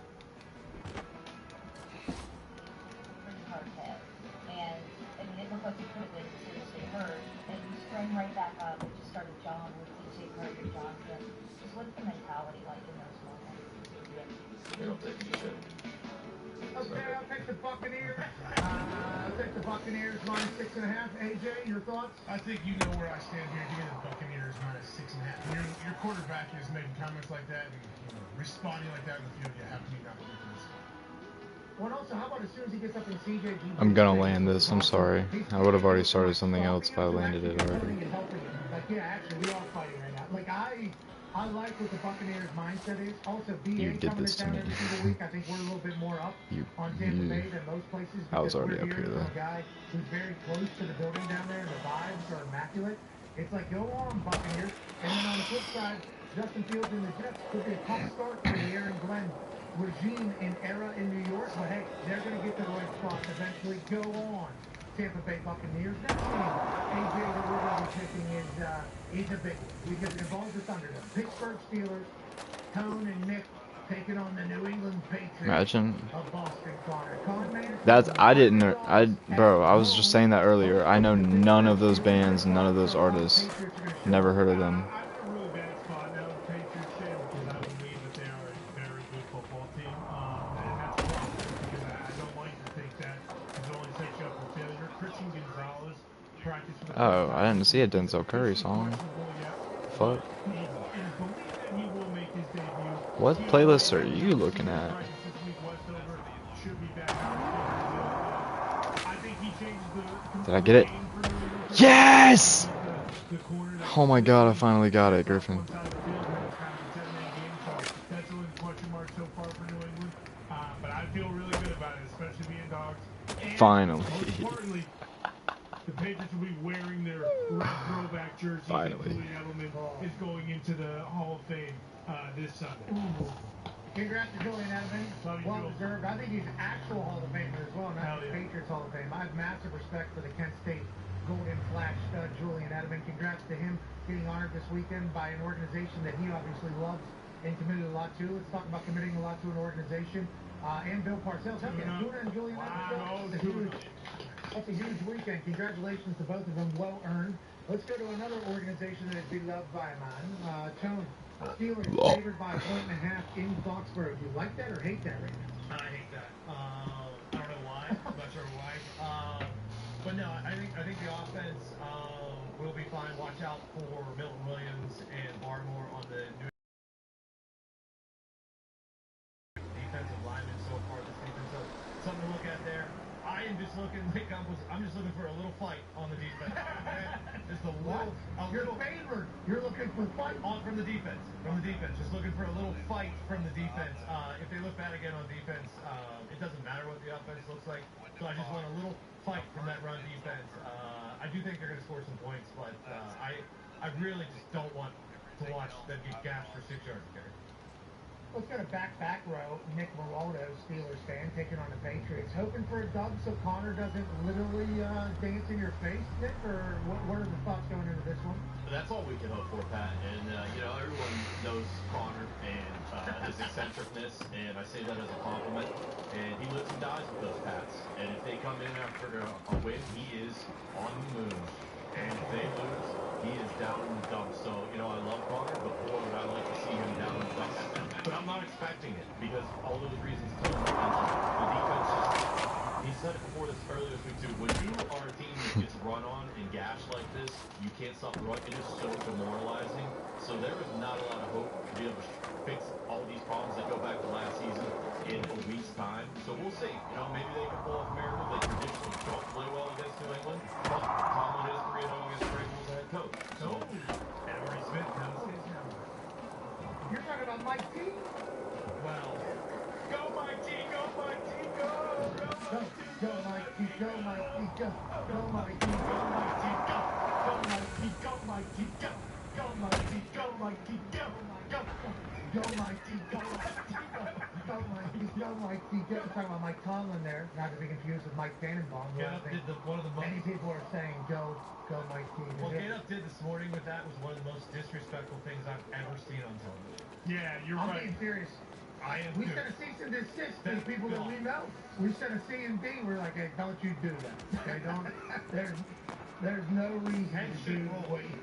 And it looked like he could have been seriously hurt. And he sprang right back up and just started jogging with DJ Kirk and Johnson. Just what's the mentality like in those moments? They don't take any shit. Okay, I'll take the Buccaneers. I'll take the Buccaneers minus 6.5. AJ, your thoughts? I think you know where I stand here. Give me the Buccaneers minus 6.5. Your quarterback is making comments like that and responding like that in the field. You have to be not ridiculous. Well, also, how about as soon as he gets up in CJ? I'm gonna land this. I'm sorry. I would have already started something else if I landed it already. Like, yeah, actually, we are fighting right now. Like, I like what the Buccaneers mindset is. Also, BA You did coming this to to town me. every single week. I think we're a little bit more up on Tampa Bay than most places. I was already we're up here, hearing though. from a guy who's very close to the building down there, and the vibes are immaculate. It's like, go on, Buccaneers. And then on the flip side, Justin Fields and the Jets could be a tough start for the Aaron Glenn regime and era in New York. But hey, they're going to get to the right spot eventually. Go on, Tampa Bay Buccaneers. Next team, AJ, that we're going to be picking is a big one because it involves the Thunderdome. Pittsburgh Steelers, Tone and Nick taking on the New England Patriots. Imagine. Of Boston, Connor. That's bro, I was just saying that earlier. I know none of those bands, none of those artists. Never heard of them. I'm in a really bad spot now with Patriots fan because I believe that they are a very good football team. And that's a problem because I don't like to think that it only sets you up for failure. Christian Gonzalez practiced with the Oh, I didn't see a Denzel Curry song. Fuck. What playlist are you looking at? Did I get it? Yes! Oh my god, I finally got it, Griffin. Finally. The Patriots will be wearing their red throwback jerseys. Finally. Julian Edelman is going into the Hall of Fame this Sunday. Congrats to Julian Edelman. Well deserved. I think he's an actual Hall of Famer as well, not the Patriots Hall of Fame. I have massive respect for the Kent State Golden Flash stud, Julian Edelman. Congrats to him getting honored this weekend by an organization that he obviously loves and committed a lot to. Let's talk about committing a lot to an organization. And Bill Parcells. Tuna and Julian Edelman. That's a huge weekend. Congratulations to both of them. Well earned. Let's go to another organization that is beloved by a man. Tone, Steelers favored by a 1.5 in Foxborough. Do you like that or hate that right now? I hate that. I don't know why. I'm not sure why. But no, I think the offense will be fine. Watch out for Milton Williams and Barmore on the new defensive linemen so far this season. So something to look at there. I am just looking like I'm just looking for a little fight on the defense. Just a little favored. You're looking for fight from the defense. From the defense. Just looking for a little fight from the defense. If they look bad again on defense, it doesn't matter what the offense looks like. So I just want a little fight from that run defense. I do think they're going to score some points, but I really just don't want to watch them get gashed for 6 yards a carry. Let's go to back row. Nick Maraldo, Steelers fan, taking on the Patriots. Hoping for a dub so Connor doesn't literally dance in your face, Nick? Or what are the thoughts going into this one? That's all we can hope for, Pat. And, everyone knows Connor and his eccentricness, and I say that as a compliment. And he lives and dies with those Pats. And if they come in after a win, he is on the moon. And if they lose, he is down in the dumps. So, I love Connor, but boy, would I like to see him down in the dumps. But I'm not expecting it, because all those reasons Tony mentioned. The defense he said it before this earlier this week too, when you are a team that gets run on and gashed like this, you can't stop the run. It is so demoralizing. So there is not a lot of hope to be able to fix all these problems that go back to last season in a week's time. So we'll see. Maybe they can pull off a miracle. They traditionally don't play well against New England, but Tomlin is 3-0 against Vrabel as the head coach. So, and Artie Smith knows his number. You're talking about Mike T? Well, go Mike T, go Mike T, go! Go Mike T, go Mike T, go! Go Mike T, go Mike T, go! Go Mike T, go Mike T, go! Go Mike T, go Mike T, go! Go Mike T, go Mike T, go! Go Mike T, go Mike T, go! I'm talking about Mike Tomlin there, not to be confused with Mike Tannenbaum. Get Up did one of the most... Many people are saying go Mike T. What Get Up did this morning with that was one of the most disrespectful things I've ever seen on television. Yeah, you're I'm right. being serious. I am We too. sent a cease and desist to people that we know. We sent a C and D. We're like, hey, don't you do that. Okay, don't. There's no reason to do what you.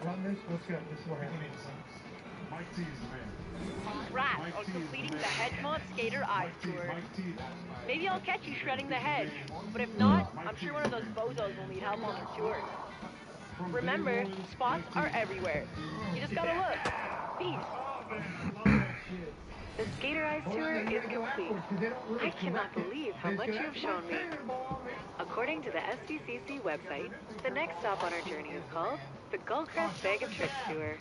Run this. Let's go. This is what happens. Mike T is the man. Congrats on completing the Hedgemont Skater Eyes Tour. Maybe I'll catch you shredding the hedge, but if not, I'm sure one of those bozos will need help on the tour. Remember, spots are everywhere. You just gotta look. Peace. The Skater Eyes Tour is complete. I cannot believe how much you have shown me. According to the SDCC website, the next stop on our journey is called the Gullcrest Bag of Tricks Tour.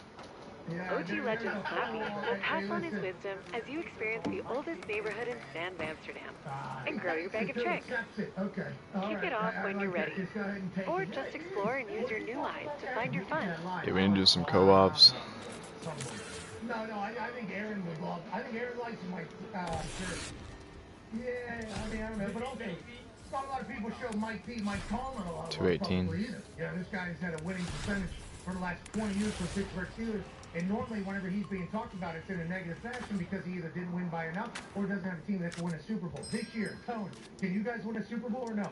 OG legend Slappy will pass on his wisdom as you experience the oldest neighborhood in San Amsterdam and grow your bag of tricks. Kick it off when you're ready, or just explore and use your new eyes to find your fun. Yeah, we need to do some co-ops. No, I think Aaron would love. I think Aaron likes my shirt. Yeah, I mean, I don't know, but also, not a lot of people show Mike Tomlin a lot of 218. Yeah, this guy's had a winning percentage for the last 20 years for Pittsburgh Steelers, and normally whenever he's being talked about, it's in a negative fashion because he either didn't win by enough or doesn't have a team that can win a Super Bowl. This year, Tone, can you guys win a Super Bowl or no?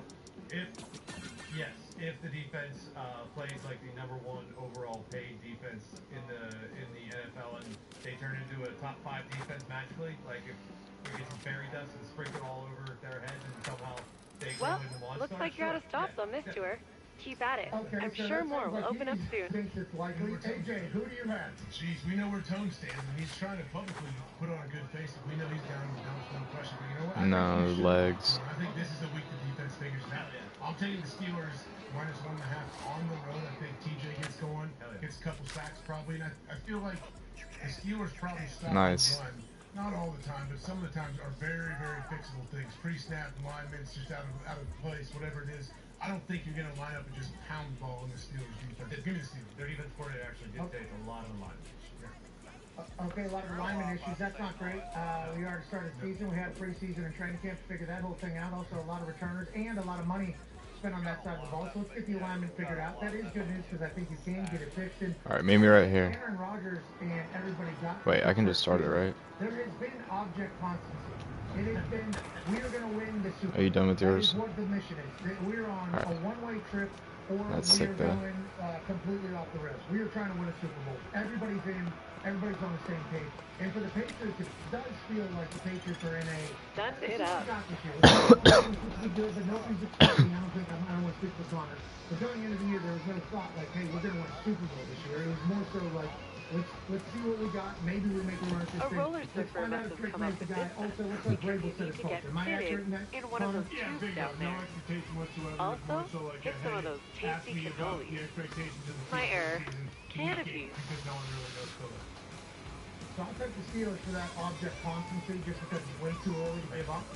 If the defense plays like the #1 overall paid defense in the NFL, and they turn into a top 5 defense magically, like if we get some fairy dust and sprinkle all over their heads and somehow they go into one. Looks like you're out of stops on this tour. Keep at it. Okay, I'm so sure that more sounds will like open he up soon. thinks it's likely. AJ, who do you have? Jeez, we know where Tone stands, and he's trying to publicly put on a good face. We know he's down in the dumps, no question. But you know what? No, legs. I think this is a week the defense figures it out. I'm taking the Steelers -1.5 on the road. I think TJ gets going, gets a couple sacks probably, and I feel like the Steelers probably stop Nice. the run. Not all the time, but some of the times are very, very fixable things. Pre-snap linemen's just out of place, whatever it is. I don't think you're going to line up and just pound the ball in the Steelers defense. Give me the Steelers. Their defense coordinator actually dictates a lot of the line. Okay, a lot of alignment issues. That's not great. We already started season. We had preseason and training camp to figure that whole thing out. Also, a lot of returners and a lot of money spent on that side of the ball. So let's get the alignment figured out. That is good news because I think you can get it fixed. All right, meet me right here. Aaron Rodgers and everybody got. Wait, I can just start it, right? There has been object constancy. It has been, we are going to win the Super Bowl. Are you done with yours? That is what the mission is. We're on All right. a one-way trip, or That's we sick, are though. going completely off the rails. We are trying to win a Super Bowl. Everybody's in. Everybody's on the same page. And for the Patriots, it does feel like the Patriots are in a... Done it up. Good, but nobody's expecting. I don't want to speak for Connor. But going into the year, there was no thought like, hey, we're going to win a Super Bowl this year. It was more so like, let's see what we got. Maybe we make a run at this A thing. roller Let's surfer find out must if have Drake come up makes the with guy. this Also, let's because let Vrabel you set need his to get culture. Am I accurate fitted in that? in one of those Yeah, tubes big down no there. expectation whatsoever. Also, More so like, get some of those ask tasty me about the cannolis. expectations of the My season canopies. because no one really knows Philip. So I'll take the Steelers for that object constancy just because it's way too early to give up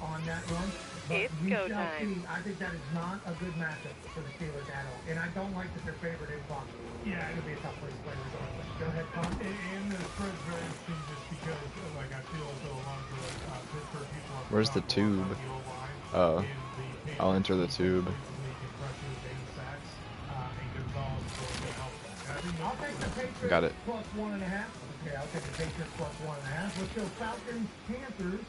on that run. But It's we go shall time. see. I think that is not a good matchup for the Steelers at all. And I don't like that they're favored in Fox. Yeah, it'll be a tough place to play regardless. Go ahead, Tom. And the spread's very interesting just because, like, I feel as though a lot of the Pittsburgh people are... Where's the tube? Oh, I'll enter the tube. I'll take the Patriots Got it. plus 1.5. Okay, I'll take the Patriots plus 1.5. Let's go Falcons, Panthers.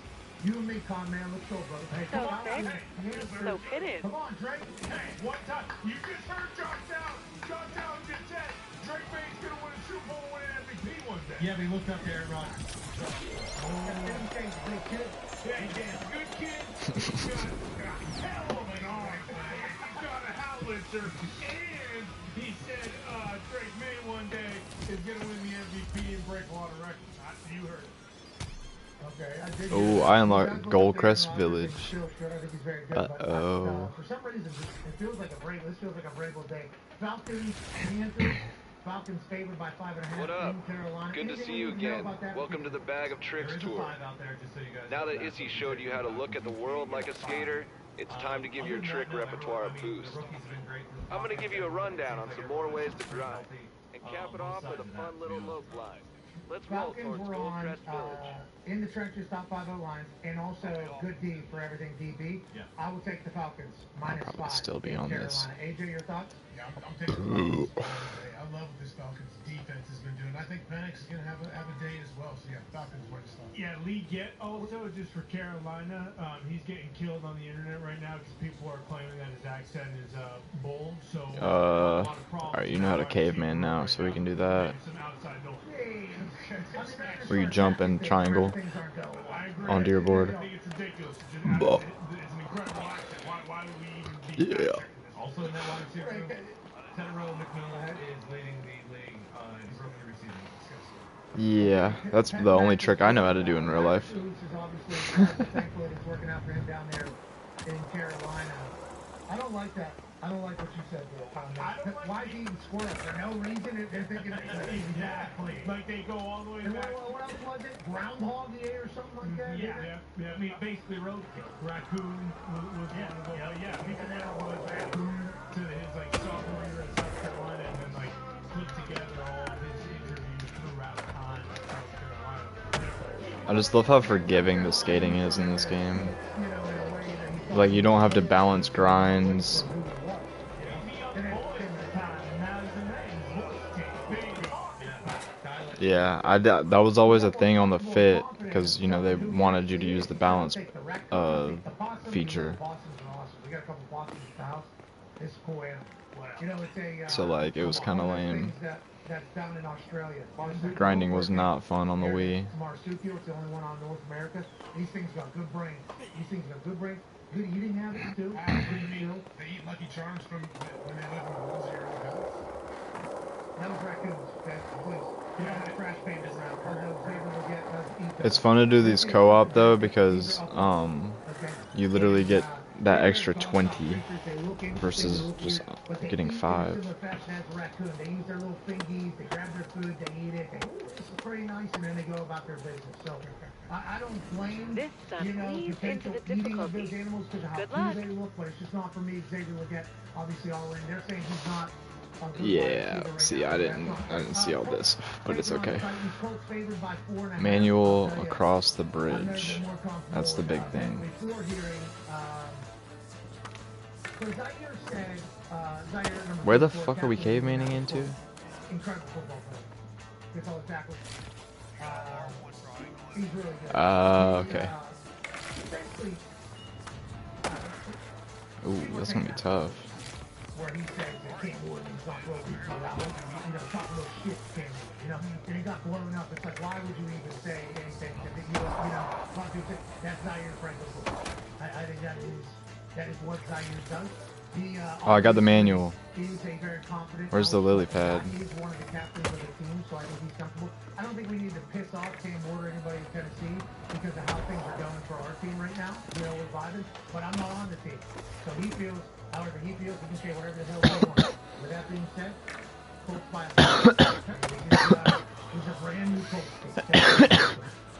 You and me, Con Man. Let's go, brother. Hey, So Falcons, thick, Panthers. so pitted. Come on, Drake. Hey, one time, you just heard Josh Allen. Josh Allen just said Drake May's going to win a Super Bowl and win an MVP one day. Yeah, but he looked up to Aaron Rodgers. Good kid. Yeah, he did. Good kid. He's got a hell of an arm, man. He's got a howitzer. And he said Drake May one day is going to win the MVP and break a lot of records. You heard it. Okay, I did. Oh, I unlocked Goldcrest Aaron Village. Rodgers is still short. I think he's very good, but, Uh-oh. for some reason, it feels like a break. This feels like a Vrabel day. Falcons, Panthers. Falcons favored by 5.5 What up? in Carolina. Good to Anything see you we need to know again. about that? Welcome to the Bag of Tricks There is a tour. 5 out there, just so you guys Now know that Izzy showed you how to look at the world like a skater, it's time to give your trick repertoire a boost. I'm going to give you a rundown on some more ways to grind, and cap it off with a fun little low glide. Let's roll Falcons towards were on Goldcrest Village. in the trenches, top 5 O-lines, and also good D for everything DB. Yeah. I will take the Falcons minus I'll probably 5 still be in on Carolina. this. AJ, your thoughts? Yeah, I'm taking the Falcons. I love what this Falcons defense has been doing. I think Penix is going to have a day as well. So, yeah, Falcons win this stuff. Yeah, Lee Get also just for Carolina. He's getting killed on the internet right now because people are claiming that his accent is bold. So alright, you know how to caveman now, so we can do that. Some outside noise. Where you jump and triangle onto your board. I think it's ridiculous. It's an Bah. incredible accent. Why would we even be Yeah. Also in that wide receiver room, Tenero McMillan is leading the league in rookie receiving. Yeah, that's the only trick I know how to do in real life. Thankfully, it's working out for him down there in Carolina. I don't like that I don't like what you said there. Why is he eating squirrels? For no reason? They're thinking exactly. Like they go all the way back. What else was it? Groundhog Day or something like that? Yeah. I mean, basically roadkill. Raccoon was one of them. Yeah. Because that was raccoon to his like sophomore year in South Carolina, and then like put together all of his interviews throughout time in South Carolina. I just love how forgiving the skating is in this game. Like, you don't have to balance grinds. Yeah, that was always a thing on the Fit, because, you know, they wanted you to use the balance feature. So, like, it was kind of lame. Grinding was not fun on the Wii. Marsupial, it's the only one on North America. These things got good brains. Good eating habits, too. They eat Lucky Charms from when they live in the woods of your own house. That was raccoons, okay? Please. You don't have trash pandas around. It's fun to do these co-op, though, because you literally get that extra 20 versus just getting 5. They use their little fingies, they grab their food, they eat it, it's pretty nice, and then they go about their business. So I don't blame This son leads into the difficulty. those animals because of Good how luck. cute they look, but it's just not for me. Xavier Legette, obviously all in. They're saying he's not. Yeah, see, I didn't see all this, but it's okay. Manual across the bridge. That's the big thing. Where the fuck are we cavemaning into? Incredible football player. Gets all the tackles. He's really good. Okay. Ooh, that's gonna be tough. Where he says that Cam Ward is not broken around, talk a little shit to Cam, and he got blown up. It's like, why would you even say anything that that's Zaire Franco. I think that is what Zaire does. Oh, I got the manual. He's a very confident. Where's the lily pad? He's one of the captains of the team, so I think he's comfortable. I don't think we need to piss off Cam Ward or anybody in Tennessee because of how things are going for our team right now. We're vibing, but I'm not on the team. So he feels, however he feels, he can say whatever the hell he wants. With that being said, Colts by he's a brand new Colts.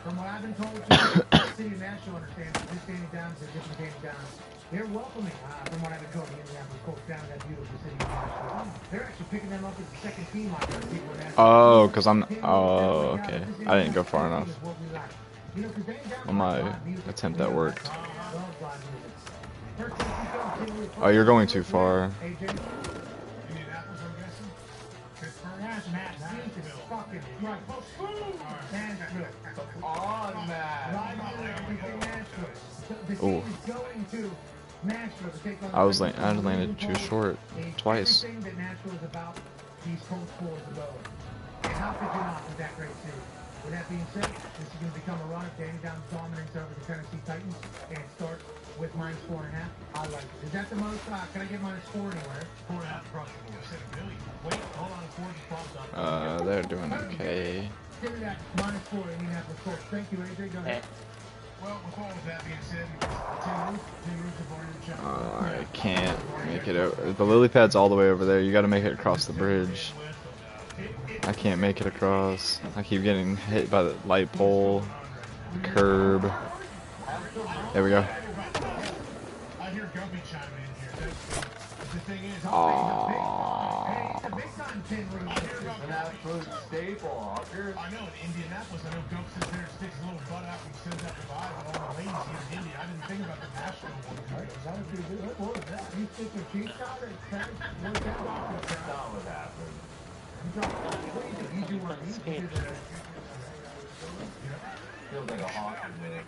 From what I've been told, the city of Nashville understands that this Danny Downs is a different Danny Downs. They're welcoming, from what I've been told, the Indianapolis Colts down in that beautiful city of Nashville. They're actually picking them up as the second team on there. People in Nashville. Oh, because I'm. Oh, okay. I didn't go far enough. On my attempt that worked. Oh, you're going too far. Ooh. I landed too short twice. And how could you not with that great city? With that being said, this is going to become a run of Danny Downs' dominance over the Tennessee Titans, and it starts with -4.5. I like it. Is that the most? Can I get -4 anywhere? 4.5 across the board. Wait, hold on. 4 they're doing okay. Give me that -4 Indianapolis Colts. Thank you, AJ. Go ahead. Well, with all of that being said, Tim have already I can't make it over. The lily pad's all the way over there. You got to make it across the bridge. I can't make it across. I keep getting hit by the light pole, the curb. There we go. I hear Gumpy chiming in here. The thing is, an absolute staple, Hawker. I know, in Indianapolis, I know Gump sits there and sticks his little butt out and sends that goodbye with all the ladies here in Indy. I didn't think about the national one. That was pretty good. What was that? You stick your cheeks out and that's not what happened. Feels like a Hawker move.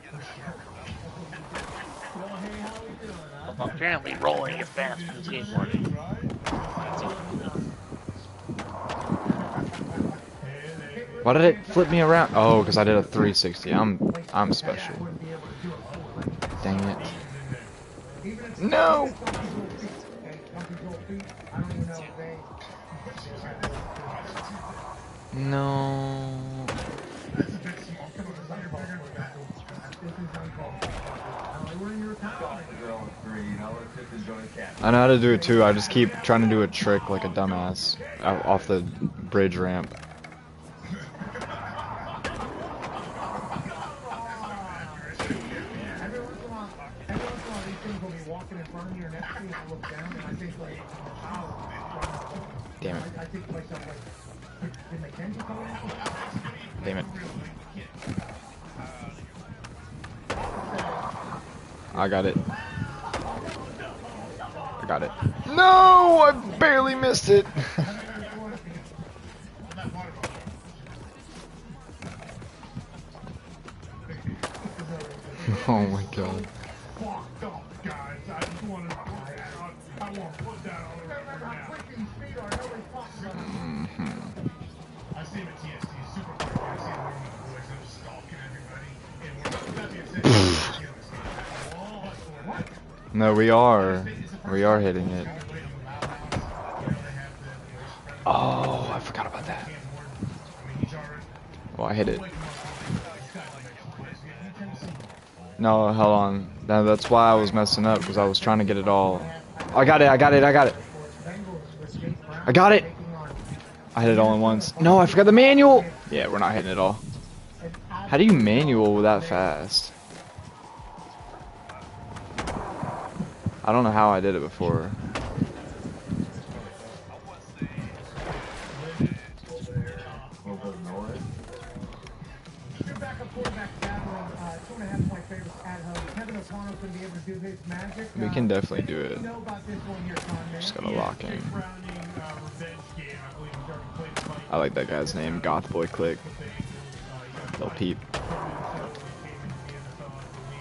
Apparently rolling is fast for skateboarding. Why did it flip me around? Oh, because I did a 360. I'm special. Dang it. No! No. just enjoy the cat. I know how to do it too. I just keep trying to do a trick like a dumbass off the bridge ramp. Damn it. Damn it. I got it. I got it. No! I barely missed it. Oh my god. I see him at TST, super quick. I see him with the boys, I'm just stalking everybody. And No, we are hitting it. Oh, I forgot about that. Oh, I hit it. No, hold on. No, that's why I was messing up, because I was trying to get it all. I got it, I got it, I got it. I got it! I hit it all in once. No, I forgot the manual! Yeah, we're not hitting it all. How do you manual that fast? I don't know how I did it before. We can definitely do it. Just gotta lock in. I like that guy's name, Goth Boy Click. Little peep.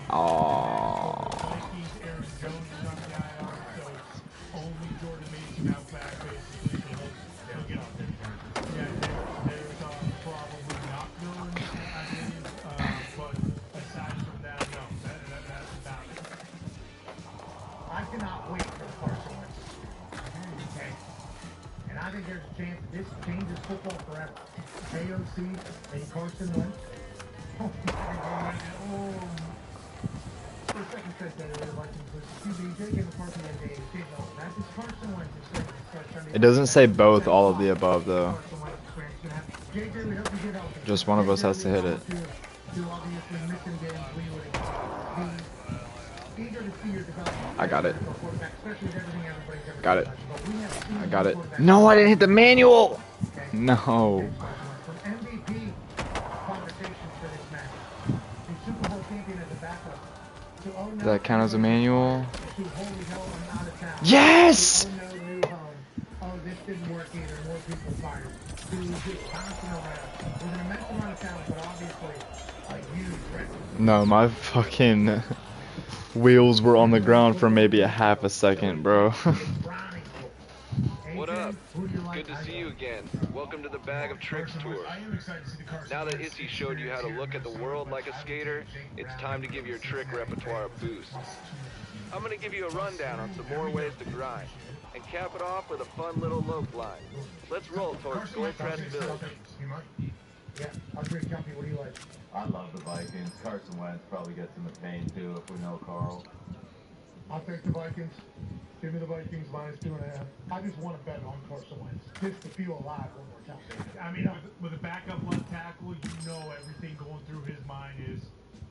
Aww. I think there's a chance this changes football forever. KOC and Carson Wentz. Oh my God. Oh. For a second straight day, the Vikings was QB. J.J. McCarthy and Dave. That's just Carson Wentz is starting to It doesn't say both, all of the above, though. Just one of us has to hit it. I got it. Got it. I got it. No, I didn't hit the manual! No. Does that count as a manual? Yes! No, my fucking wheels were on the ground for maybe a half a second, bro. What up? Good to see you again. Welcome to the Bag of Tricks tour. Now that Izzy showed you how to look at the world like a skater, it's time to give your trick repertoire a boost. I'm gonna give you a rundown on some more ways to grind, and cap it off with a fun little lope line. Let's roll towards Gold Crest Village. Yeah, I'm pretty jumpy. What do you like? I love the Vikings. Carson Wentz probably gets in the pain too if we know Carl. I'll take the Vikings. Give me the Vikings -2.5. I just want to bet on Carson Wentz just to feel alive one more time. I mean, with a backup left tackle, you know everything going through his mind is,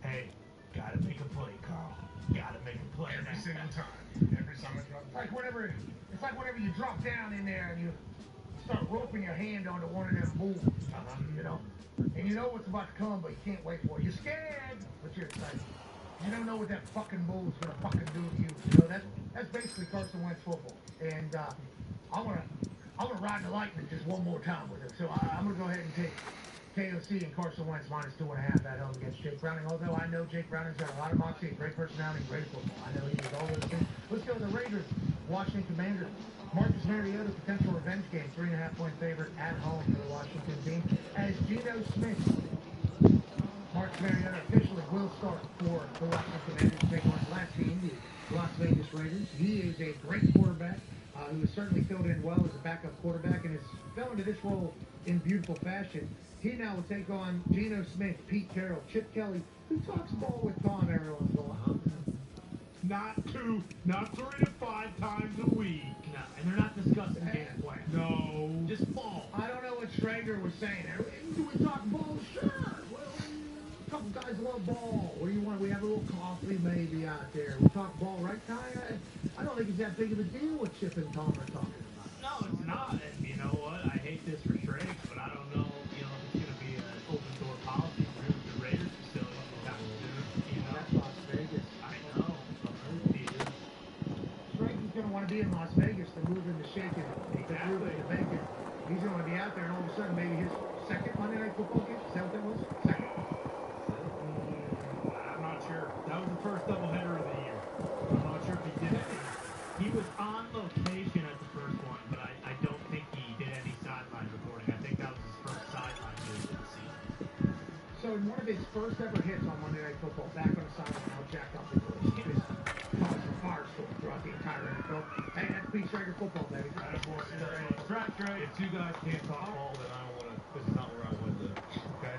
hey, gotta make a play, Carl. Gotta make a play every single time. Every time I drop. It's like whenever you drop down in there and you start roping your hand onto one of them bulls, you know, and you know what's about to come, but you can't wait for it. You're scared, but you're excited. You don't know what that fucking bull's gonna fucking do to you. You know, that's basically Carson Wentz football. And I wanna ride the lightning just one more time with him. So I'm gonna go ahead and take KOC and Carson Wentz -2.5 at home against Jake Browning. Although I know Jake Browning's got a lot of moxie, great personality, great football. I know he does all those things. Let's go to the Raiders, Washington Commanders. Marcus Mariota, potential revenge game, 3.5-point favorite at home for the Washington team. As Geno Smith, Marcus Mariota officially will start for the Washington Commanders to take on his last team, the Las Vegas Raiders. He is a great quarterback who has certainly filled in well as a backup quarterback and has fell into this role in beautiful fashion. He now will take on Geno Smith, Pete Carroll, Chip Kelly, who talks ball with Tom every once in a while. not 2, not 3 to 5 times a week. No, and they're not discussing game plan. No. Just ball. I don't know what Stranger was saying. Do we talk ball? Sure. Well, a couple guys love ball. What do you want? We have a little coffee maybe out there. We talk ball, right, Ty? I don't think it's that big of a deal what Chip and Tom are talking about. No, it's not. And you know what? I hate this for Triggs, but I don't know, if it's going to be an open door policy for him at the Raiders facility sometime soon. That's Las Vegas. I know. Triggs is going to want to be in Las Vegas to move into shaking, to move into bacon. He's going to want to be out there, and all of a sudden, maybe his second Monday Night Football game. Is that what that was? Second. I'm not sure. That was the first doubleheader of the year. I'm not sure if he did it. He was on location at the first one, but I don't think he did any sideline reporting. I think that was his first sideline news of the season. So in one of his first ever hits on Monday Night Football, back on the sideline, how jacked up he was. He was causing a firestorm throughout the entire NFL. Hey, that's Pete Stranger football, baby. Right. If 2 guys can't talk ball, then I don't want to. This is not where I want to live. Okay?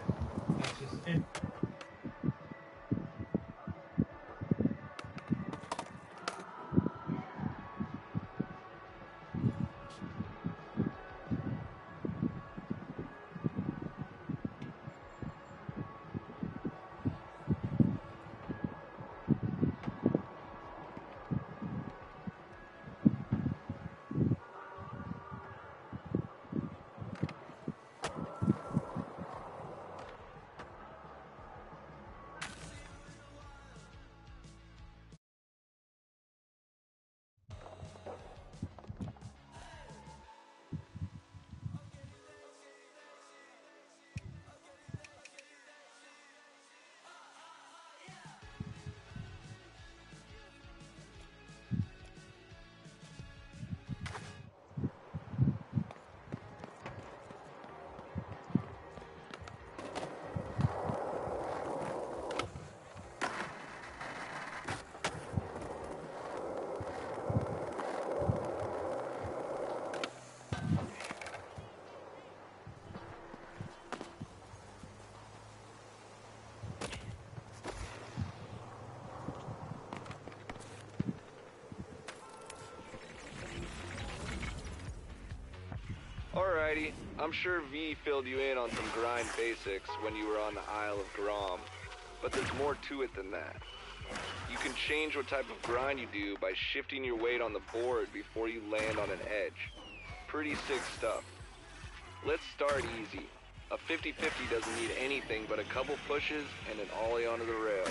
That's just. Alrighty, I'm sure V filled you in on some grind basics when you were on the Isle of Grom, but there's more to it than that. You can change what type of grind you do by shifting your weight on the board before you land on an edge. Pretty sick stuff. Let's start easy. A 50-50 doesn't need anything but a couple pushes and an ollie onto the rail.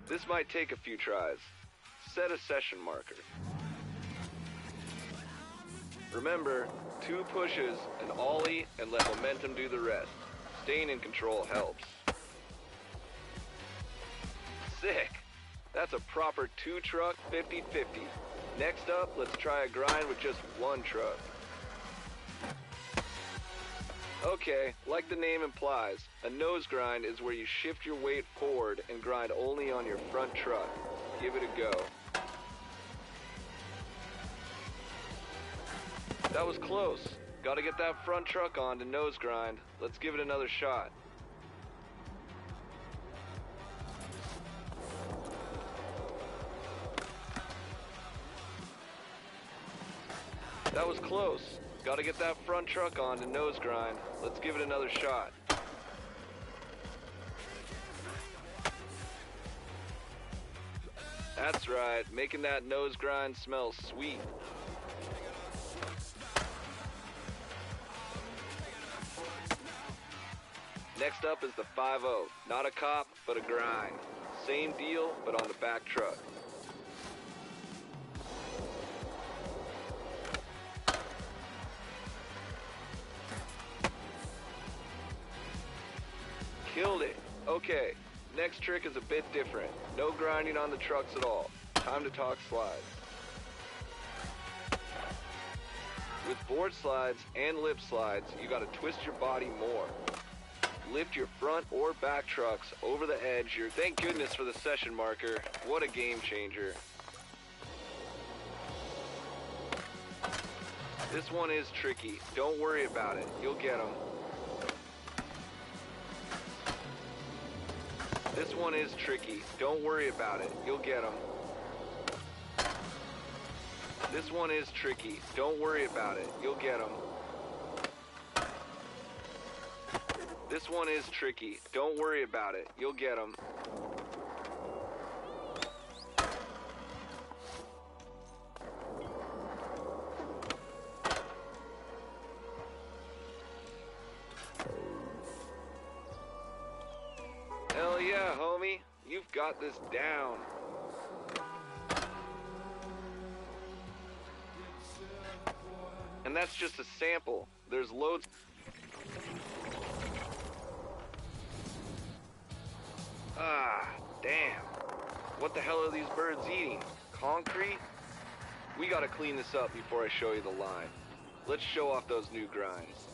This might take a few tries. Set a session marker. Remember, 2 pushes, an ollie, and let momentum do the rest. Staying in control helps. Sick! That's a proper 2-truck 50-50. Next up, let's try a grind with just 1 truck. Okay, like the name implies, a nose grind is where you shift your weight forward and grind only on your front truck. Give it a go. That was close. Gotta get that front truck on to nose grind. Let's give it another shot. That was close. Gotta get that front truck on to nose grind. Let's give it another shot. That's right, making that nose grind smell sweet. Next up is the 5-0. Not a cop, but a grind. Same deal, but on the back truck. Killed it. Okay, next trick is a bit different. No grinding on the trucks at all. Time to talk slides. With board slides and lip slides, you gotta twist your body more. Lift your front or back trucks over the edge. Thank goodness for the session marker. What a game changer. This one is tricky. Don't worry about it. You'll get them. This one is tricky. Don't worry about it. You'll get them. This one is tricky. Don't worry about it. You'll get them. This one is tricky. Don't worry about it. You'll get them. Hell yeah, homie. You've got this down. And that's just a sample. There's loads. Ah, damn. What the hell are these birds eating? Concrete? We gotta clean this up before I show you the line. Let's show off those new grinds.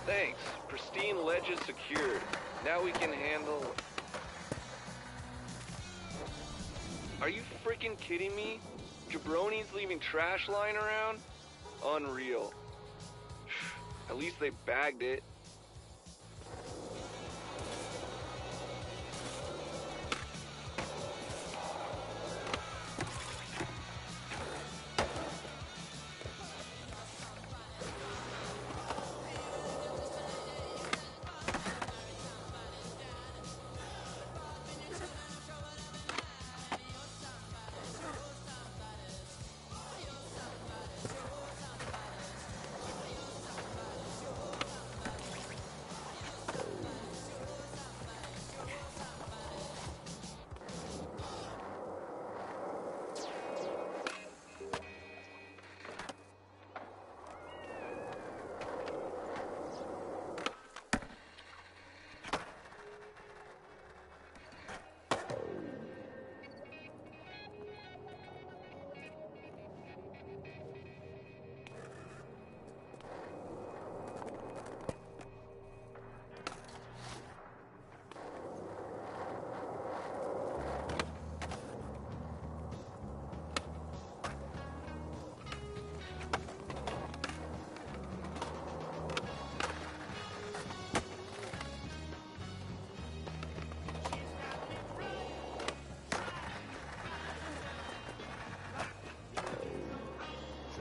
Thanks. Pristine ledges secured. Now we can handle... Are you freaking kidding me? Jabronis leaving trash lying around? Unreal. At least they bagged it.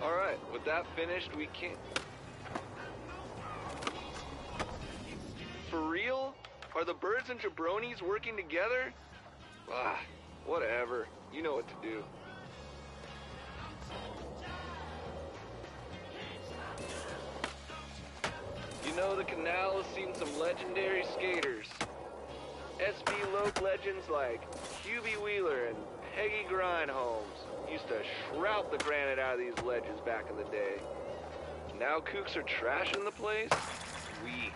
Alright, with that finished, we can't... For real? Are the birds and jabronis working together? Ah, whatever. You know what to do. You know, the canal has seen some legendary skaters. SB Loc legends like Hubie Wheeler and Peggy Grindholmes used to shroud the granite out of these ledges back in the day. Now kooks are trashing the place? Weak.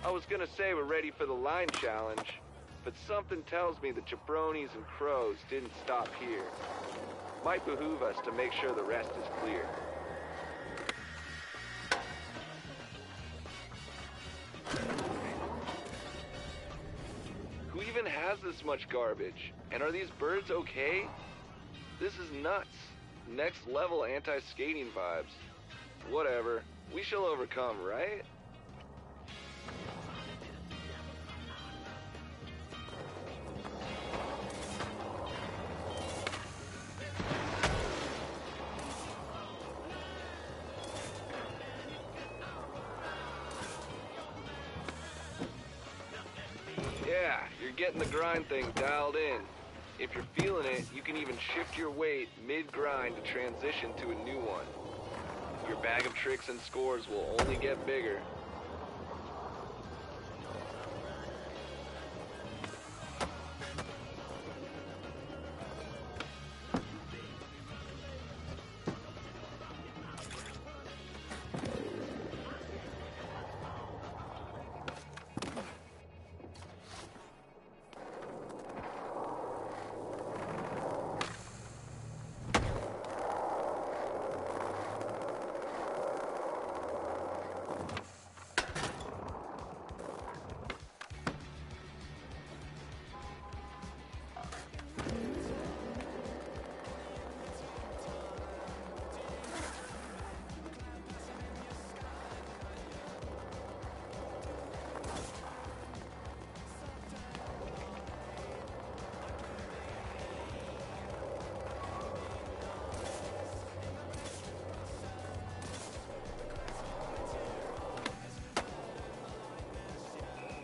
I was gonna say we're ready for the line challenge, but something tells me the jabronis and crows didn't stop here. Might behoove us to make sure the rest is clear. Who even has this much garbage? And are these birds okay? This is nuts. Next level anti-skating vibes. Whatever. We shall overcome, right? Yeah, you're getting the grind thing dialed in. If you're feeling it, you can even shift your weight mid-grind to transition to a new one. Your bag of tricks and scores will only get bigger.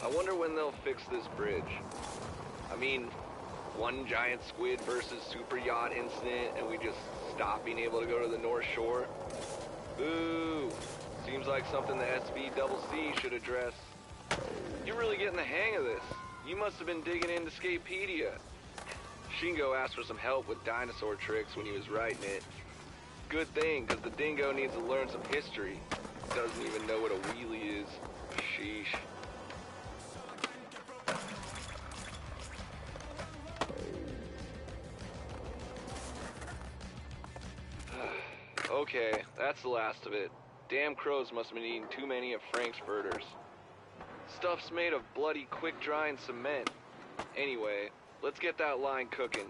I wonder when they'll fix this bridge. I mean, one giant squid versus super yacht incident and we just stop being able to go to the North Shore? Ooh, seems like something the SVCC should address. You're really getting the hang of this. You must have been digging into Scapedia. Shingo asked for some help with dinosaur tricks when he was writing it. Good thing, because the dingo needs to learn some history. Doesn't even know what a wheelie is. Sheesh. Okay, that's the last of it. Damn crows must have been eating too many of Frank's burgers. Stuff's made of bloody quick-drying cement. Anyway, let's get that line cooking.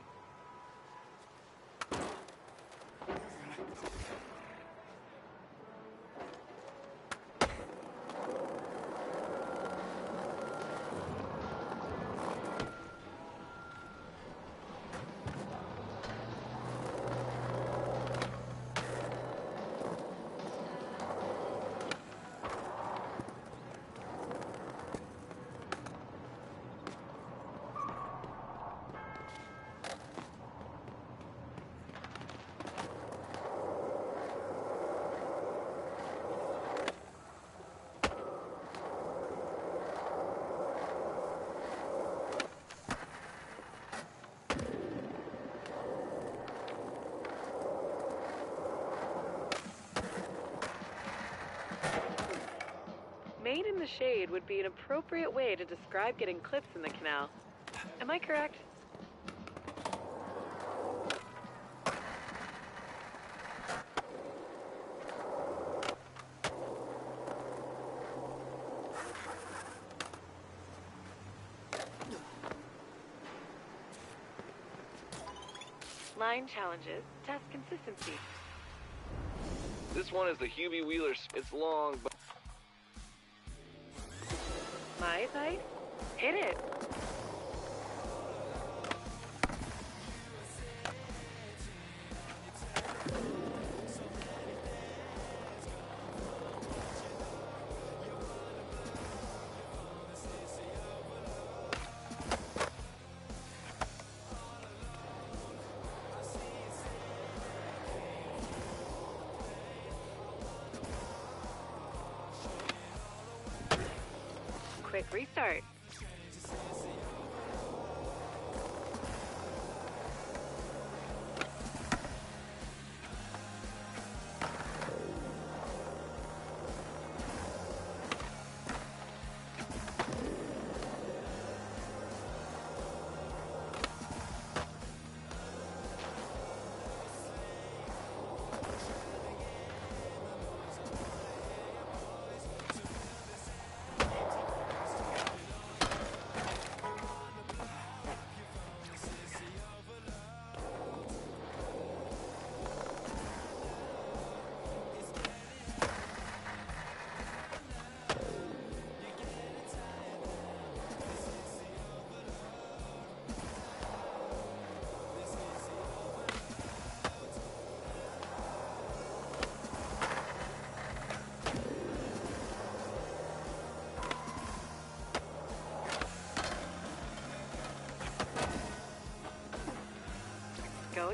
Made in the shade would be an appropriate way to describe getting clips in the canal. Am I correct? Line challenges test consistency. This one is the Hubie Wheeler. It's long, but... My advice? Hit it! Quick restart.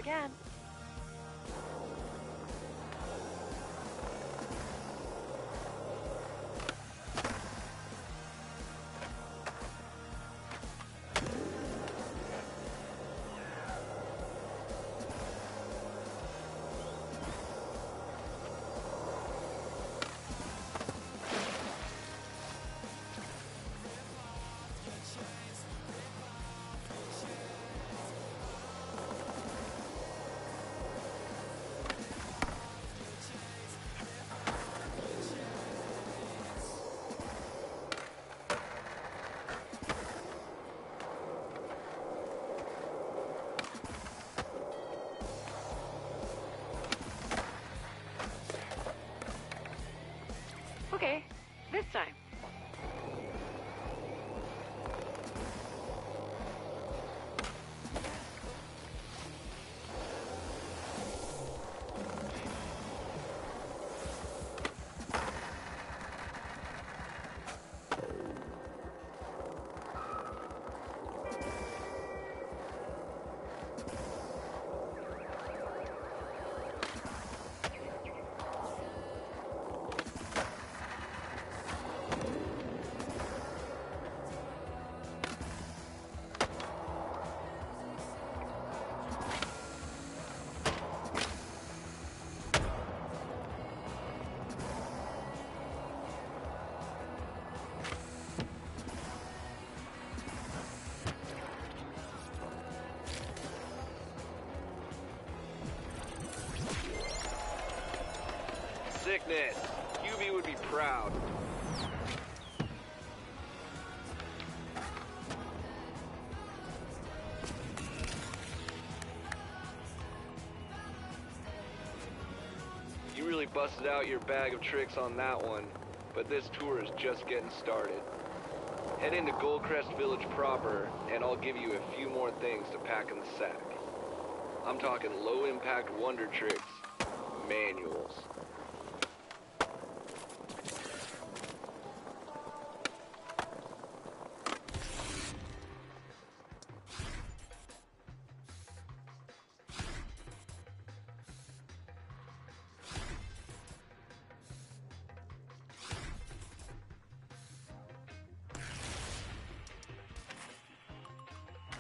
again. Okay, this time. Sickness. QB would be proud. You really busted out your bag of tricks on that one, but this tour is just getting started. Head into Goldcrest Village proper, and I'll give you a few more things to pack in the sack. I'm talking low-impact wonder tricks, manuals.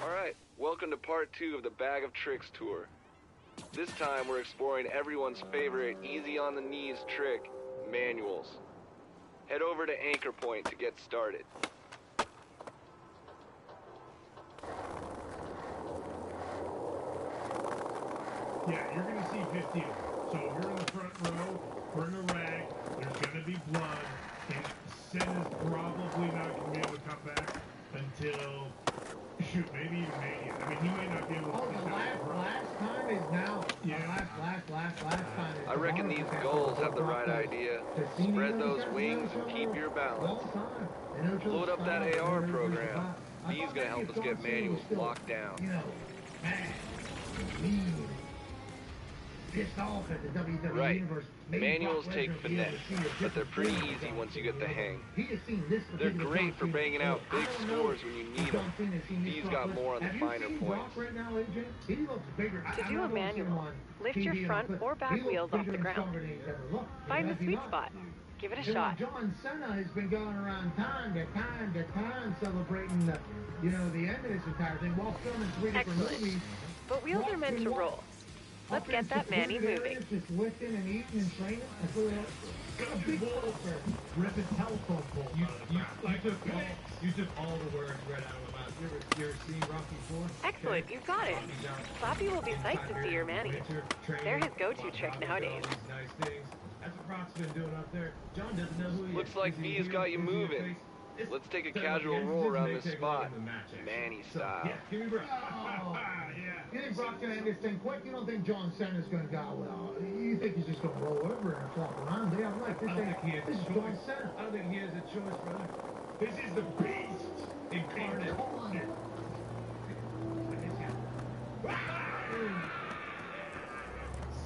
Alright, welcome to part 2 of the Bag of Tricks tour. This time we're exploring everyone's favorite easy on the knees trick, manuals. Head over to Anchor Point to get started. Yeah, you're gonna see 50 of them. So we're in the front row, we're in a rag, there's gonna be blood, and Sin is probably not gonna be able to come back until, shoot, maybe even Mania. I mean, he might not be able to Oh, the last time is now. Yeah. Last time is I reckon these gulls have the right idea. Spread those wings and keep your balance. Load up that AR program. B's gonna help us get manuals locked down. You know, man, mean, pissed off at the WWE Right. Universe. Maybe Manuals Brock take Lesnar will be able finesse, to see a but they're different pretty thing easy from once you get the hang. He just seen this They're particular great John for Cena. banging out I big don't know scores when you if need John them. Cena's seen this B's Brock got Lesnar. more on the Have you finer seen points. Brock right now, AJ? He looks bigger. To do a manual, lift your front or back He looks wheels off bigger the and ground. stronger than he's ever looked. Find the Has he sweet not? spot. Give it a And shot. John Cena has been going around time to time celebrating the, you know, the end of this entire thing while filming 3 different Excellent. movies. But wheels are meant to roll. Let's get that Manny moving. Just lifting and eating and training. That's what a big culture. Rip a telephone pole. You took all the words right out of my mouth. You ever seen Rocky IV? Excellent, you've got it. Slappy will be psyched to see your Manny. They're his go-to trick nowadays. Nice things. That's what Brock's been doing up there. John doesn't know who he is. Looks like Is he a B's heel? got you Is he a moving. face? It's- Let's take a tell you what, casual guys, roll this around may this take spot, longer than the match, actually. Manny So, style. yeah, give me Brock. You think Brock's gonna end this thing quick? You don't think John Cena's gonna go, well, you think he's just gonna roll over and flop around? Yeah, I'm right. This is John Cena. I don't think he has a choice, brother. This is the beast incarnate.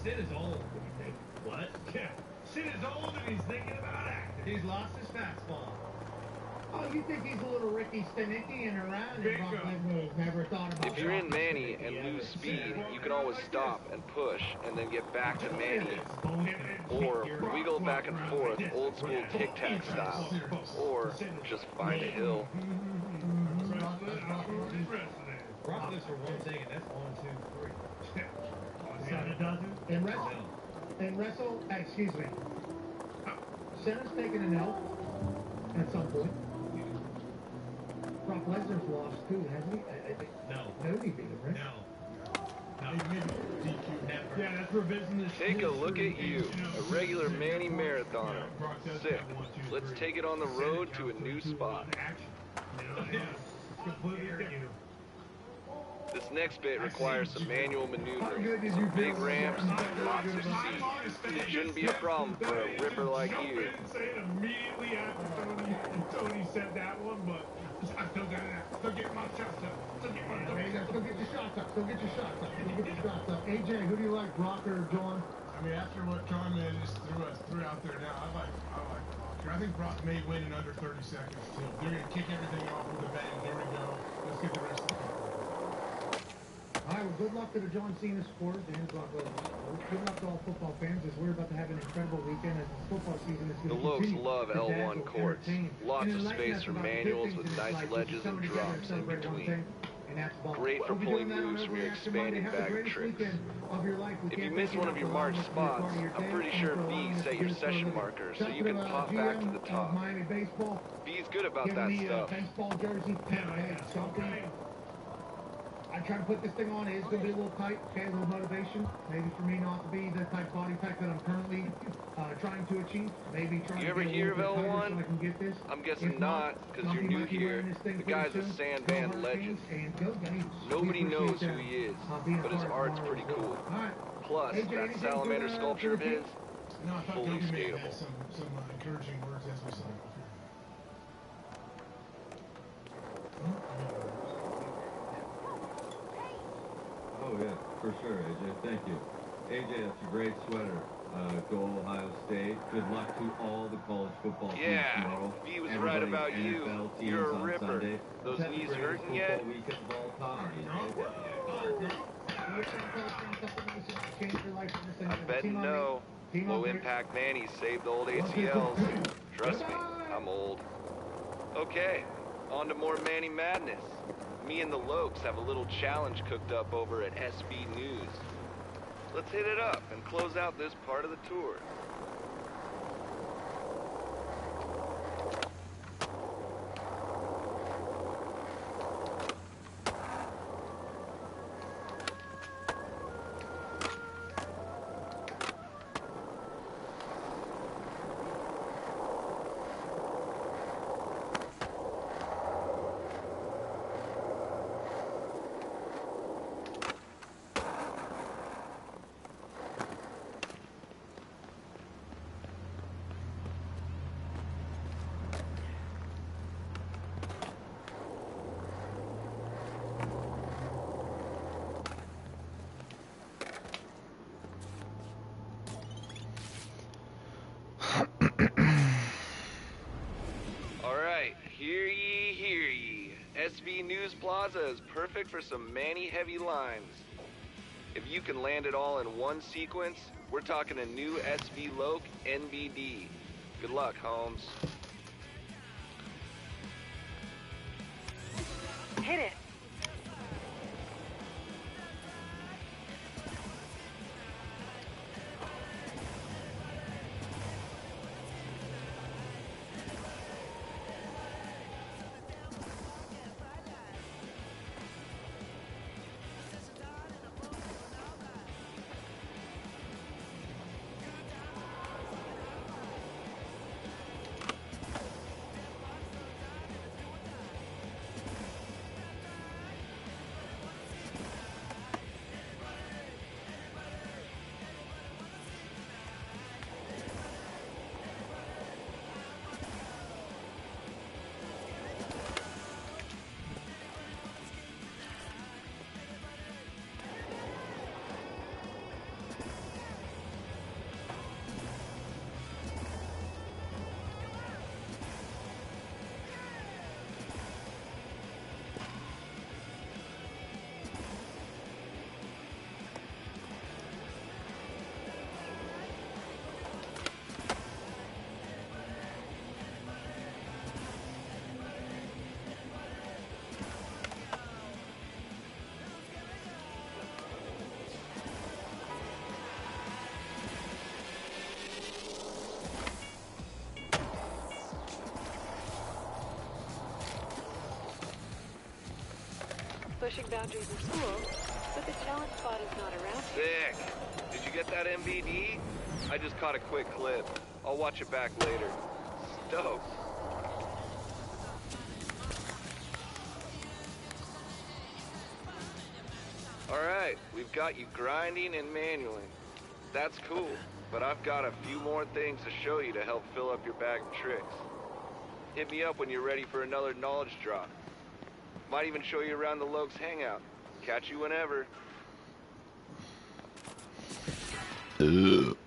Sid is old. What? Yeah. Sid is old and he's thinking about acting. He's lost his fastball. Oh, you think he's a little Ricky Stanikian around and Brock Lesnar never thought about If you're in Manny and lose speed, you can always stop and push and then get back to Manny. Or wiggle back and forth old school tic-tac style. Or just find a hill. Brock lives for one thing, and that's 1, 2, 3. And wrestle, excuse me. Cena's taken an L at some point. Brock Lesnar's lost too, hasn't he? No. Nobody beat him, right? No. Yeah, that's for business. Take a look at you, a regular Manny marathoner. Sick. Let's take it on the road to a new spot. This next bit requires some manual maneuvering, some big ramps, lots of speed. It shouldn't be a problem for a ripper like you. Immediately after Tony said that one, but I still got it. Still get my shots up. Still get my Still get your shots up. Still get your shots up. Still get your shots up. AJ, who do you like, Brock or John? I mean, after what John Man just threw out there now, I like Brock. I think Brock may win in under 30 seconds too. They're gonna kick everything off with a bang. Here we go. Let's get the rest of the people. All right, well, good luck to the John Cena supporters and Brock Lesnar. Good luck to all football fans as we're about to have an incredible weekend as the football season is The going to Lokes continue. love L1 courts. Lots of space for manuals with nice ledges and drops in between. Great for pulling moves from your expanding bag of tricks. If you miss one of your marked spots, I'm pretty sure B set your session marker so you can pop back to the top. B's good about that stuff. Baseball jersey, something. I try to put this thing on. It is going to be a little tight. Okay, a little motivation. Maybe for me not to be the type body type that I'm currently trying to achieve. Maybe trying You ever to get hear of a little bit tighter L1? so I can get this. I'm guessing If not, because you're new here. The guy's a sand band legend. Nobody knows who he is, but his art's pretty cool. Plus, that salamander sculpture of his, No, I thought fully Kobe may have skatable. had some encouraging words as we sign off here. Oh yeah, for sure, AJ. Thank you. AJ, that's a great sweater. Go Ohio State. Good luck to all the college football teams Yeah, tomorrow. he was right about you. NFL teams You're a on ripper. Sunday. Those That's the knees greatest hurting yet? football weekend of all time. I bet no. Low impact Manny saved the old ACLs. Trust me, I'm old. Okay, on to more Manny madness. Me and the Lokes have a little challenge cooked up over at SB News. Let's hit it up and close out this part of the tour. SV News Plaza is perfect for some Manny heavy lines. If you can land it all in one sequence, we're talking a new SV Loke NBD. Good luck, Holmes. Hit it. pushing boundaries in school, but the challenge spot is not around here. Sick! Did you get that MVD? I just caught a quick clip. I'll watch it back later. Stoked. Alright, we've got you grinding and manualing. That's cool, but I've got a few more things to show you to help fill up your bag of tricks. Hit me up when you're ready for another knowledge drop. Might even show you around the Lokes hangout. Catch you whenever. Ugh.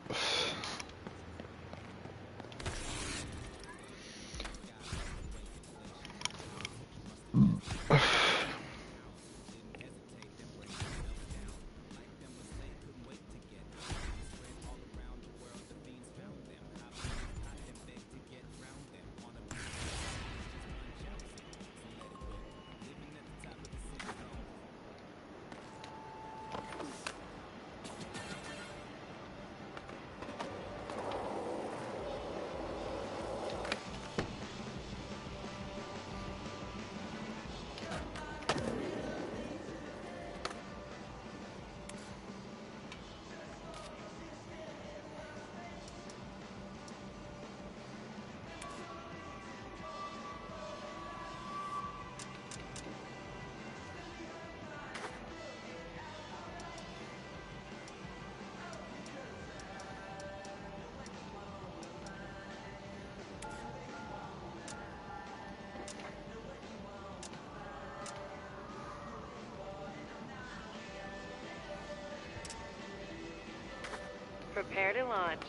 Prepare to launch.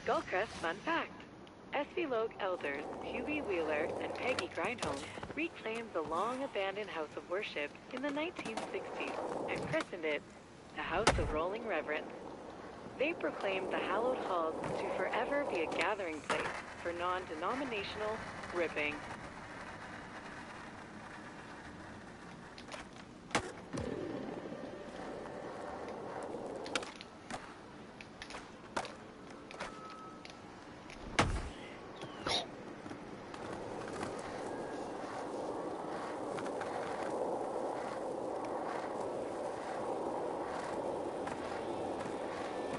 Skullcrest fun fact. SV Loke elders Huey Wheeler and Peggy Grindholm reclaimed the long-abandoned house of worship in the 1960s and christened it the House of Rolling Reverence. They proclaimed the hallowed halls to forever be a gathering place for non-denominational ripping.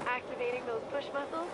Activating those push muscles.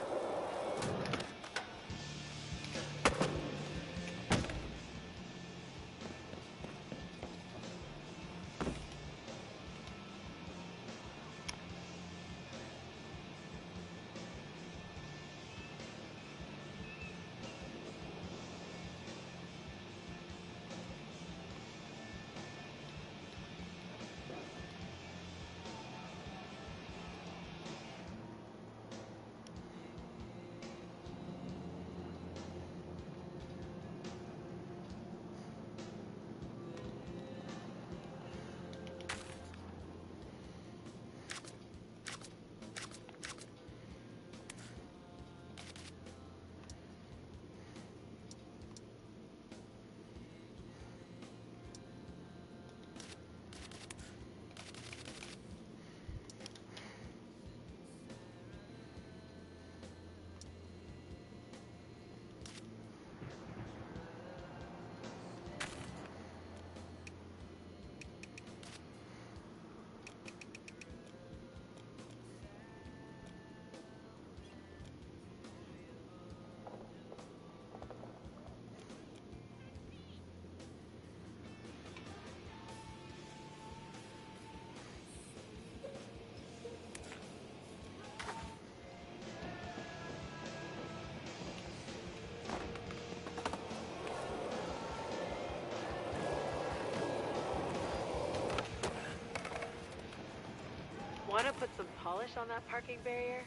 put some polish on that parking barrier?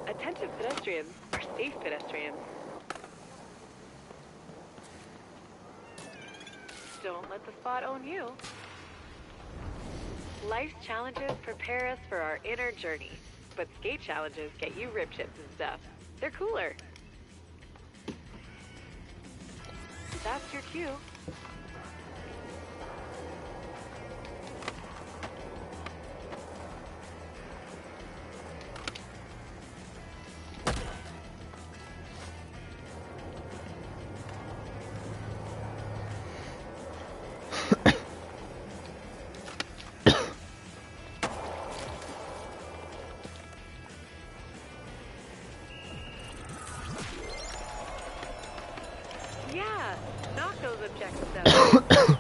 Attentive pedestrians are safe pedestrians. Don't let the spot own you. Life's challenges prepare us for our inner journey, but skate challenges get you rip chips and stuff. They're cooler. That's your cue. Yeah, knock those objectives out.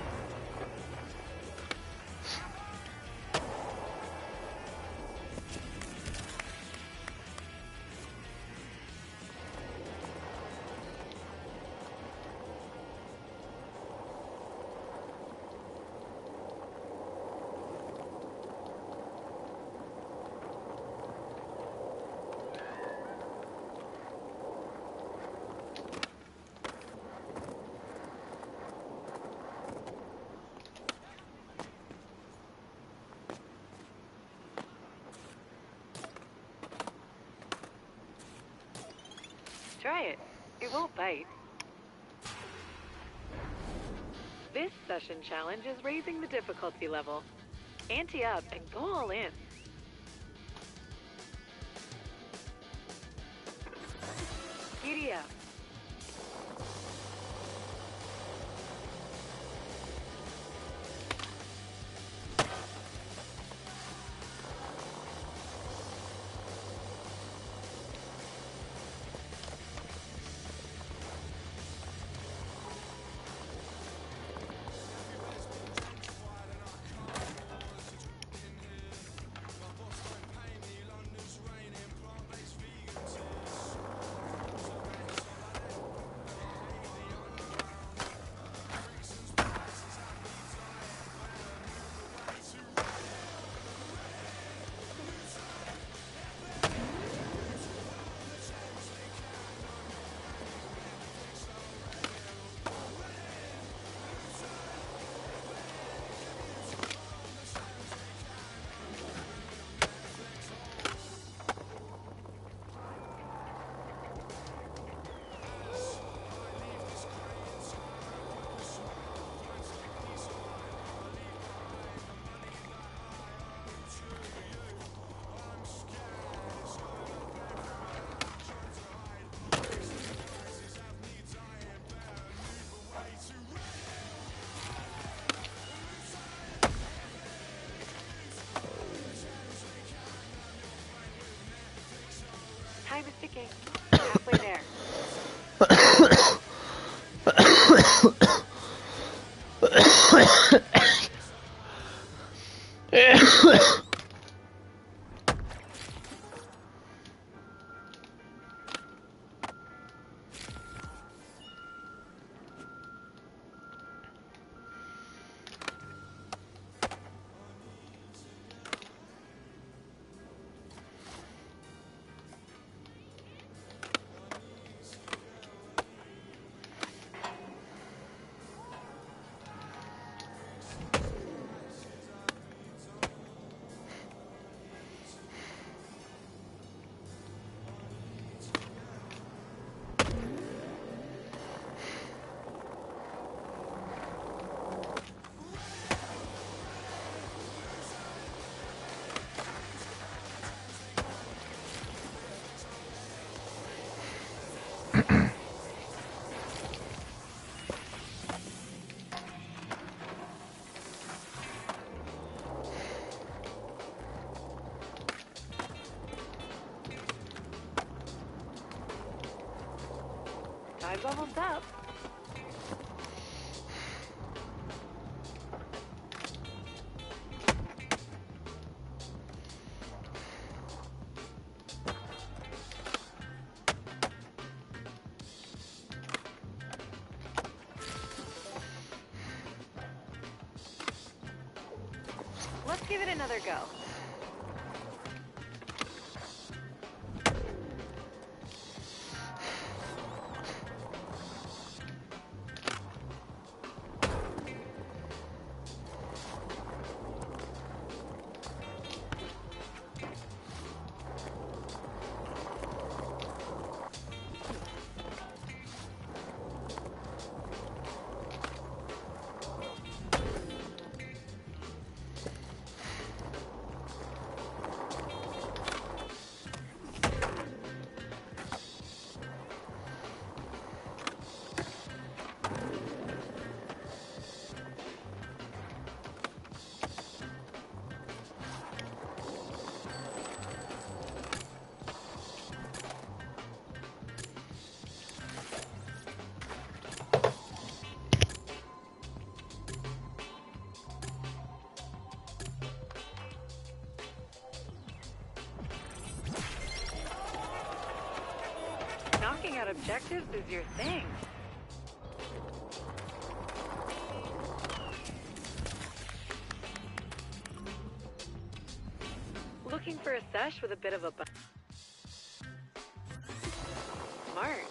Try it. It won't bite. This session challenge is raising the difficulty level. Ante up and go all in. Giddy up. Time is ticking. Halfway there. Sun's almost up. Let's give it another go. Knocking out objectives is your thing. Looking for a sesh with a bit of a smart.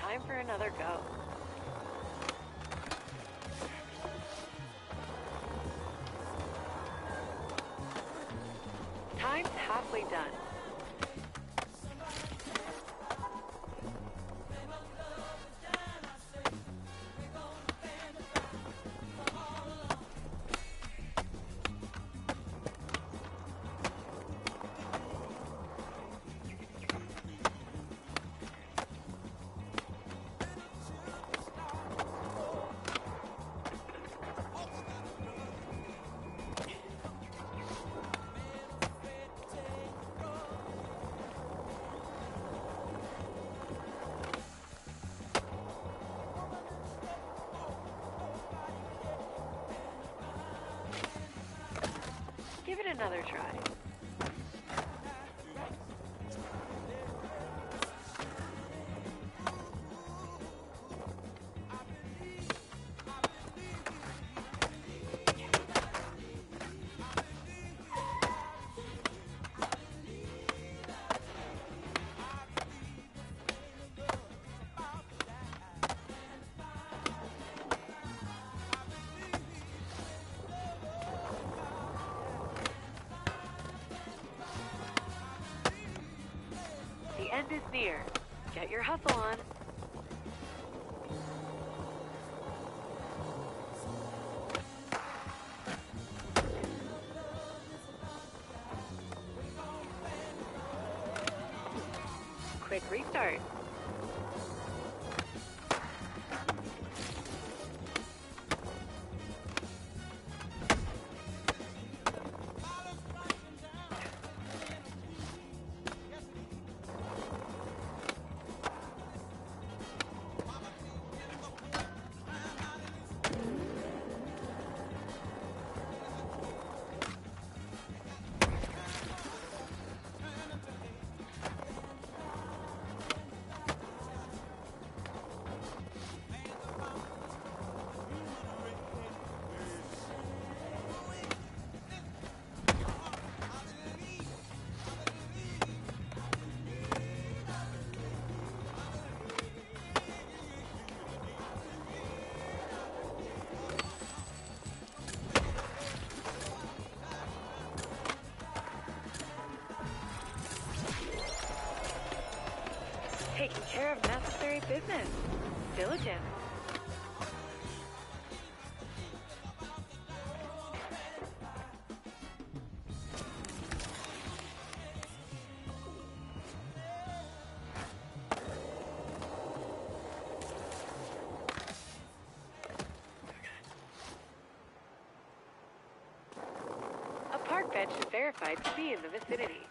Time for another go. Time's halfway done. Give it another try. The end is near. Get your hustle on. Quick restart. diligence. A park bench is verified to be in the vicinity.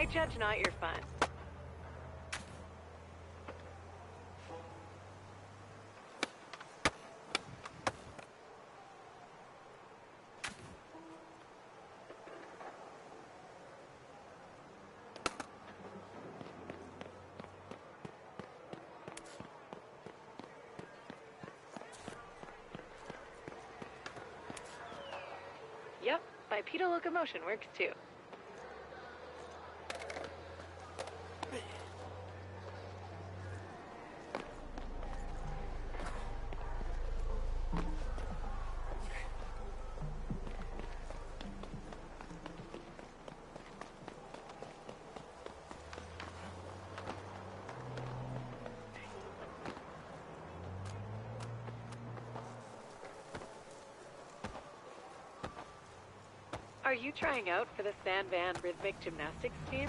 I judge not your fun. Yep, bipedal locomotion works too. Are you trying out for the Sandvan Rhythmic Gymnastics team?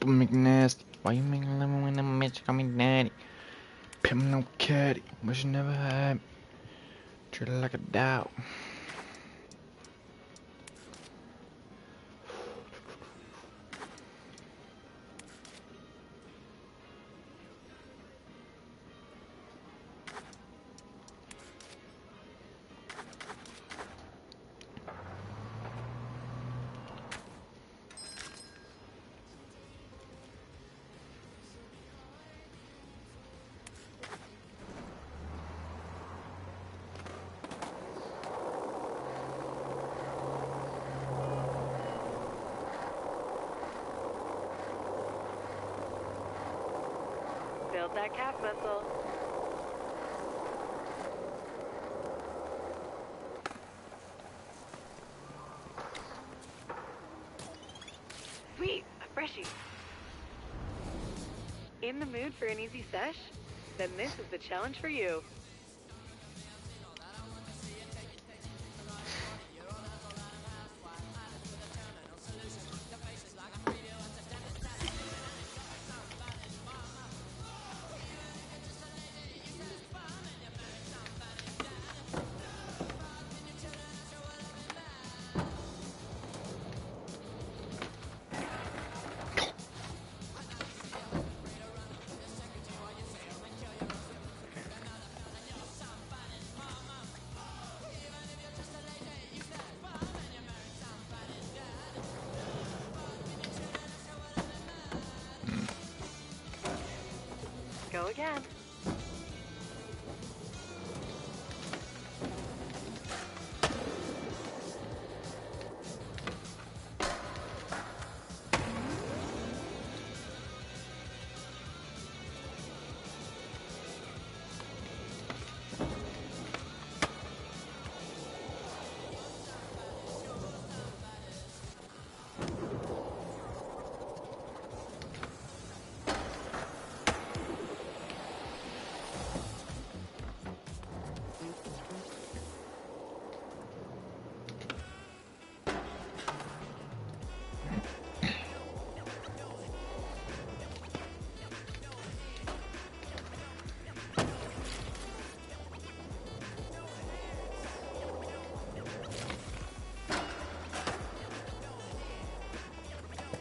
Super McNasty. Why you make a lemon when I'm bitch call me daddy? Pimp no caddy. Wish you never had me. Treat her like a dog. Build that calf muscle. Sweet, a freshie. In the mood for an easy sesh? Then this is the challenge for you. Go again.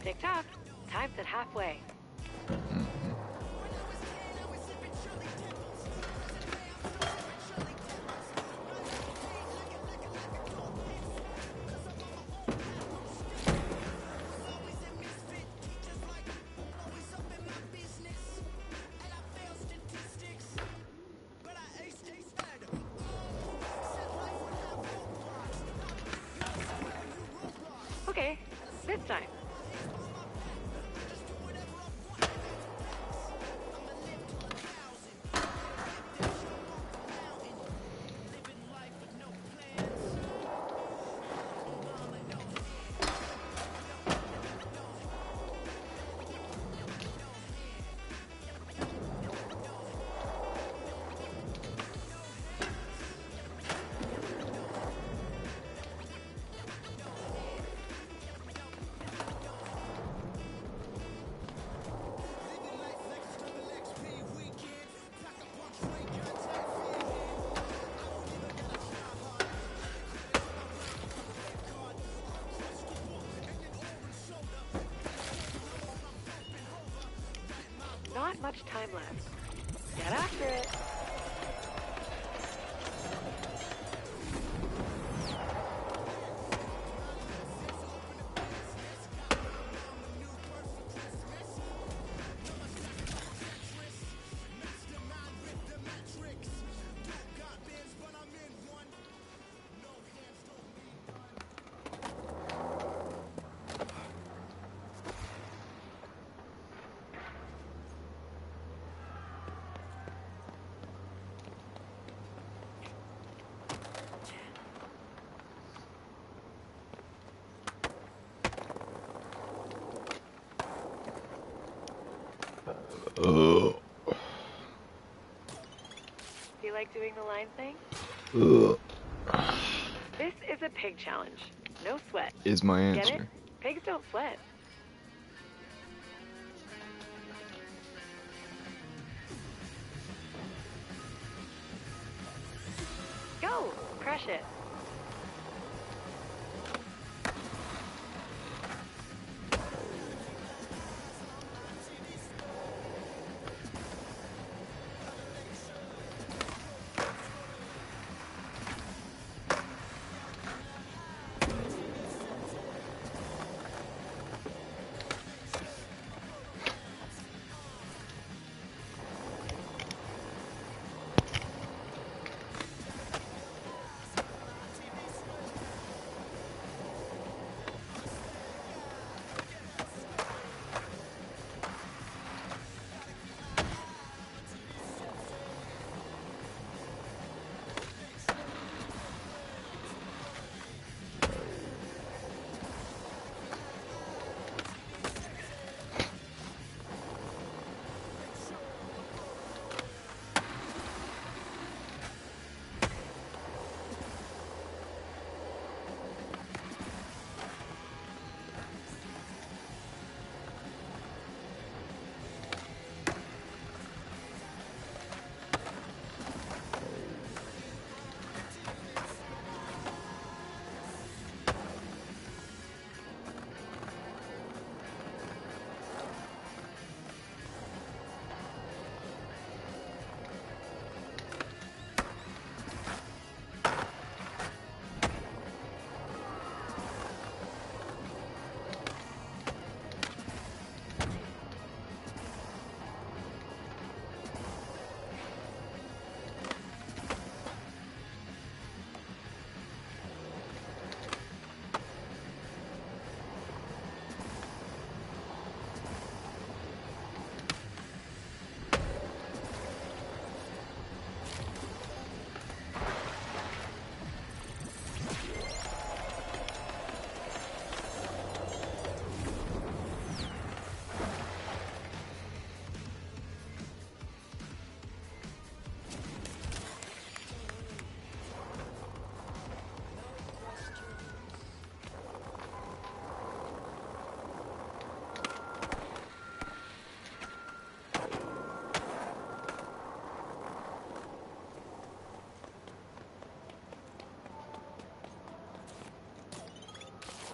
Tick-tock. Time's at halfway. Okay, this time. Not much time left. Get after it. Do you like doing the line thing? This is a pig challenge. No sweat. Is my Get answer. it? Pigs don't sweat. crush it.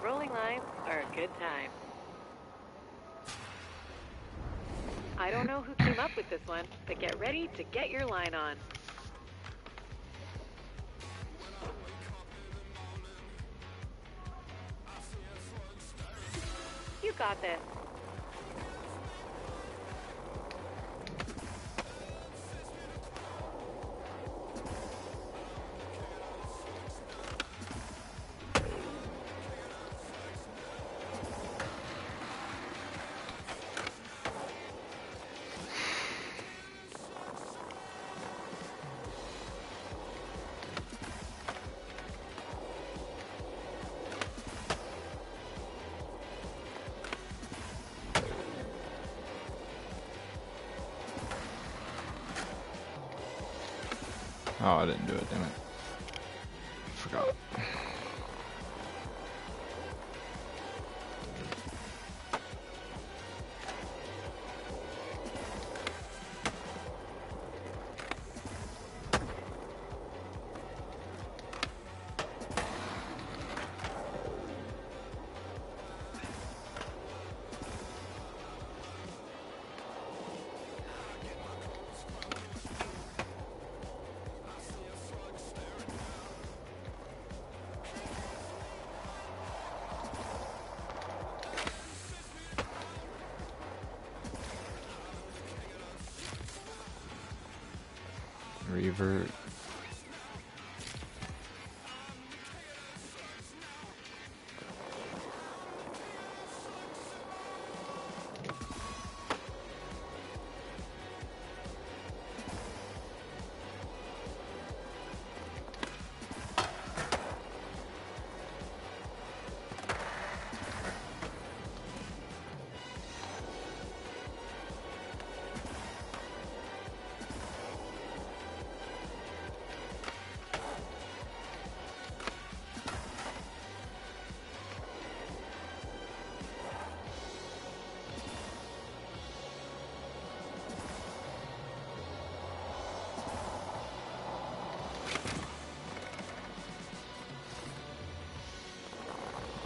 Rolling lines are a good time. I don't know who came up with this one, but get ready to get your line on. You got this. Oh, I didn't do it, damn it. Forgot. Revert.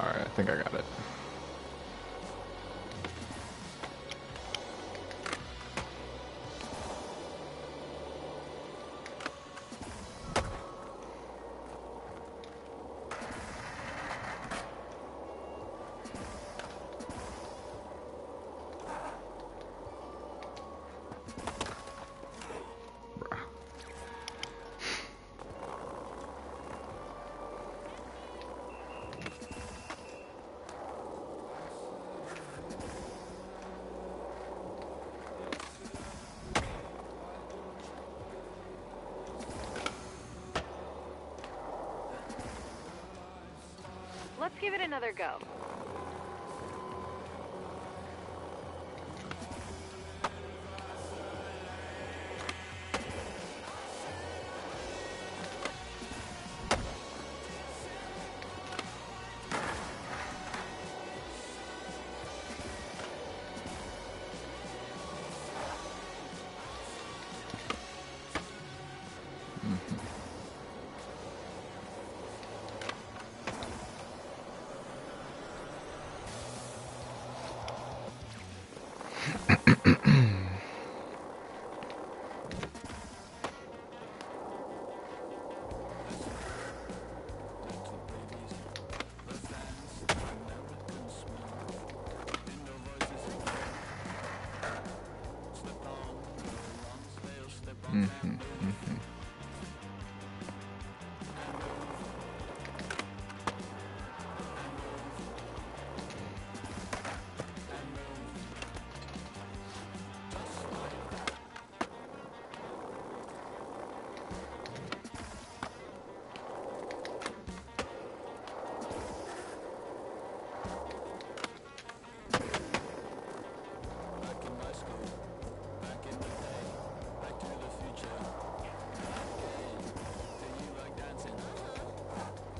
Alright, I think I got it. Let's give it another go.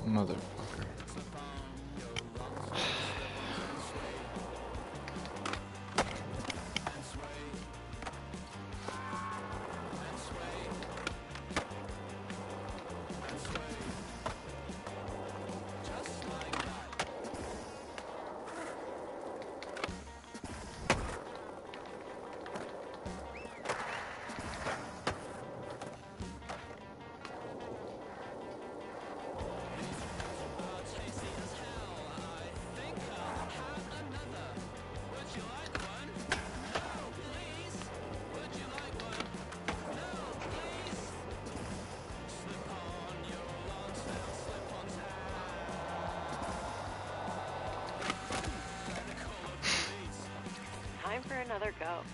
Motherfucker. Time for another go.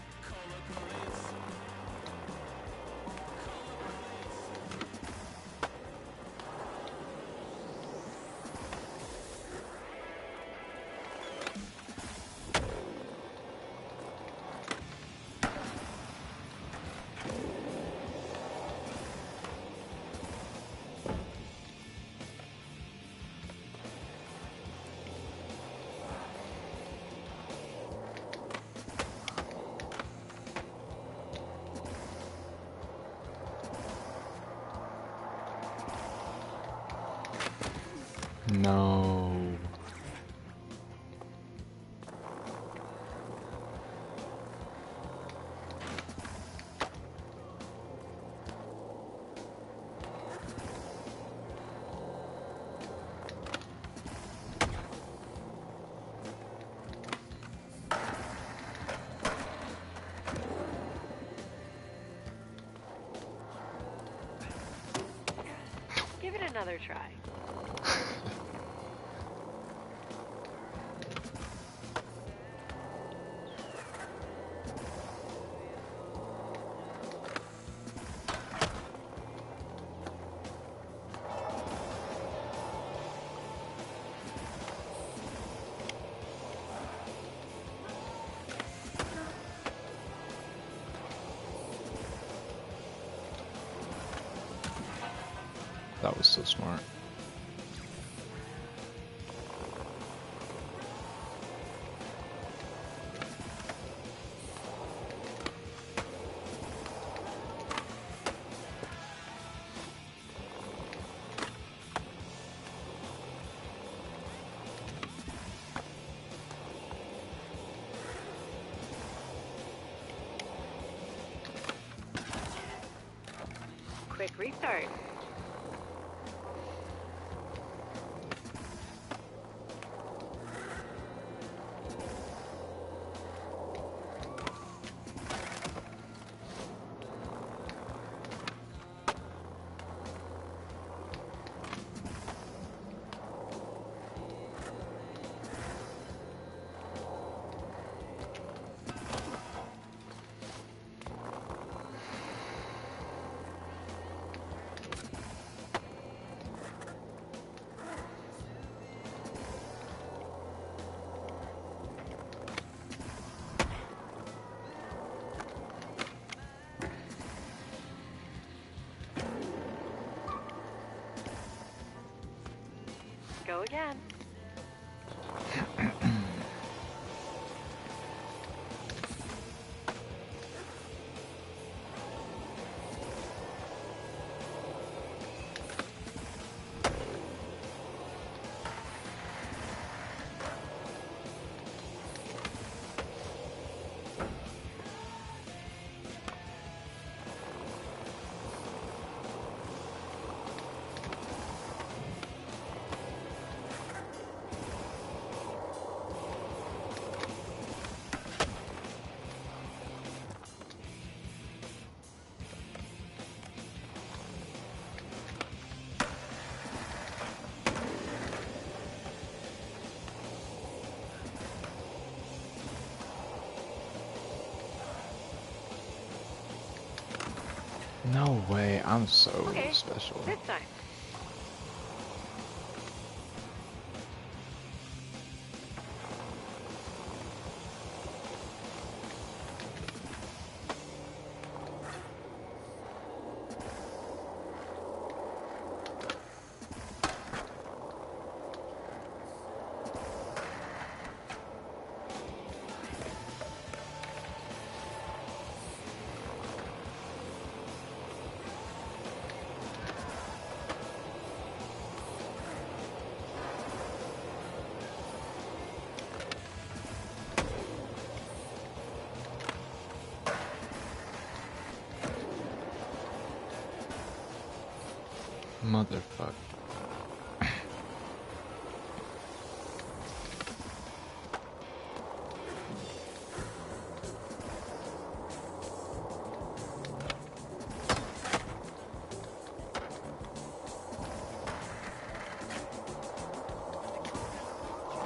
No. Give it another try. That was so smart. quick restart. Go again. No way, I'm so Okay, special. this time. Motherfucker.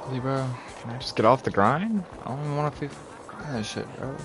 Really, bro? Can I just get off the grind? I don't even want to grind that shit, bro.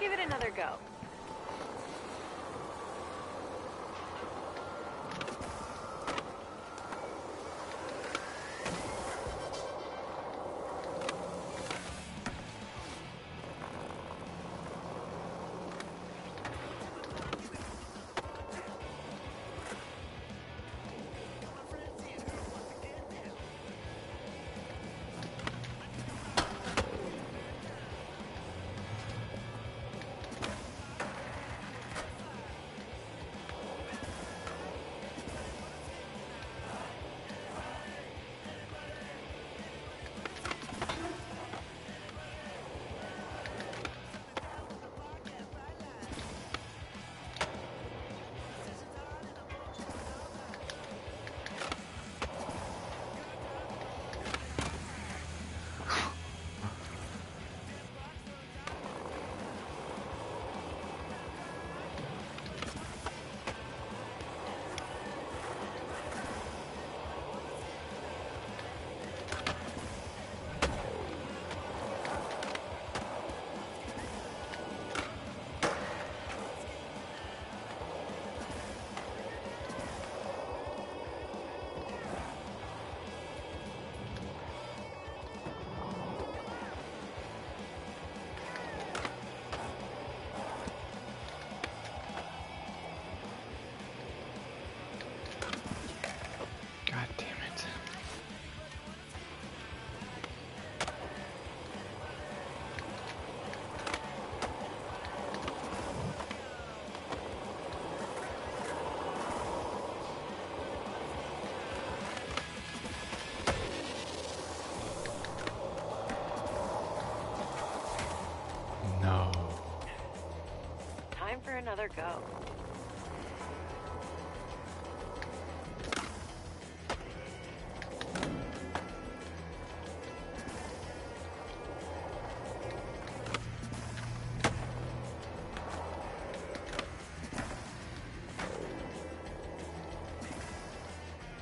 Give it another go. God damn it. No. Time for another go.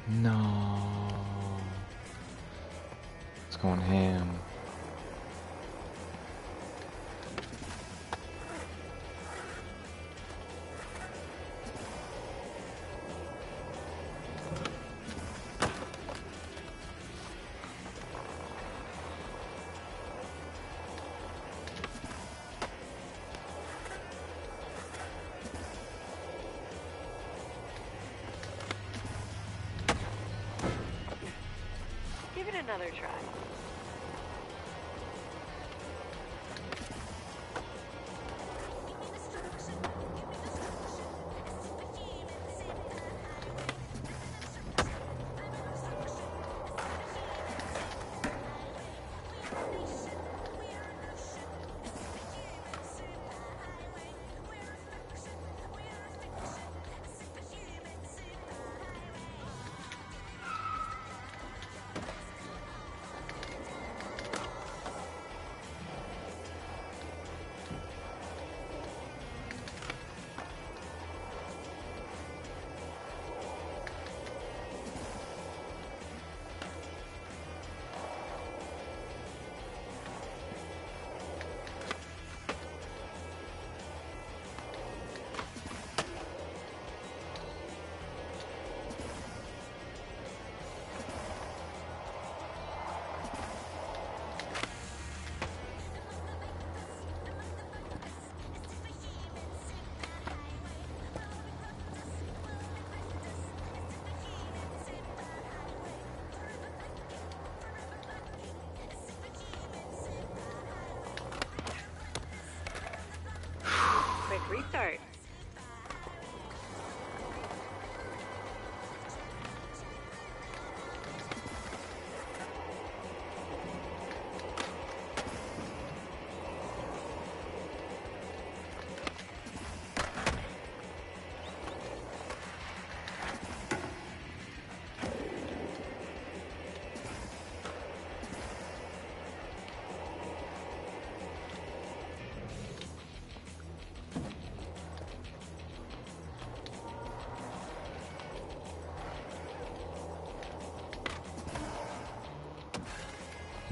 No. It's going ham. Give it another try. Quick restart.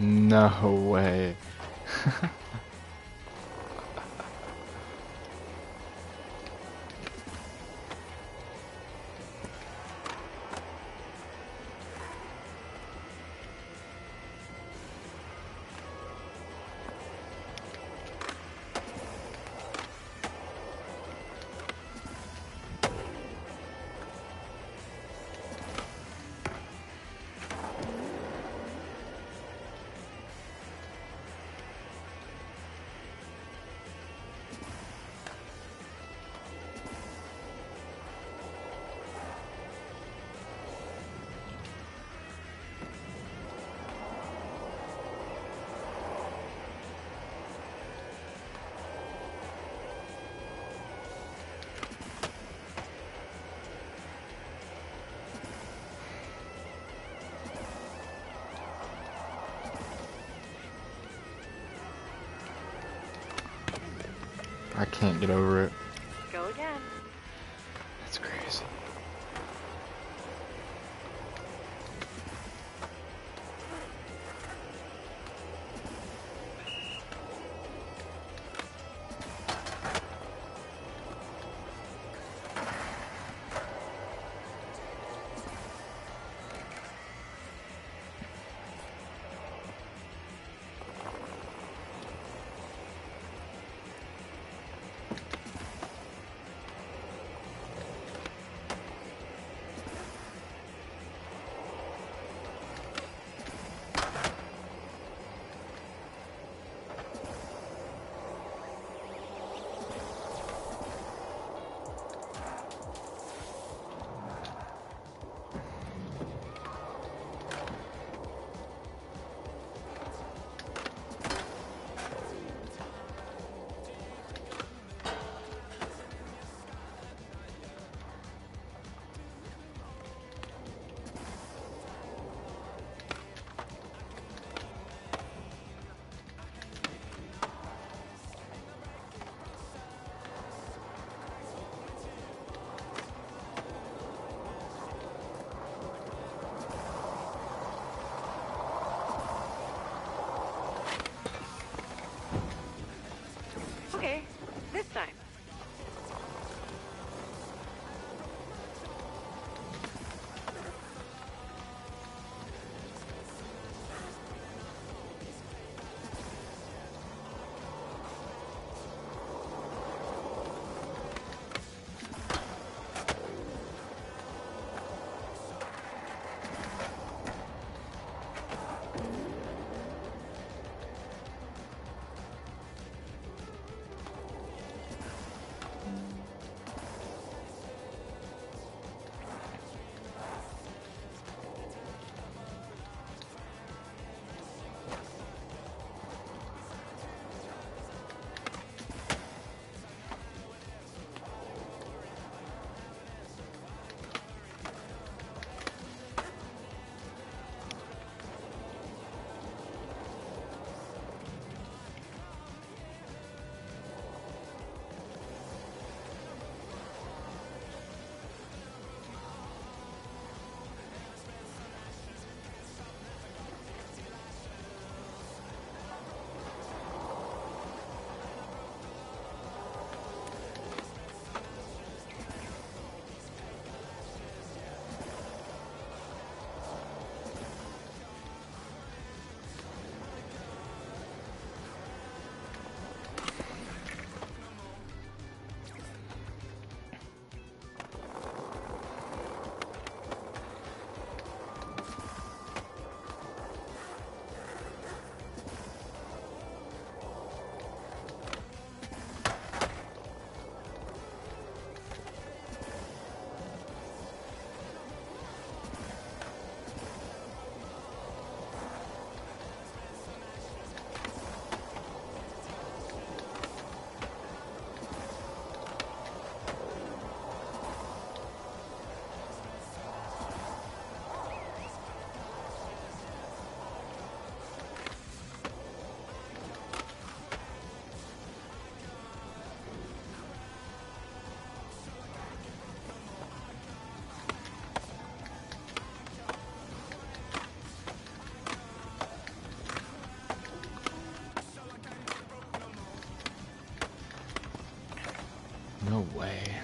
No way. I can't get over it. Go again. That's crazy. Okay, this time. No way.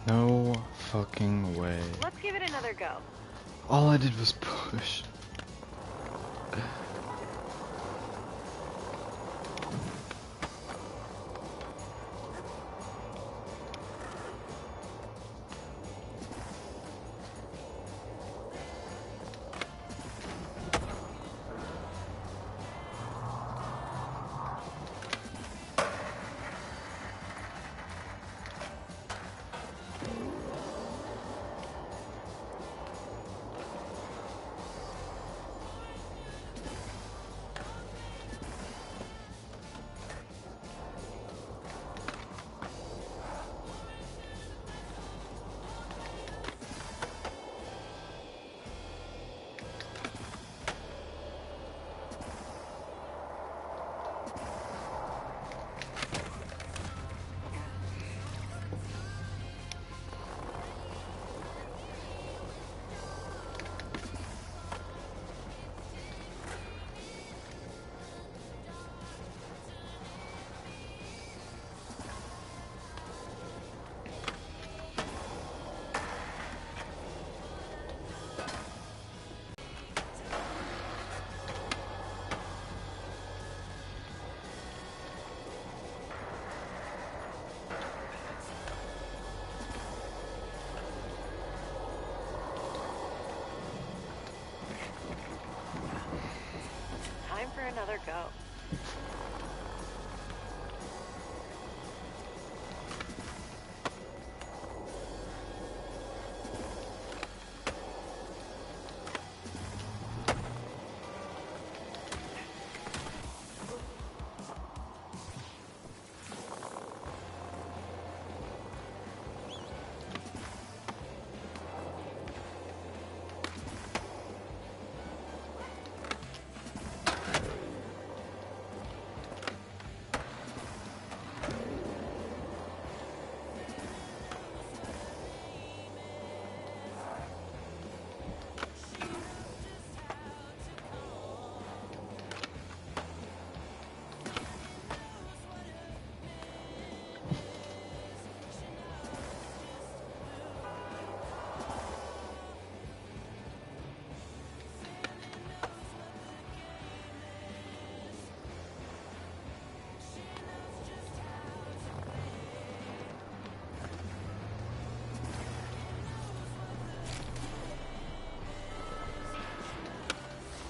No fucking way. Let's give it another go. All I did was push. Time for another go.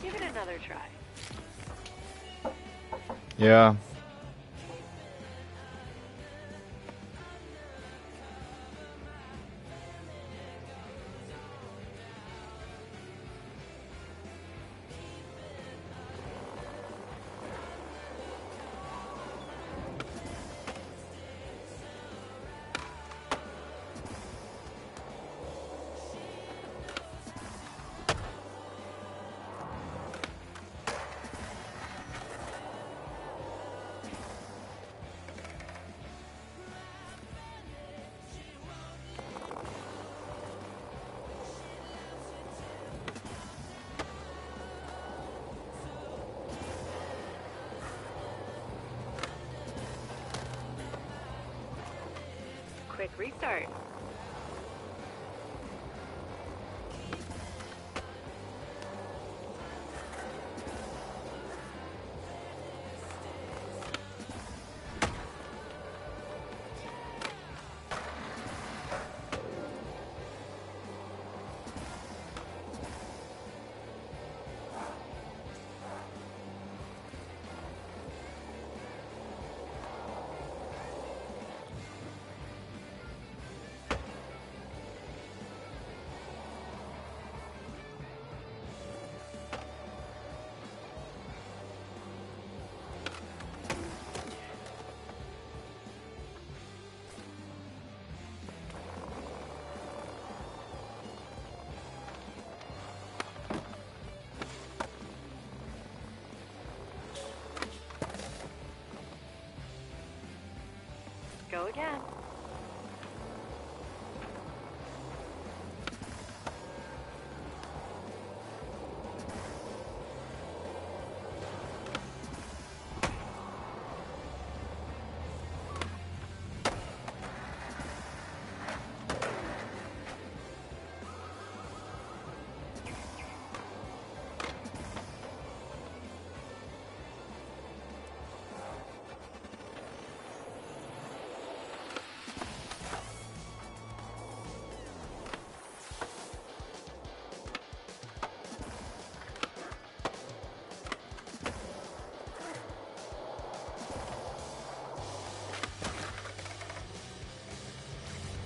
Give it another try. Yeah. Quick restart.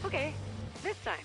Okay, this time.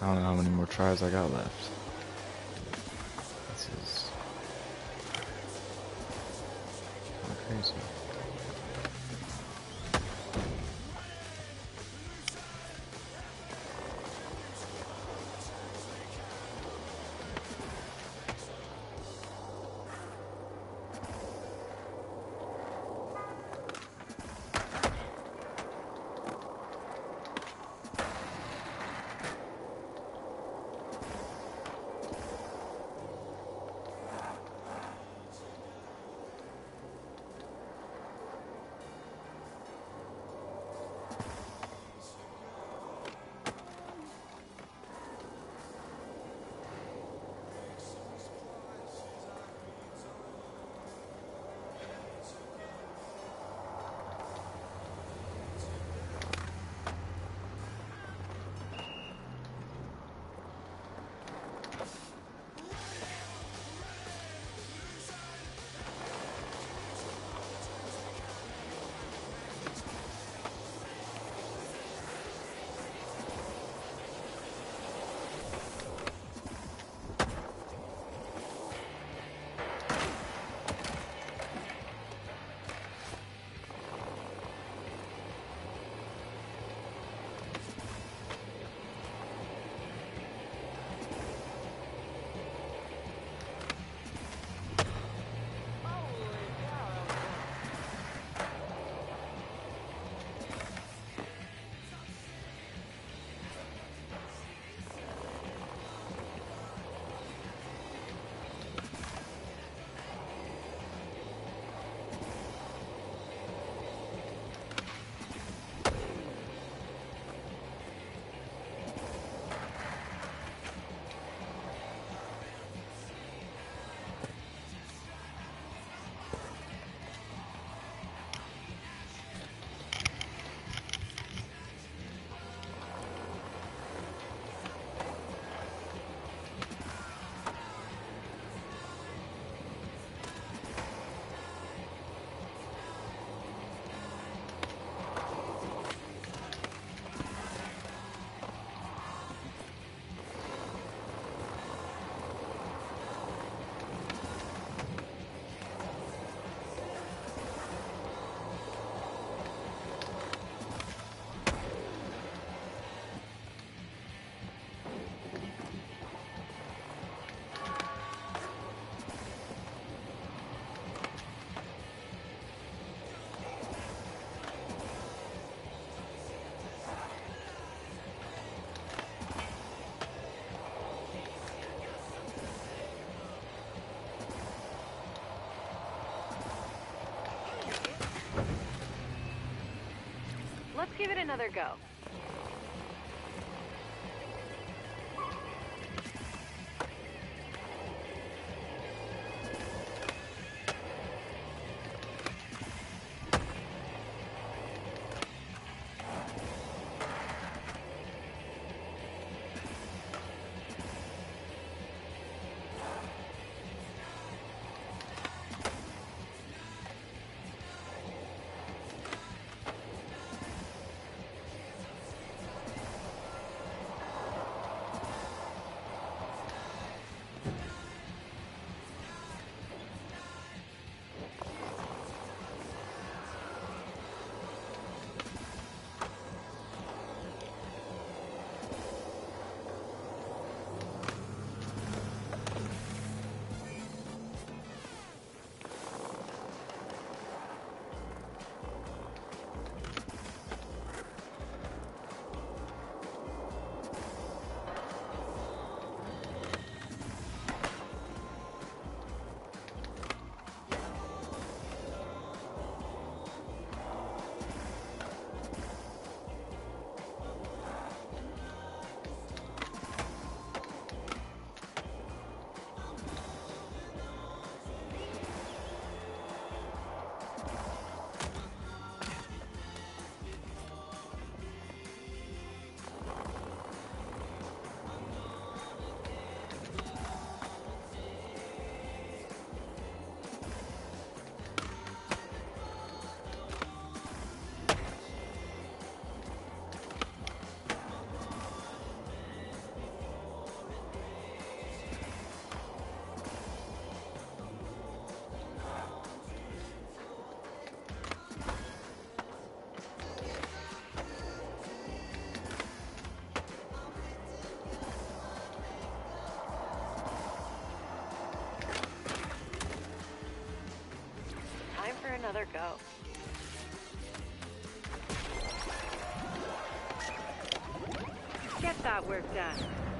I don't know how many more tries I got left. This is crazy. Let's give it another go. go. Get that work done.